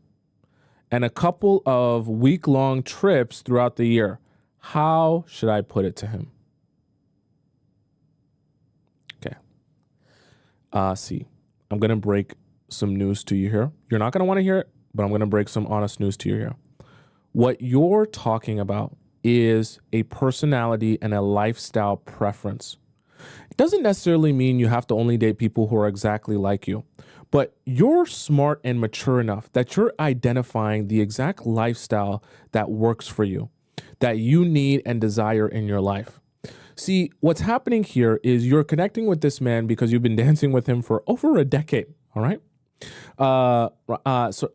and a couple of week-long trips throughout the year. How should I put it to him? See, I'm going to break some news to you here. You're not going to want to hear it, but I'm going to break some honest news to you here. What you're talking about is a personality and a lifestyle preference. It doesn't necessarily mean you have to only date people who are exactly like you, but you're smart and mature enough that you're identifying the exact lifestyle that works for you, that you need and desire in your life. See, what's happening here is you're connecting with this man because you've been dancing with him for over a decade, all right?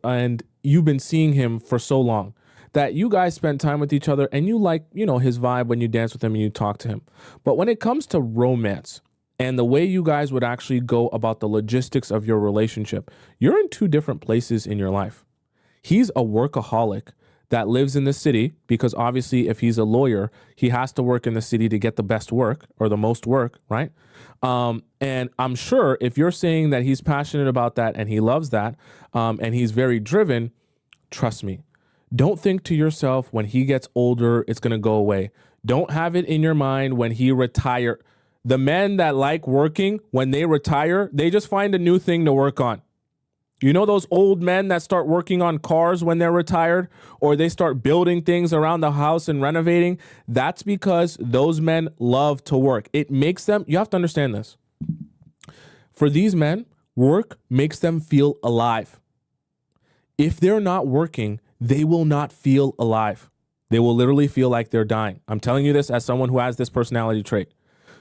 And you've been seeing him for so long that you guys spend time with each other and you like, his vibe when you dance with him and you talk to him. But when it comes to romance and the way you guys would actually go about the logistics of your relationship, you're in two different places in your life. He's a workaholic that lives in the city because obviously if he's a lawyer, he has to work in the city to get the best work or the most work, right? And I'm sure if you're saying that he's passionate about that and he loves that and he's very driven, trust me, don't think to yourself when he gets older, it's going to go away. Don't have it in your mind when he retires. The men that like working, when they retire, they just find a new thing to work on. You know those old men that start working on cars when they're retired, or they start building things around the house and renovating? That's because those men love to work. It makes them, you have to understand this. For these men, work makes them feel alive. If they're not working, they will not feel alive. They will literally feel like they're dying. I'm telling you this as someone who has this personality trait.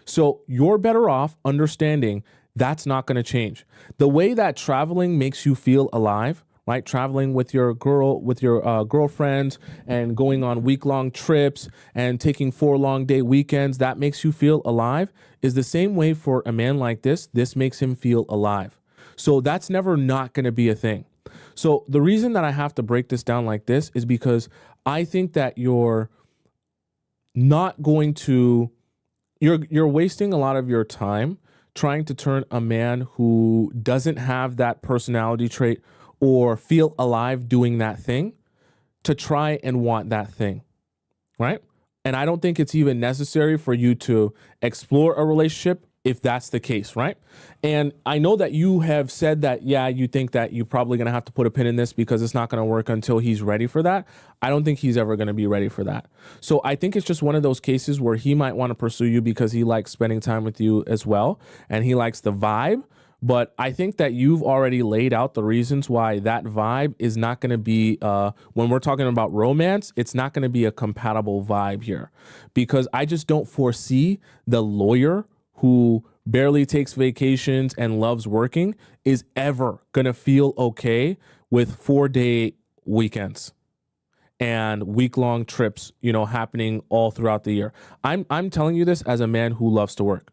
So you're better off understanding that's not going to change. The way that traveling makes you feel alive, right? Traveling with your girlfriends and going on week-long trips and taking 4 long-day weekends, that makes you feel alive, is the same way for a man like this. This makes him feel alive. So that's never not going to be a thing. So the reason that I have to break this down like this is because I think that you're wasting a lot of your time trying to turn a man who doesn't have that personality trait or feel alive doing that thing to try and want that thing, right? And I don't think it's even necessary for you to explore a relationship if that's the case, right? And I know that you have said that, yeah, you think that you're probably going to have to put a pin in this because it's not going to work until he's ready for that. I don't think he's ever going to be ready for that. So I think it's just one of those cases where he might want to pursue you because he likes spending time with you as well. And he likes the vibe, But I think that you've already laid out the reasons why that vibe is not going to be, when we're talking about romance, it's not going to be a compatible vibe here, because I just don't foresee the lawyer who barely takes vacations and loves working is ever going to feel okay with 4-day weekends and week-long trips, happening all throughout the year. I'm telling you this as a man who loves to work.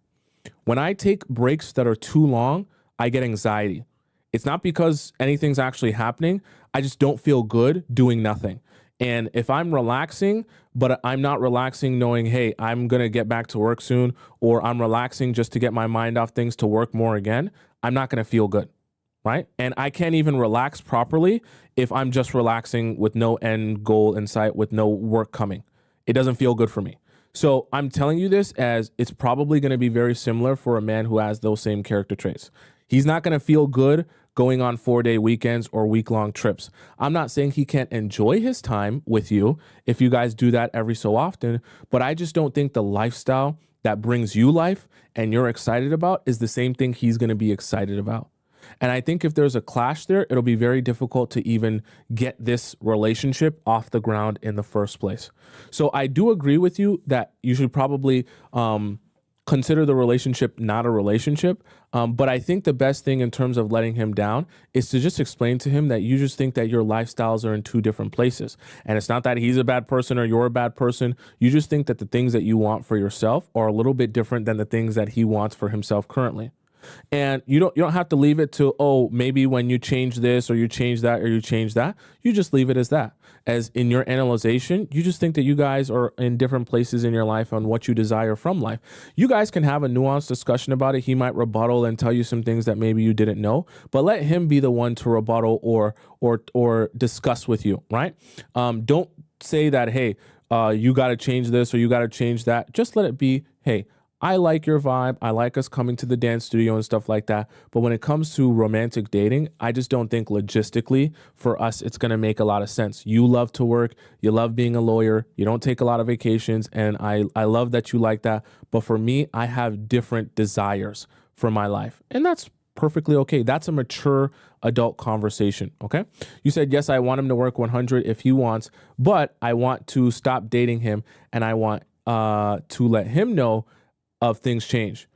When I take breaks that are too long, I get anxiety. It's not because anything's actually happening. I just don't feel good doing nothing. And if I'm relaxing, but I'm not relaxing knowing, hey, I'm going to get back to work soon, or I'm relaxing just to get my mind off things to work more again, I'm not going to feel good, right? And I can't even relax properly if I'm just relaxing with no end goal in sight, with no work coming. It doesn't feel good for me. So I'm telling you this as it's probably going to be very similar for a man who has those same character traits. He's not going to feel good going on 4-day weekends or week-long trips. I'm not saying he can't enjoy his time with you if you guys do that every so often, but I just don't think the lifestyle that brings you life and you're excited about is the same thing he's going to be excited about. And I think if there's a clash there, it'll be very difficult to even get this relationship off the ground in the first place. So I do agree with you that you should probably consider the relationship not a relationship. But I think the best thing in terms of letting him down is to just explain to him that you just think that your lifestyles are in two different places. And it's not that he's a bad person or you're a bad person. You just think that the things that you want for yourself are a little bit different than the things that he wants for himself currently. And you don't have to leave it to, oh, maybe when you change this or you change that or you change that. You just leave it as that. As in your analyzation, you just think that you guys are in different places in your life on what you desire from life. You guys can have a nuanced discussion about it. He might rebuttal and tell you some things that maybe you didn't know, but let him be the one to rebuttal or discuss with you, right? Don't say that, hey, you got to change this or you got to change that. Just let it be, hey, I like your vibe. I like us coming to the dance studio and stuff like that. But when it comes to romantic dating, I just don't think logistically for us, it's going to make a lot of sense. You love to work. You love being a lawyer. You don't take a lot of vacations. And I love that you like that. But for me, I have different desires for my life. And that's perfectly okay. That's a mature adult conversation. Okay. You said, yes, I want him to work 100 if he wants, but I want to stop dating him. And I want to let him know of things change.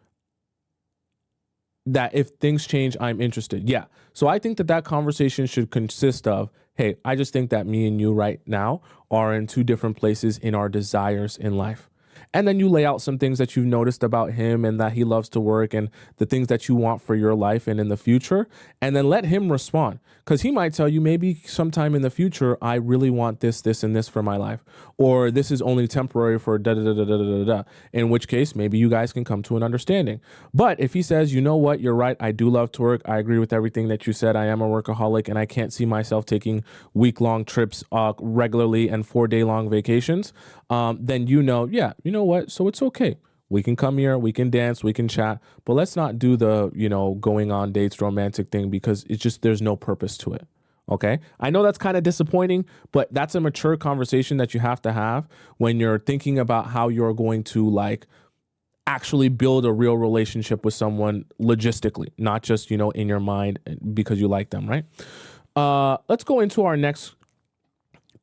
That if things change, I'm interested. Yeah. So I think that conversation should consist of, hey, I just think that me and you right now are in two different places in our desires in life. And then you lay out some things that you've noticed about him and that he loves to work and the things that you want for your life and in the future. And then let him respond, because he might tell you maybe sometime in the future, I really want this, this, and this for my life. Or this is only temporary for da da da da da da da. In which case, maybe you guys can come to an understanding. But if he says, you know what, you're right, I do love to work. I agree with everything that you said. I am a workaholic and I can't see myself taking week-long trips regularly and 4-day long vacations. Then yeah, you know what? So it's okay. We can come here, we can dance, we can chat, but let's not do the, going on dates romantic thing, because it's just, there's no purpose to it. Okay. I know that's kind of disappointing, but that's a mature conversation that you have to have when you're thinking about how you're going to actually build a real relationship with someone logistically, not just, in your mind because you like them. Right. Let's go into our next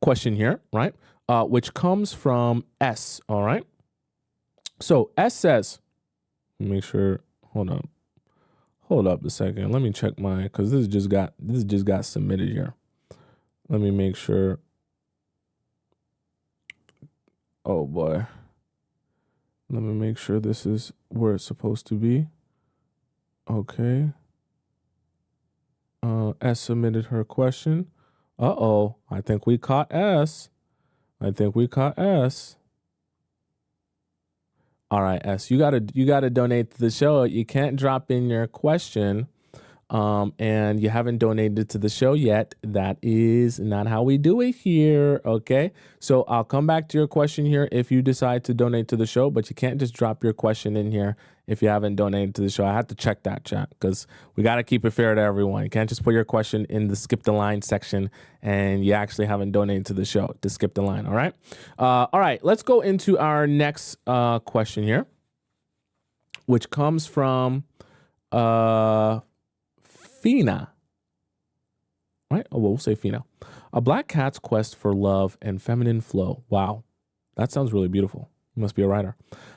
question here. Right. Which comes from S. All right. So S says, make sure, hold up a second. Let me check mine, because this just got submitted here. Let me make sure. Oh boy. Let me make sure this is where it's supposed to be. Okay. S submitted her question. Uh-oh. I think we caught S. All right, S, you gotta donate to the show. You can't drop in your question, and you haven't donated to the show yet. That is not how we do it here. Okay, so I'll come back to your question here if you decide to donate to the show, but you can't just drop your question in here if you haven't donated to the show. I have to check that, chat, because we got to keep it fair to everyone. You can't just put your question in the skip the line section and you actually haven't donated to the show to skip the line. All right. All right. Let's go into our next question here, which comes from Fina. Right? Oh, well, we'll say Fina. A black cat's quest for love and feminine flow. Wow. That sounds really beautiful. You must be a writer.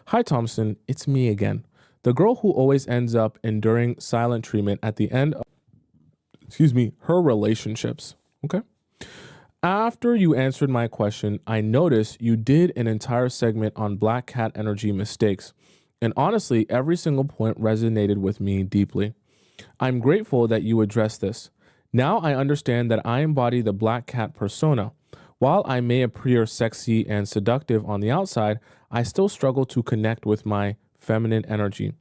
Hi, Tomisin. It's me again. The girl who always ends up enduring silent treatment at the end of, her relationships. Okay. After you answered my question, I noticed you did an entire segment on black cat energy mistakes. And honestly, every single point resonated with me deeply. I'm grateful that you addressed this. Now I understand that I embody the black cat persona. While I may appear sexy and seductive on the outside, I still struggle to connect with my feminine energy.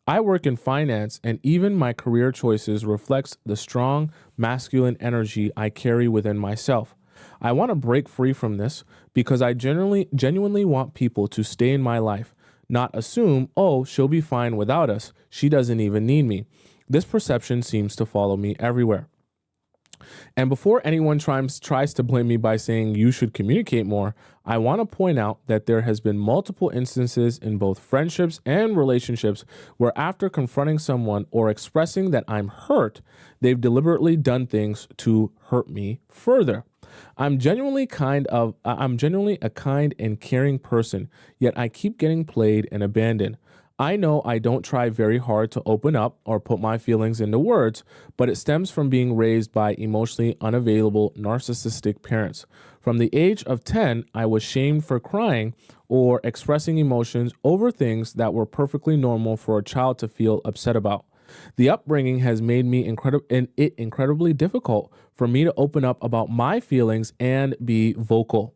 I work in finance, and even my career choices reflects the strong masculine energy I carry within myself. I want to break free from this because I genuinely want people to stay in my life, not assume, oh, she'll be fine without us. She doesn't even need me. This perception seems to follow me everywhere. And before anyone tries to blame me by saying you should communicate more, I want to point out that there has been multiple instances in both friendships and relationships where after confronting someone or expressing that I'm hurt, they've deliberately done things to hurt me further. I'm genuinely a kind and caring person, yet I keep getting played and abandoned. I know I don't try very hard to open up or put my feelings into words, but it stems from being raised by emotionally unavailable, narcissistic parents. From the age of 10, I was shamed for crying or expressing emotions over things that were perfectly normal for a child to feel upset about. The upbringing has made me incredibly difficult for me to open up about my feelings and be vocal.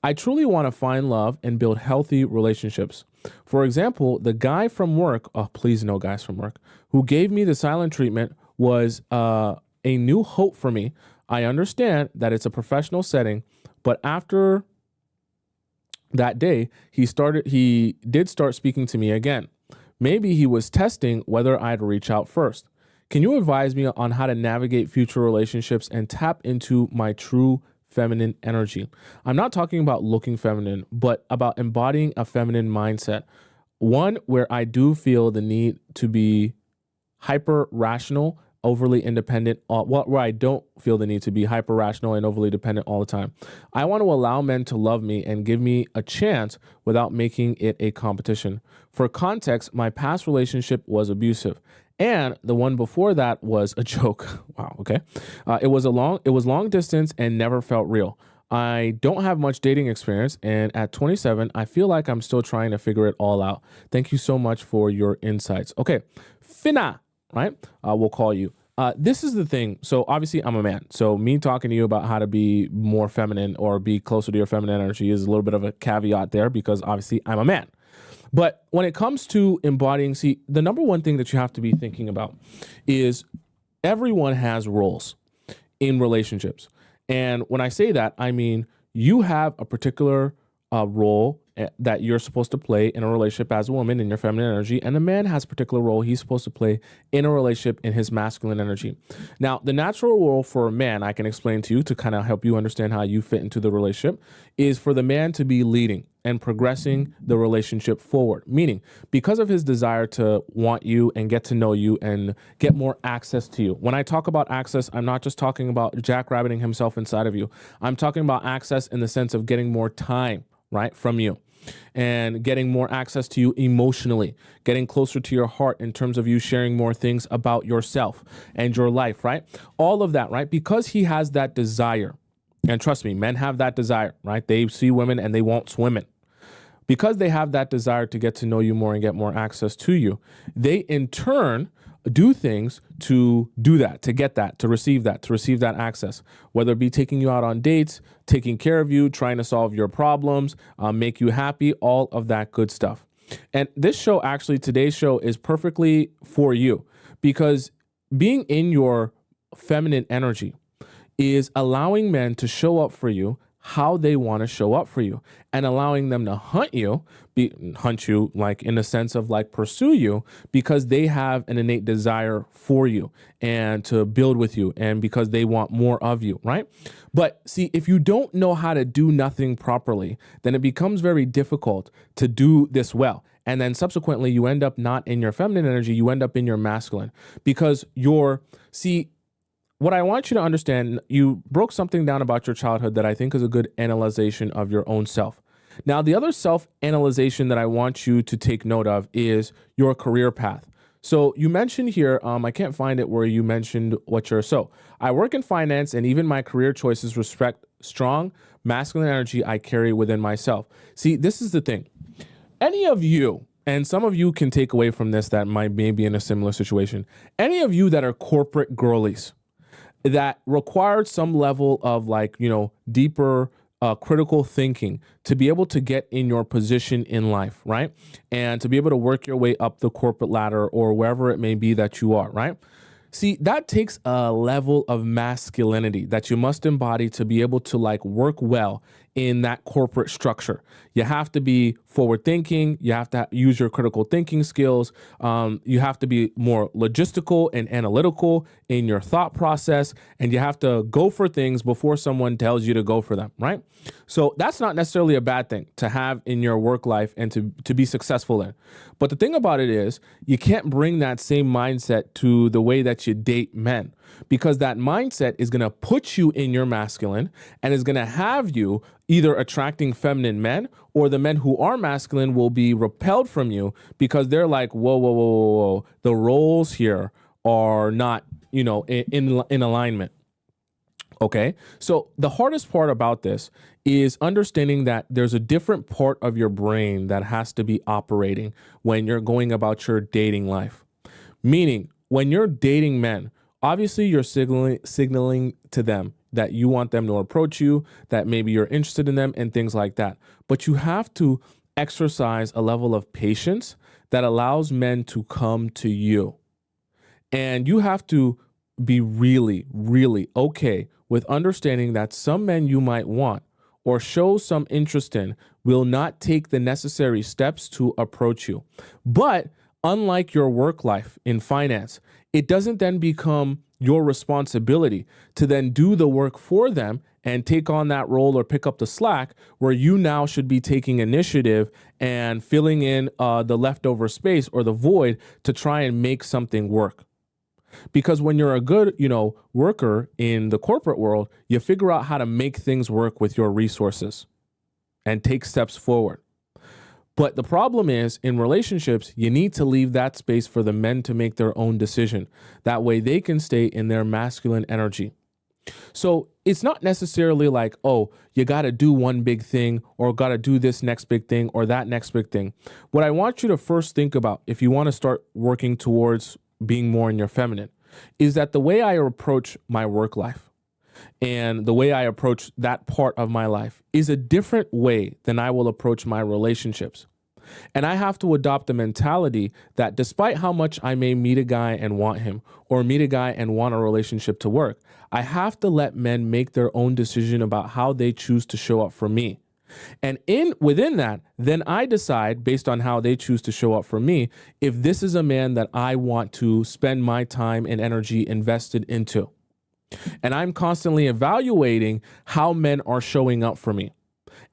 I truly want to find love and build healthy relationships. For example, the guy from work, please no guys from work, who gave me the silent treatment was a new hope for me. I understand that it's a professional setting, but after that day, he did start speaking to me again. Maybe he was testing whether I'd reach out first. Can you advise me on how to navigate future relationships and tap into my true feminine energy? I'm not talking about looking feminine, but about embodying a feminine mindset. One where I do feel the need to be hyper rational, overly independent, where I don't feel the need to be hyper rational and overly dependent all the time. I want to allow men to love me and give me a chance without making it a competition. For context, my past relationship was abusive, and the one before that was a joke. Wow. Okay. It was long distance and never felt real. I don't have much dating experience, and at 27, I feel like I'm still trying to figure it all out. Thank you so much for your insights. Okay, Finna, right? We'll call you. This is the thing. So obviously I'm a man. So me talking to you about how to be more feminine or be closer to your feminine energy is a little bit of a caveat there because obviously I'm a man. But when it comes to embodying, see, the number one thing that you have to be thinking about is everyone has roles in relationships. And when I say that, I mean you have a particular role that you're supposed to play in a relationship as a woman in your feminine energy, and a man has a particular role he's supposed to play in a relationship in his masculine energy. Now, the natural role for a man, I can explain to you to kind of help you understand how you fit into the relationship, is for the man to be leading and progressing the relationship forward, meaning because of his desire to want you and get to know you and get more access to you. When I talk about access, I'm not just talking about jackrabbiting himself inside of you. I'm talking about access in the sense of getting more time, right, from you and getting more access to you emotionally, getting closer to your heart in terms of you sharing more things about yourself and your life, right? All of that, right? Because he has that desire. And trust me, men have that desire, right? They see women and they want women. Because they have that desire to get to know you more and get more access to you, they in turn do things to do that, to get that, to receive that access, whether it be taking you out on dates, taking care of you, trying to solve your problems, make you happy, all of that good stuff. And this show, actually, today's show is perfectly for you because being in your feminine energy is allowing men to show up for you how they want to show up for you and allowing them to hunt you like in the sense of like pursue you because they have an innate desire for you and to build with you and because they want more of you, right? But see, if you don't know how to do nothing properly, then it becomes very difficult to do this well. And then subsequently, you end up not in your feminine energy, you end up in your masculine because what I want you to understand, you broke something down about your childhood that I think is a good analyzation of your own self. Now, the other self-analyzation that I want you to take note of is your career path. So you mentioned here, I can't find it where you mentioned so I work in finance and even my career choices reflect strong masculine energy I carry within myself. See, this is the thing. Any of you, and some of you can take away from this that might be in a similar situation, any of you that are corporate girlies that required some level of deeper critical thinking to be able to get in your position in life, right? And to be able to work your way up the corporate ladder or wherever it may be that you are, right? See, that takes a level of masculinity that you must embody to be able to work well in that corporate structure. You have to be forward thinking. You have to use your critical thinking skills. You have to be more logistical and analytical in your thought process. And you have to go for things before someone tells you to go for them, right? So that's not necessarily a bad thing to have in your work life and to be successful in. But the thing about it is you can't bring that same mindset to the way that you date men, because that mindset is going to put you in your masculine and is going to have you either attracting feminine men, or the men who are masculine will be repelled from you because they're like, whoa. The roles here are not, in alignment. Okay. So the hardest part about this is understanding that there's a different part of your brain that has to be operating when you're going about your dating life. Meaning, when you're dating men, obviously you're signaling to them that you want them to approach you, that maybe you're interested in them and things like that. But you have to exercise a level of patience that allows men to come to you. And you have to be really, really okay with understanding that some men you might want or show some interest in will not take the necessary steps to approach you. But unlike your work life in finance, it doesn't then become your responsibility to then do the work for them and take on that role or pick up the slack, where you now should be taking initiative and filling in the leftover space or the void to try and make something work. Because when you're a good, worker in the corporate world, you figure out how to make things work with your resources and take steps forward. But the problem is, in relationships, you need to leave that space for the men to make their own decision. That way they can stay in their masculine energy. So it's not necessarily like, oh, you got to do one big thing or got to do this next big thing or that next big thing. What I want you to first think about, if you want to start working towards being more in your feminine, is that the way I approach my work life and the way I approach that part of my life is a different way than I will approach my relationships. And I have to adopt the mentality that despite how much I may meet a guy and want him, or meet a guy and want a relationship to work, I have to let men make their own decision about how they choose to show up for me. And within that, then I decide, based on how they choose to show up for me, if this is a man that I want to spend my time and energy invested into. And I'm constantly evaluating how men are showing up for me.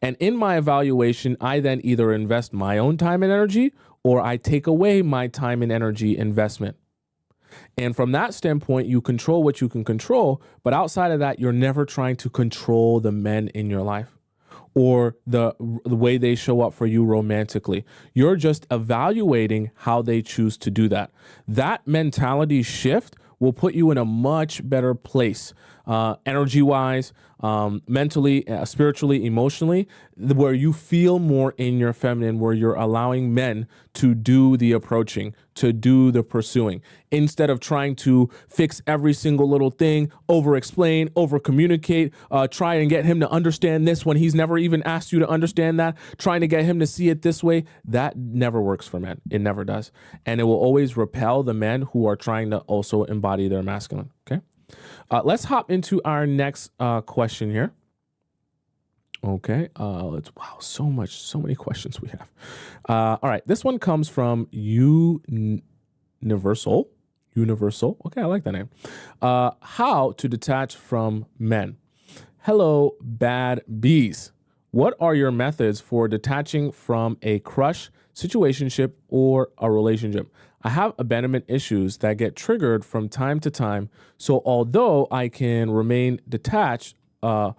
And in my evaluation, I then either invest my own time and energy, or I take away my time and energy investment. And from that standpoint, you control what you can control. But outside of that, you're never trying to control the men in your life or the way they show up for you romantically. You're just evaluating how they choose to do that. That mentality shift will put you in a much better place, energy-wise, mentally, spiritually, emotionally, where you feel more in your feminine, where you're allowing men to do the approaching, to do the pursuing, instead of trying to fix every single little thing, over-explain, over-communicate, try and get him to understand this when he's never even asked you to understand that, trying to get him to see it this way. That never works for men. It never does. And it will always repel the men who are trying to also embody their masculine. Okay. Let's hop into our next question here. Okay. Wow, so many questions we have. All right. This one comes from Universal. Universal. Okay, I like that name. How to detach from men. Hello, bad bees. What are your methods for detaching from a crush, situationship, or a relationship? I have abandonment issues that get triggered from time to time. So although I can remain detached while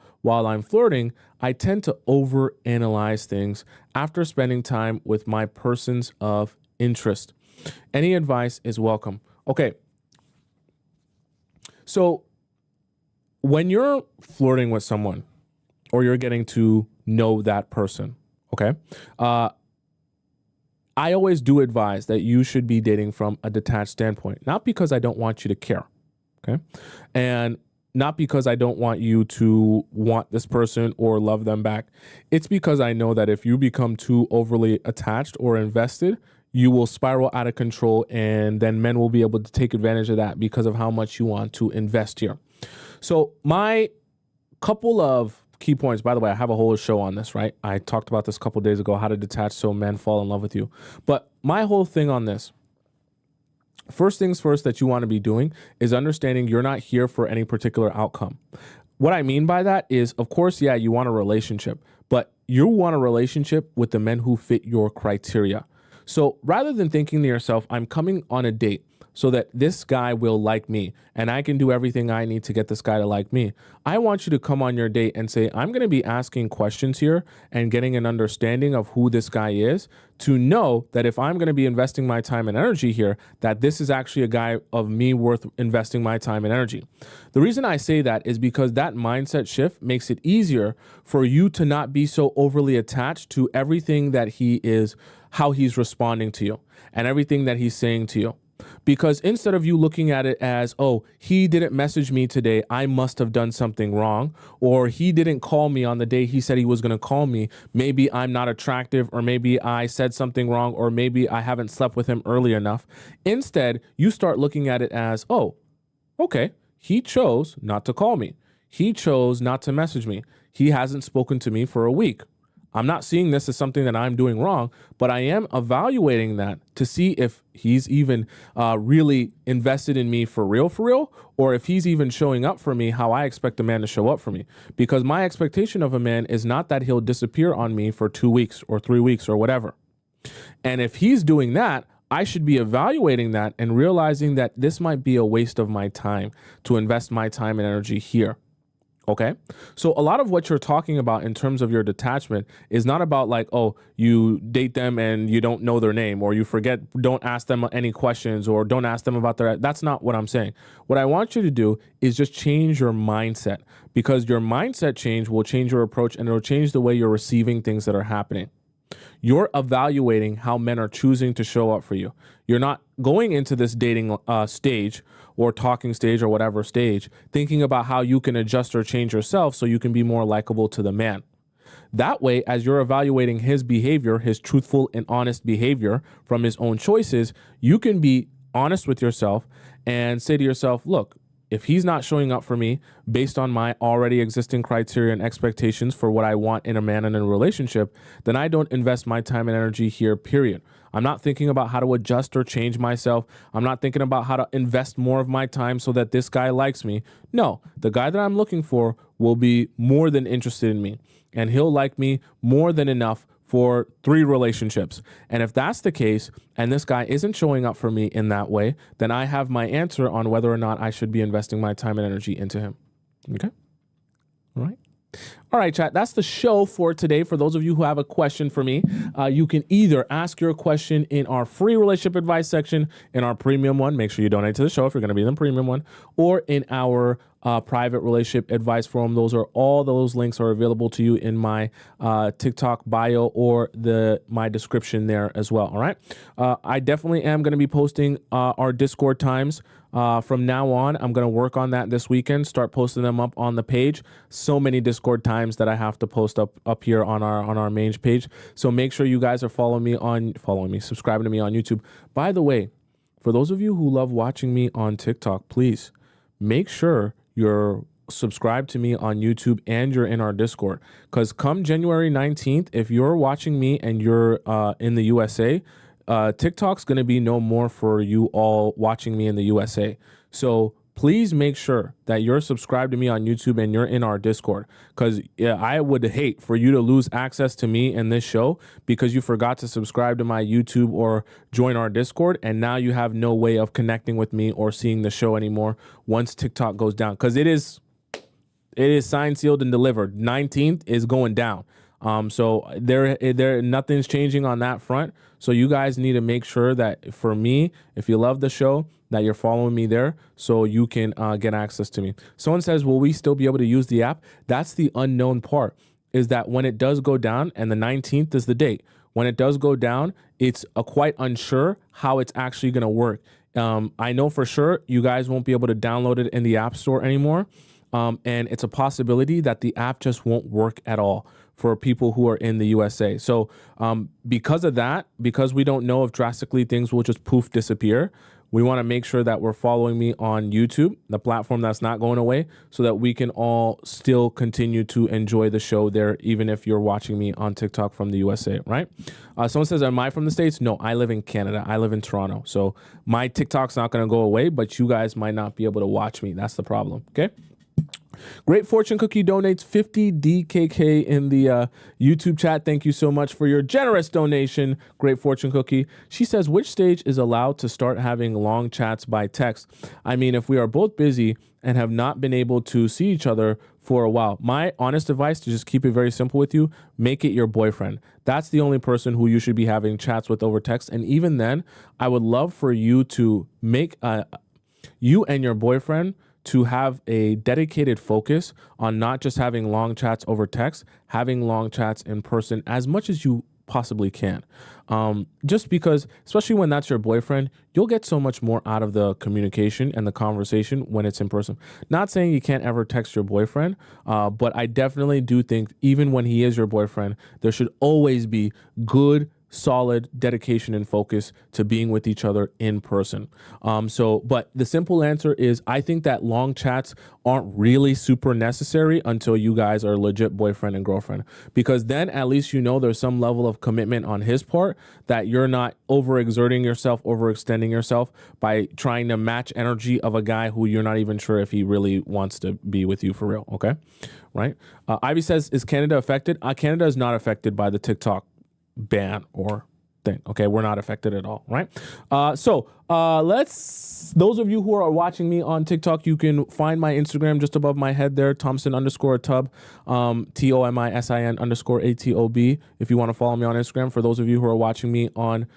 I'm flirting, I tend to overanalyze things after spending time with my persons of interest. Any advice is welcome. Okay. So when you're flirting with someone or you're getting to know that person, okay, I always do advise that you should be dating from a detached standpoint, not because I don't want you to care, okay, and not because I don't want you to want this person or love them back. It's because I know that if you become too overly attached or invested, you will spiral out of control, and then men will be able to take advantage of that because of how much you want to invest here. So my couple of key points, by the way, I have a whole show on this, right? I talked about this a couple days ago, how to detach so men fall in love with you. But my whole thing on this, first things first that you want to be doing is understanding you're not here for any particular outcome. What I mean by that is, of course, yeah, you want a relationship, but you want a relationship with the men who fit your criteria. So rather than thinking to yourself, I'm coming on a date so that this guy will like me and I can do everything I need to get this guy to like me, I want you to come on your date and say, I'm going to be asking questions here and getting an understanding of who this guy is, to know that if I'm going to be investing my time and energy here, that this is actually a guy of me worth investing my time and energy. The reason I say that is because that mindset shift makes it easier for you to not be so overly attached to everything that he is, how he's responding to you and everything that he's saying to you. Because instead of you looking at it as, oh, he didn't message me today, I must have done something wrong, or he didn't call me on the day he said he was going to call me, maybe I'm not attractive, or maybe I said something wrong, or maybe I haven't slept with him early enough. Instead, you start looking at it as, oh, okay, he chose not to call me. He chose not to message me. He hasn't spoken to me for a week. I'm not seeing this as something that I'm doing wrong, but I am evaluating that to see if he's even really invested in me for real, or if he's even showing up for me how I expect a man to show up for me. Because my expectation of a man is not that he'll disappear on me for 2 weeks or 3 weeks or whatever. And if he's doing that, I should be evaluating that and realizing that this might be a waste of my time to invest my time and energy here. Okay. So a lot of what you're talking about in terms of your detachment is not about like, oh, you date them and you don't know their name, or you forget, don't ask them any questions, or don't ask them about that's not what I'm saying. What I want you to do is just change your mindset, because your mindset change will change your approach, and it'll change the way you're receiving things that are happening. You're evaluating how men are choosing to show up for you. You're not going into this dating stage or talking stage or whatever stage thinking about how you can adjust or change yourself so you can be more likable to the man. That way, as you're evaluating his behavior, his truthful and honest behavior from his own choices, you can be honest with yourself and say to yourself, look, if he's not showing up for me based on my already existing criteria and expectations for what I want in a man and in a relationship, then I don't invest my time and energy here, period. I'm not thinking about how to adjust or change myself. I'm not thinking about how to invest more of my time so that this guy likes me. No, the guy that I'm looking for will be more than interested in me, and he'll like me more than enough for 3 relationships. And if that's the case, and this guy isn't showing up for me in that way, then I have my answer on whether or not I should be investing my time and energy into him. Okay? All right. All right, chat, that's the show for today. For those of you who have a question for me, you can either ask your question in our free relationship advice section, in our premium one. Make sure you donate to the show if you're going to be in the premium one, or in our private relationship advice forum. All those links are available to you in my TikTok bio or my description there as well. All right. I definitely am going to be posting our Discord times. From now on, I'm going to work on that this weekend, start posting them up on the page. So many Discord times that I have to post up here on our main page. So make sure you guys are following me, subscribing to me on YouTube. By the way, for those of you who love watching me on TikTok, please make sure you're subscribe to me on YouTube and you're in our Discord. Because come January 19th, if you're watching me and you're in the USA, TikTok's going to be no more for you all watching me in the USA. So please make sure that you're subscribed to me on YouTube and you're in our Discord, because I would hate for you to lose access to me and this show because you forgot to subscribe to my YouTube or join our Discord, and now you have no way of connecting with me or seeing the show anymore once TikTok goes down, because it is signed, sealed, and delivered. 19th is going down. So there nothing's changing on that front. So you guys need to make sure that, for me, if you love the show, that you're following me there so you can get access to me. Someone says, will we still be able to use the app? That's the unknown part, is that when it does go down, and the 19th is the date, when it does go down, it's quite unsure how it's actually going to work. I know for sure you guys won't be able to download it in the App Store anymore. And it's a possibility that the app just won't work at all for people who are in the USA. So because of that, because we don't know if drastically things will just poof disappear, we want to make sure that we're following me on YouTube, the platform that's not going away, so that we can all still continue to enjoy the show there, even if you're watching me on TikTok from the USA, right? Someone says, am I from the States? No, I live in Canada. I live in Toronto. So my TikTok's not going to go away, but you guys might not be able to watch me. That's the problem, okay? Great Fortune Cookie donates 50 DKK in the YouTube chat. Thank you so much for your generous donation, Great Fortune Cookie. She says, which stage is allowed to start having long chats by text? I mean, if we are both busy and have not been able to see each other for a while, my honest advice, to just keep it very simple with you, make it your boyfriend. That's the only person who you should be having chats with over text. And even then, I would love for you to make you and your boyfriend to have a dedicated focus on not just having long chats over text, having long chats in person as much as you possibly can. Just because, especially when that's your boyfriend, you'll get so much more out of the communication and the conversation when it's in person. Not saying you can't ever text your boyfriend, but I definitely do think even when he is your boyfriend, there should always be good, solid dedication and focus to being with each other in person. But the simple answer is, I think that long chats aren't really super necessary until you guys are legit boyfriend and girlfriend, because then at least you know there's some level of commitment on his part, that you're not overexerting yourself, overextending yourself by trying to match energy of a guy who you're not even sure if he really wants to be with you for real. Okay. Right. Ivy says, is Canada affected? Canada is not affected by the TikTok ban or thing. Okay, we're not affected at all, right? Those of you who are watching me on TikTok, you can find my Instagram just above my head there, Tomisin_Atub, Tomisin_ATOB, if you want to follow me on Instagram. For those of you who are watching me on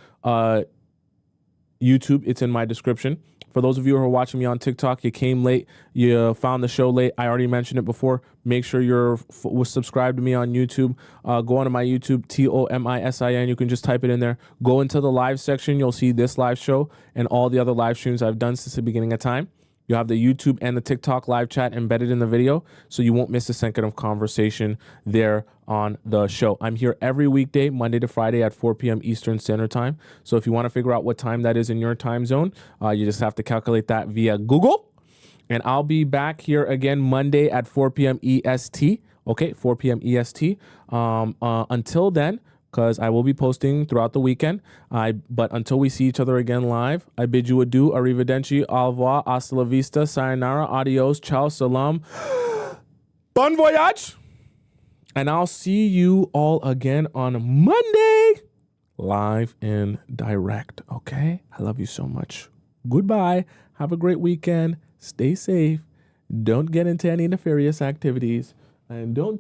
YouTube, it's in my description. For those of you who are watching me on TikTok, you came late, you found the show late. I already mentioned it before. Make sure you're subscribed to me on YouTube. Go onto my YouTube, Tomisin. You can just type it in there. Go into the live section. You'll see this live show and all the other live streams I've done since the beginning of time. You have the YouTube and the TikTok live chat embedded in the video, so you won't miss a second of conversation there on the show. I'm here every weekday, Monday to Friday at 4 p.m. Eastern Standard Time. So if you want to figure out what time that is in your time zone, you just have to calculate that via Google. And I'll be back here again Monday at 4 p.m. EST. Okay, 4 p.m. EST. Until then, because I will be posting throughout the weekend. But until we see each other again live, I bid you adieu, arrivederci, au revoir, hasta la vista, sayonara, adios, ciao, salam, bon voyage. And I'll see you all again on Monday, live and direct, okay? I love you so much. Goodbye. Have a great weekend. Stay safe. Don't get into any nefarious activities. And don't do